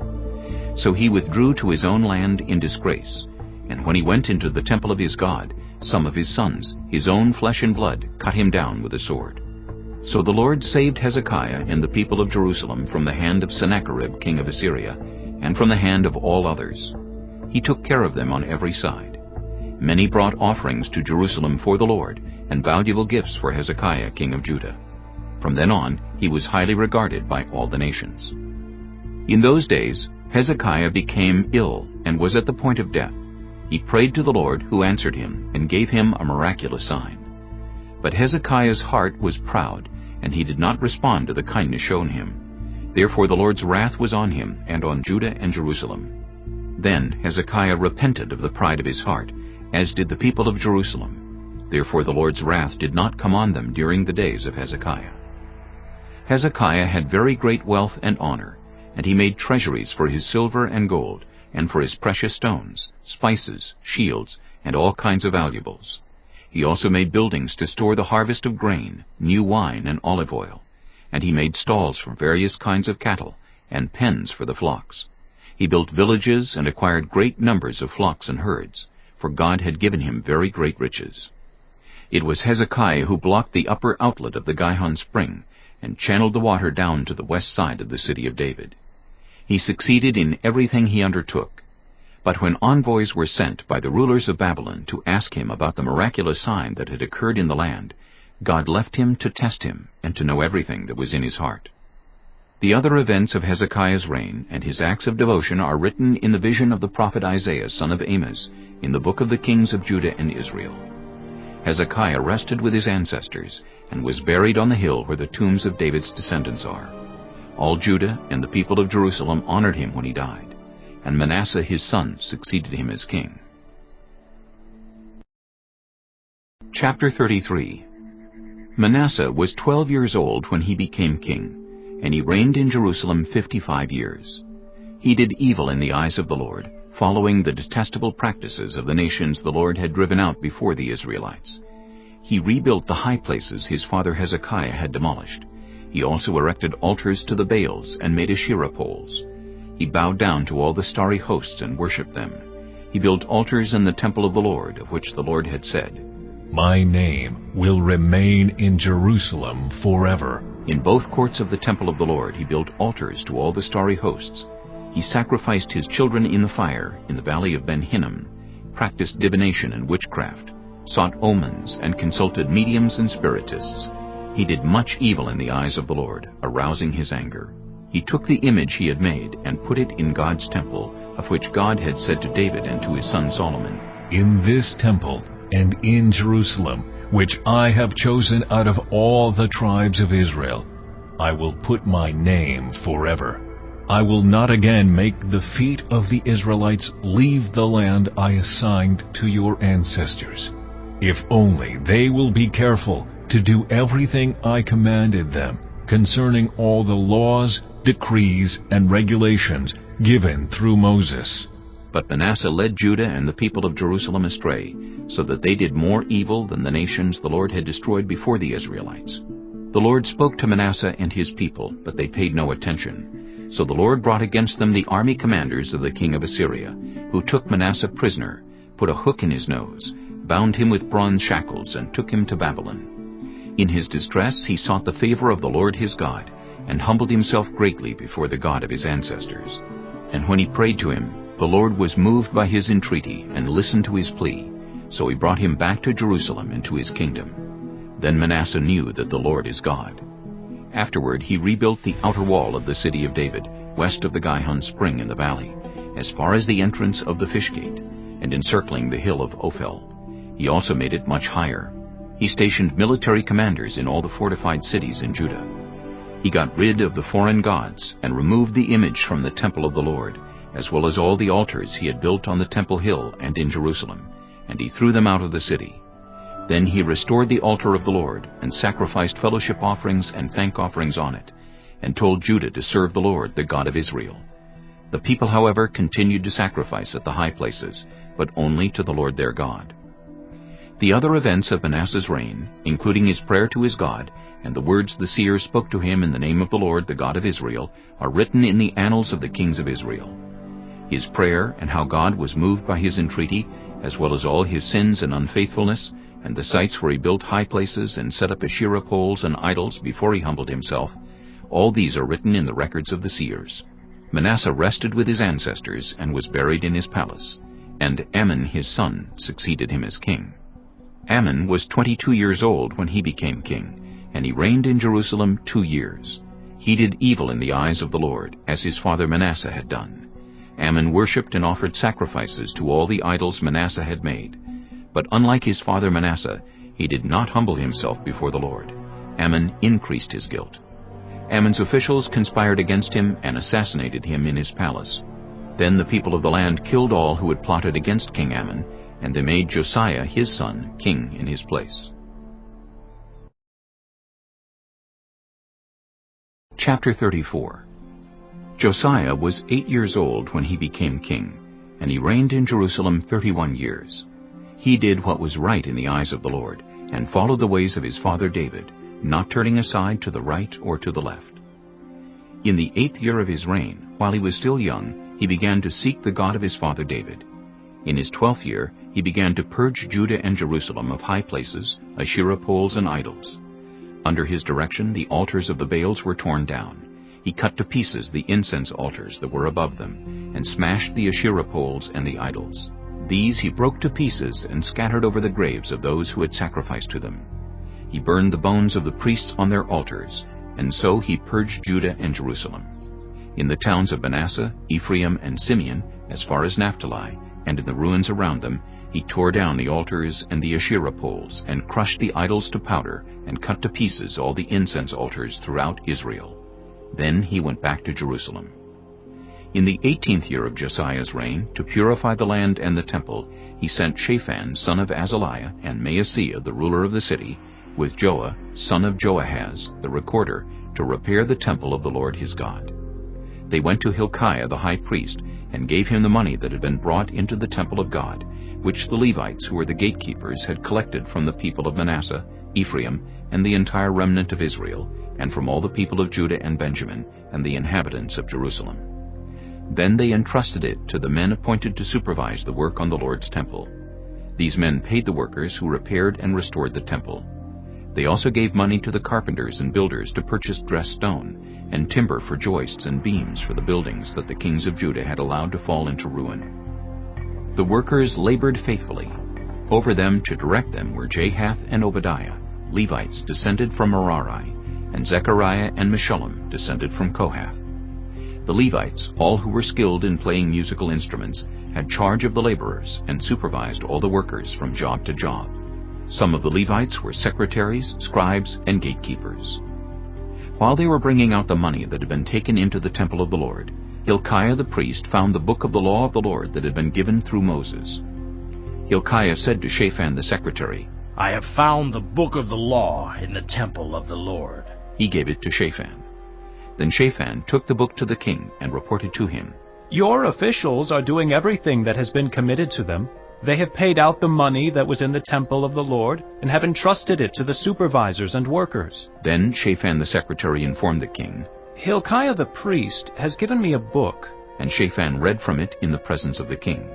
S1: So he withdrew to his own land in disgrace. And when he went into the temple of his God, some of his sons, his own flesh and blood, cut him down with a sword. So the Lord saved Hezekiah and the people of Jerusalem from the hand of Sennacherib king of Assyria, and from the hand of all others. He took care of them on every side. Many brought offerings to Jerusalem for the Lord, and valuable gifts for Hezekiah king of Judah. From then on, he was highly regarded by all the nations. In those days, Hezekiah became ill and was at the point of death. He prayed to the Lord, who answered him, and gave him a miraculous sign. But Hezekiah's heart was proud, and he did not respond to the kindness shown him. Therefore the Lord's wrath was on him, and on Judah and Jerusalem. Then Hezekiah repented of the pride of his heart, as did the people of Jerusalem. Therefore the Lord's wrath did not come on them during the days of Hezekiah. Hezekiah had very great wealth and honor, and he made treasuries for his silver and gold, and for his precious stones, spices, shields, and all kinds of valuables. He also made buildings to store the harvest of grain, new wine, and olive oil. And he made stalls for various kinds of cattle, and pens for the flocks. He built villages and acquired great numbers of flocks and herds, for God had given him very great riches. It was Hezekiah who blocked the upper outlet of the Gihon spring and channeled the water down to the west side of the city of David. He succeeded in everything he undertook. But when envoys were sent by the rulers of Babylon to ask him about the miraculous sign that had occurred in the land, God left him to test him and to know everything that was in his heart. The other events of Hezekiah's reign and his acts of devotion are written in the vision of the prophet Isaiah, son of Amos, in the book of the kings of Judah and Israel. Hezekiah rested with his ancestors and was buried on the hill where the tombs of David's descendants are. All Judah and the people of Jerusalem honored him when he died, and Manasseh his son succeeded him as king. Chapter 33. Manasseh was 12 years old when he became king, and he reigned in Jerusalem 55 years. He did evil in the eyes of the Lord, following the detestable practices of the nations the Lord had driven out before the Israelites. He rebuilt the high places his father Hezekiah had demolished. He also erected altars to the Baals and made Asherah poles. He bowed down to all the starry hosts and worshipped them. He built altars in the temple of the Lord, of which the Lord had said,
S2: "My name will remain in Jerusalem forever."
S1: In both courts of the temple of the Lord he built altars to all the starry hosts. He sacrificed his children in the fire in the valley of Ben-Hinnom, practiced divination and witchcraft, sought omens, and consulted mediums and spiritists. He did much evil in the eyes of the Lord, arousing his anger. He took the image he had made and put it in God's temple, of which God had said to David and to his son Solomon,
S2: "In this temple and in Jerusalem, which I have chosen out of all the tribes of Israel, I will put my name forever. I will not again make the feet of the Israelites leave the land I assigned to your ancestors, if only they will be careful to do everything I commanded them concerning all the laws, decrees, and regulations given through Moses."
S1: But Manasseh led Judah and the people of Jerusalem astray, so that they did more evil than the nations the Lord had destroyed before the Israelites. The Lord spoke to Manasseh and his people, but they paid no attention. So the Lord brought against them the army commanders of the king of Assyria, who took Manasseh prisoner, put a hook in his nose, bound him with bronze shackles, and took him to Babylon. In his distress he sought the favor of the Lord his God, and humbled himself greatly before the God of his ancestors. And when he prayed to him, the Lord was moved by his entreaty and listened to his plea, so he brought him back to Jerusalem and to his kingdom. Then Manasseh knew that the Lord is God. Afterward he rebuilt the outer wall of the city of David, west of the Gihon spring in the valley, as far as the entrance of the fish gate, and encircling the hill of Ophel. He also made it much higher. He stationed military commanders in all the fortified cities in Judah. He got rid of the foreign gods and removed the image from the temple of the Lord, as well as all the altars he had built on the temple hill and in Jerusalem, and he threw them out of the city. Then he restored the altar of the Lord, and sacrificed fellowship offerings and thank offerings on it, and told Judah to serve the Lord, the God of Israel. The people, however, continued to sacrifice at the high places, but only to the Lord their God. The other events of Manasseh's reign, including his prayer to his God, and the words the seers spoke to him in the name of the Lord, the God of Israel, are written in the annals of the kings of Israel. His prayer and how God was moved by his entreaty, as well as all his sins and unfaithfulness, and the sites where he built high places and set up Asherah poles and idols before he humbled himself, all these are written in the records of the seers. Manasseh rested with his ancestors and was buried in his palace, and Amon his son succeeded him as king. Amon was 22 years old when he became king, and he reigned in Jerusalem 2 years. He did evil in the eyes of the Lord, as his father Manasseh had done. Amon worshipped and offered sacrifices to all the idols Manasseh had made. But unlike his father Manasseh, he did not humble himself before the Lord. Amon increased his guilt. Amon's officials conspired against him and assassinated him in his palace. Then the people of the land killed all who had plotted against King Amon, and they made Josiah his son king in his place. Chapter 34. Josiah was 8 years old when he became king, and he reigned in Jerusalem 31 years. He did what was right in the eyes of the Lord, and followed the ways of his father David, not turning aside to the right or to the left. In the 8th year of his reign, while he was still young, he began to seek the God of his father David. In his 12th year, he began to purge Judah and Jerusalem of high places, Asherah poles, and idols. Under his direction, the altars of the Baals were torn down. He cut to pieces the incense altars that were above them, and smashed the Asherah poles and the idols. These he broke to pieces and scattered over the graves of those who had sacrificed to them. He burned the bones of the priests on their altars, and so he purged Judah and Jerusalem. In the towns of Manasseh, Ephraim, and Simeon, as far as Naphtali, and in the ruins around them, he tore down the altars and the Asherah poles, and crushed the idols to powder, and cut to pieces all the incense altars throughout Israel. Then he went back to Jerusalem. In the 18th year of Josiah's reign, to purify the land and the temple, he sent Shaphan, son of Azaliah, and Maaseiah, the ruler of the city, with Joah, son of Joahaz, the recorder, to repair the temple of the Lord his God. They went to Hilkiah the high priest, and gave him the money that had been brought into the temple of God, which the Levites, who were the gatekeepers, had collected from the people of Manasseh, Ephraim, and the entire remnant of Israel, and from all the people of Judah and Benjamin, and the inhabitants of Jerusalem. Then they entrusted it to the men appointed to supervise the work on the Lord's temple. These men paid the workers who repaired and restored the temple. They also gave money to the carpenters and builders to purchase dressed stone, and timber for joists and beams for the buildings that the kings of Judah had allowed to fall into ruin. The workers labored faithfully. Over them to direct them were Jahath and Obadiah, Levites descended from Merari, and Zechariah and Meshullam descended from Kohath. The Levites, all who were skilled in playing musical instruments, had charge of the laborers and supervised all the workers from job to job. Some of the Levites were secretaries, scribes, and gatekeepers. While they were bringing out the money that had been taken into the temple of the Lord, Hilkiah the priest found the book of the law of the Lord that had been given through Moses. Hilkiah said to Shaphan the secretary,
S13: "I have found the book of the law in the temple of the Lord."
S1: He gave it to Shaphan. Then Shaphan took the book to the king and reported to him,
S21: "Your officials are doing everything that has been committed to them. They have paid out the money that was in the temple of the Lord and have entrusted it to the supervisors and workers."
S1: Then Shaphan the secretary informed the king,
S21: "Hilkiah the priest has given me a book."
S1: And Shaphan read from it in the presence of the king.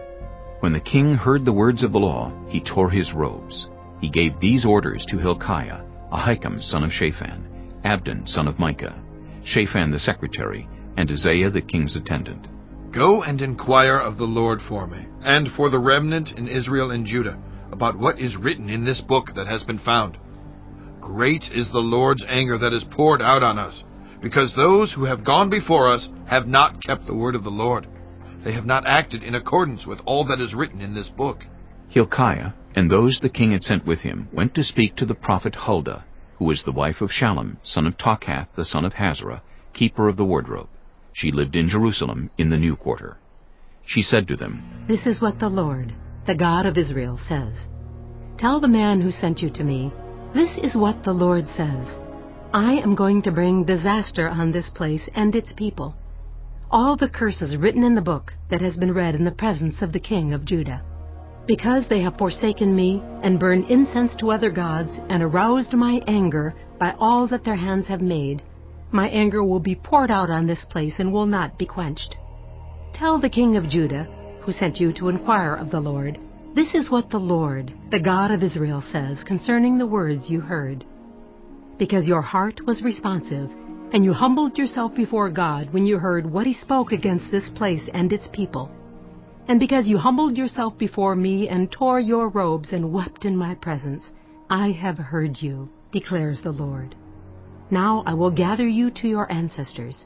S1: When the king heard the words of the law, he tore his robes. He gave these orders to Hilkiah, Ahikam son of Shaphan, Abdon son of Micah, Shaphan the secretary, and Uzziah the king's attendant.
S11: Go and inquire of the Lord for me, and for the remnant in Israel and Judah, about what is written in this book that has been found. Great is the Lord's anger that is poured out on us, because those who have gone before us have not kept the word of the Lord. They have not acted in accordance with all that is written in this book.
S1: Hilkiah and those the king had sent with him went to speak to the prophet Huldah, who was the wife of Shallum, son of Tokhath, the son of Hazarah, keeper of the wardrobe. She lived in Jerusalem in the new quarter. She said to them,
S17: "This is what the Lord, the God of Israel, says. Tell the man who sent you to me, this is what the Lord says. I am going to bring disaster on this place and its people. All the curses written in the book that has been read in the presence of the king of Judah. Because they have forsaken me and burned incense to other gods and aroused my anger by all that their hands have made, my anger will be poured out on this place and will not be quenched. Tell the king of Judah, who sent you to inquire of the Lord, this is what the Lord, the God of Israel, says concerning the words you heard. Because your heart was responsive, and you humbled yourself before God when you heard what he spoke against this place and its people, and because you humbled yourself before me and tore your robes and wept in my presence, I have heard you, declares the Lord. Now I will gather you to your ancestors,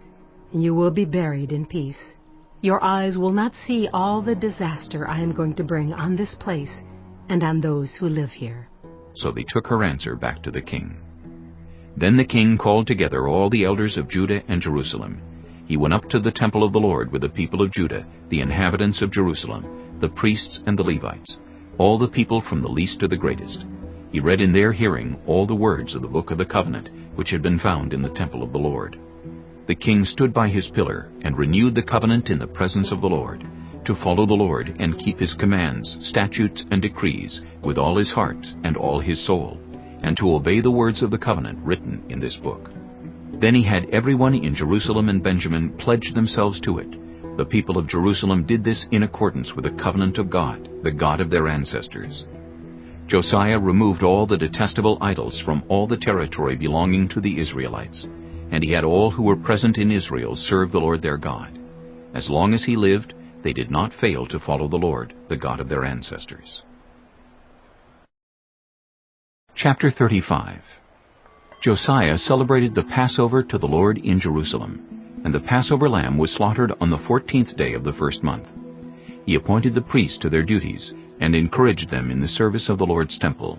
S17: and you will be buried in peace. Your eyes will not see all the disaster I am going to bring on this place and on those who live here."
S1: So they took her answer back to the king. Then the king called together all the elders of Judah and Jerusalem. He went up to the temple of the Lord with the people of Judah, the inhabitants of Jerusalem, the priests and the Levites, all the people from the least to the greatest. He read in their hearing all the words of the book of the covenant, which had been found in the temple of the Lord. The king stood by his pillar and renewed the covenant in the presence of the Lord, to follow the Lord and keep his commands, statutes, and decrees with all his heart and all his soul, and to obey the words of the covenant written in this book. Then he had everyone in Jerusalem and Benjamin pledge themselves to it, The people of Jerusalem did this in accordance with the covenant of God, the God of their ancestors. Josiah removed all the detestable idols from all the territory belonging to the Israelites, and he had all who were present in Israel serve the Lord their God. As long as he lived, they did not fail to follow the Lord, the God of their ancestors. Chapter 35. Josiah celebrated the Passover to the Lord in Jerusalem, and the Passover lamb was slaughtered on the 14th day of the first month. He appointed the priests to their duties, and encouraged them in the service of the Lord's temple.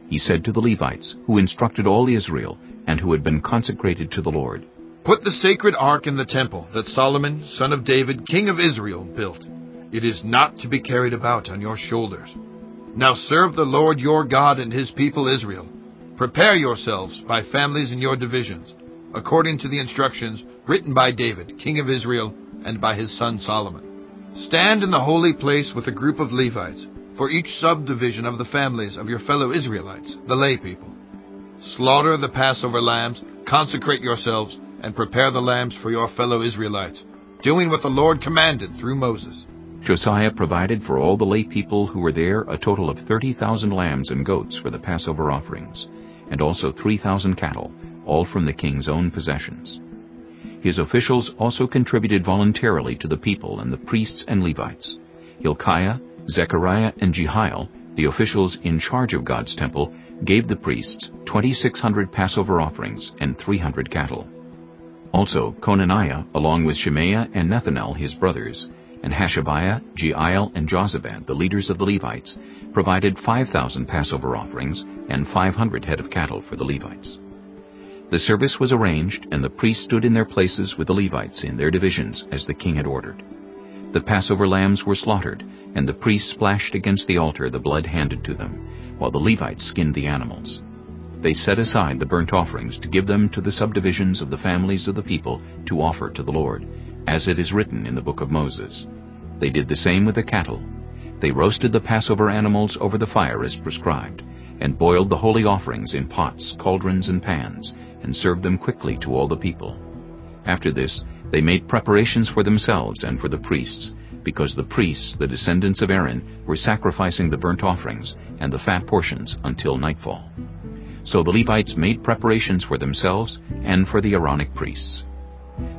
S1: He said to the Levites, who instructed all Israel, and who had been consecrated to the Lord,
S11: "Put the sacred ark in the temple that Solomon, son of David, king of Israel, built. It is not to be carried about on your shoulders. Now serve the Lord your God and his people Israel. Prepare yourselves by families in your divisions, according to the instructions written by David, king of Israel, and by his son Solomon. Stand in the holy place with a group of Levites, for each subdivision of the families of your fellow Israelites, the lay people. Slaughter the Passover lambs, consecrate yourselves, and prepare the lambs for your fellow Israelites, doing what the Lord commanded through Moses."
S1: Josiah provided for all the lay people who were there a total of 30,000 lambs and goats for the Passover offerings, and also 3,000 cattle, all from the king's own possessions. His officials also contributed voluntarily to the people and the priests and Levites. Hilkiah, Zechariah, and Jehiel, the officials in charge of God's temple, gave the priests 2,600 Passover offerings and 300 cattle. Also Conaniah, along with Shemaiah and Nethanel his brothers, and Hashabiah, Jeiel, and Jozabad, the leaders of the Levites, provided 5,000 Passover offerings and 500 head of cattle for the Levites. The service was arranged, and the priests stood in their places with the Levites in their divisions as the king had ordered. The Passover lambs were slaughtered, and the priests splashed against the altar the blood handed to them, while the Levites skinned the animals. They set aside the burnt offerings to give them to the subdivisions of the families of the people to offer to the Lord, as it is written in the book of Moses. They did the same with the cattle. They roasted the Passover animals over the fire as prescribed, and boiled the holy offerings in pots, cauldrons, and pans, and served them quickly to all the people. After this, they made preparations for themselves and for the priests, because the priests, the descendants of Aaron, were sacrificing the burnt offerings and the fat portions until nightfall. So the Levites made preparations for themselves and for the Aaronic priests.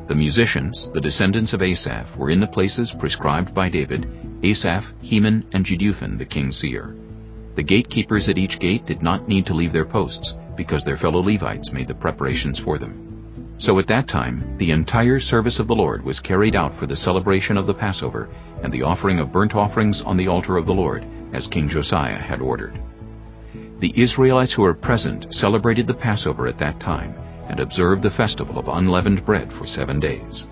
S1: The musicians, the descendants of Asaph, were in the places prescribed by David, Asaph, Heman, and Jeduthun the king's seer. The gatekeepers at each gate did not need to leave their posts, because their fellow Levites made the preparations for them. So at that time, the entire service of the Lord was carried out for the celebration of the Passover and the offering of burnt offerings on the altar of the Lord, as King Josiah had ordered. The Israelites who were present celebrated the Passover at that time and observed the festival of unleavened bread for 7 days.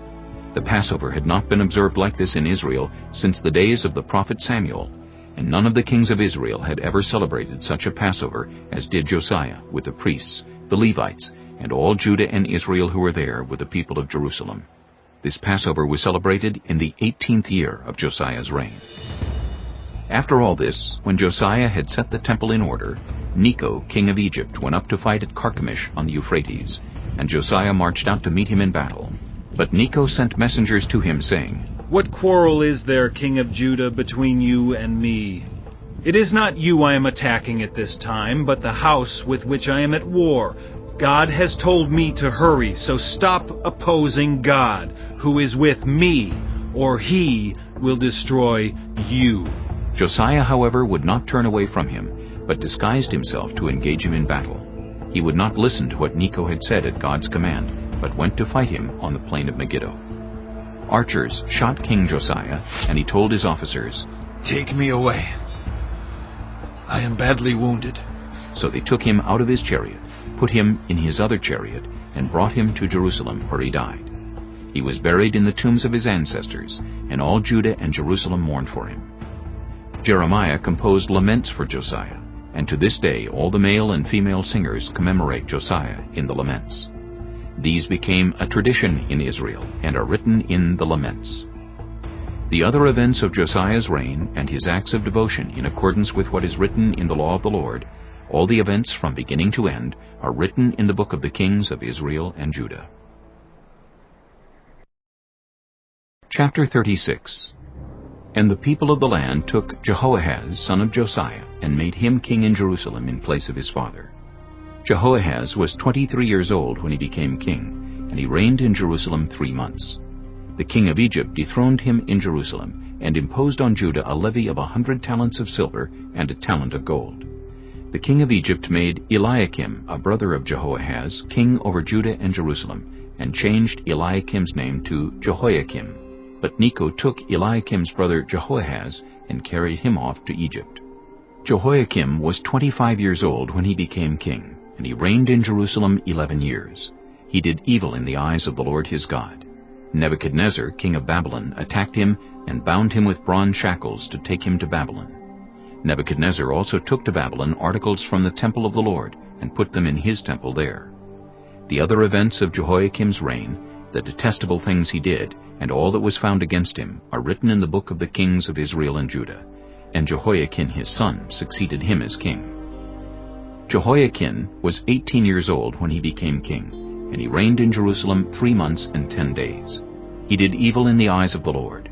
S1: The Passover had not been observed like this in Israel since the days of the prophet Samuel, and none of the kings of Israel had ever celebrated such a Passover as did Josiah with the priests, the Levites, and all Judah and Israel who were there with the people of Jerusalem. This Passover was celebrated in the 18th year of Josiah's reign. After all this, when Josiah had set the temple in order, Necho, king of Egypt, went up to fight at Carchemish on the Euphrates, and Josiah marched out to meet him in battle. But Necho sent messengers to him, saying,
S15: "What quarrel is there, king of Judah, between you and me? It is not you I am attacking at this time, but the house with which I am at war. God has told me to hurry, so stop opposing God, who is with me, or he will destroy you."
S1: Josiah, however, would not turn away from him, but disguised himself to engage him in battle. He would not listen to what Necho had said at God's command, but went to fight him on the plain of Megiddo. Archers shot King Josiah, and he told his officers,
S11: "Take me away. I am badly wounded."
S1: So they took him out of his chariot, put him in his other chariot, and brought him to Jerusalem, where he died. He was buried in the tombs of his ancestors, and all Judah and Jerusalem mourned for him. Jeremiah composed laments for Josiah, and to this day all the male and female singers commemorate Josiah in the laments. These became a tradition in Israel and are written in the laments. The other events of Josiah's reign and his acts of devotion in accordance with what is written in the law of the Lord, all the events from beginning to end, are written in the book of the kings of Israel and Judah. Chapter 36. And the people of the land took Jehoahaz, son of Josiah, and made him king in Jerusalem in place of his father. Jehoahaz was 23 years old when he became king, and he reigned in Jerusalem 3 months. The king of Egypt dethroned him in Jerusalem, and imposed on Judah a levy of 100 talents of silver and a talent of gold. The king of Egypt made Eliakim, a brother of Jehoahaz, king over Judah and Jerusalem, and changed Eliakim's name to Jehoiakim. But Necho took Eliakim's brother Jehoahaz and carried him off to Egypt. Jehoiakim was 25 years old when he became king, and he reigned in Jerusalem 11 years. He did evil in the eyes of the Lord his God. Nebuchadnezzar, king of Babylon, attacked him and bound him with bronze shackles to take him to Babylon. Nebuchadnezzar also took to Babylon articles from the temple of the Lord and put them in his temple there. The other events of Jehoiakim's reign, the detestable things he did, and all that was found against him, are written in the book of the kings of Israel and Judah. And Jehoiakim his son succeeded him as king. Jehoiakim was 18 years old when he became king, and he reigned in Jerusalem 3 months and 10 days. He did evil in the eyes of the Lord.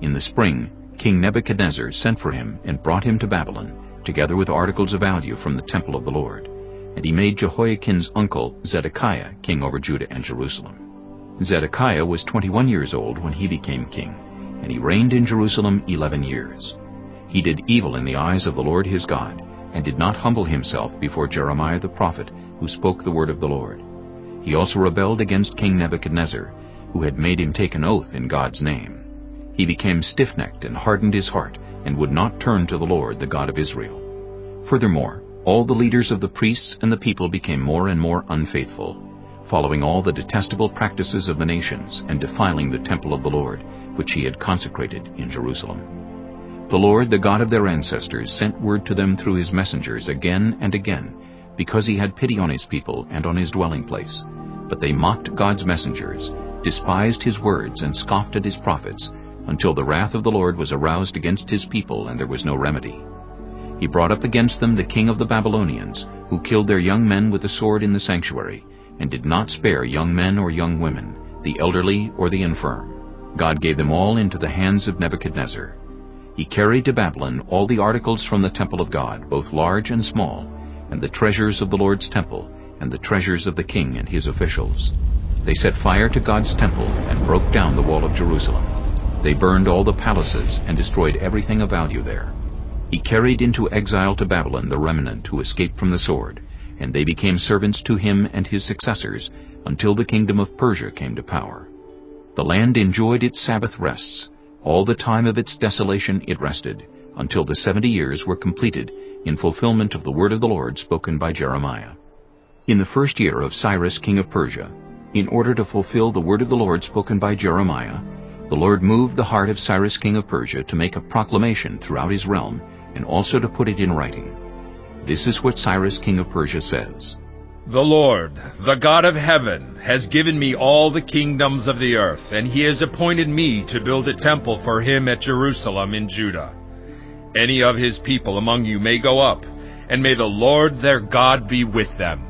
S1: In the spring, King Nebuchadnezzar sent for him and brought him to Babylon, together with articles of value from the temple of the Lord. And he made Jehoiakim's uncle Zedekiah king over Judah and Jerusalem. Zedekiah was 21 years old when he became king, and he reigned in Jerusalem 11 years. He did evil in the eyes of the Lord his God, and did not humble himself before Jeremiah the prophet, who spoke the word of the Lord. He also rebelled against King Nebuchadnezzar, who had made him take an oath in God's name. He became stiff-necked and hardened his heart, and would not turn to the Lord, the God of Israel. Furthermore, all the leaders of the priests and the people became more and more unfaithful, following all the detestable practices of the nations, and defiling the temple of the Lord, which he had consecrated in Jerusalem. The Lord, the God of their ancestors, sent word to them through his messengers again and again, because he had pity on his people and on his dwelling place. But they mocked God's messengers, despised his words, and scoffed at his prophets, until the wrath of the Lord was aroused against his people, and there was no remedy. He brought up against them the king of the Babylonians, who killed their young men with the sword in the sanctuary, and did not spare young men or young women, the elderly or the infirm. God gave them all into the hands of Nebuchadnezzar. He carried to Babylon all the articles from the temple of God, both large and small, and the treasures of the Lord's temple, and the treasures of the king and his officials. They set fire to God's temple and broke down the wall of Jerusalem. They burned all the palaces and destroyed everything of value there. He carried into exile to Babylon the remnant who escaped from the sword, and they became servants to him and his successors until the kingdom of Persia came to power. The land enjoyed its Sabbath rests. All the time of its desolation it rested, until the 70 years were completed in fulfillment of the word of the Lord spoken by Jeremiah. In the first year of Cyrus king of Persia, in order to fulfill the word of the Lord spoken by Jeremiah, the Lord moved the heart of Cyrus king of Persia to make a proclamation throughout his realm, and also to put it in writing. This is what Cyrus king of Persia says.
S14: The Lord, the God of heaven, has given me all the kingdoms of the earth, and he has appointed me to build a temple for him at Jerusalem in Judah. Any of his people among you may go up, and may the Lord their God be with them.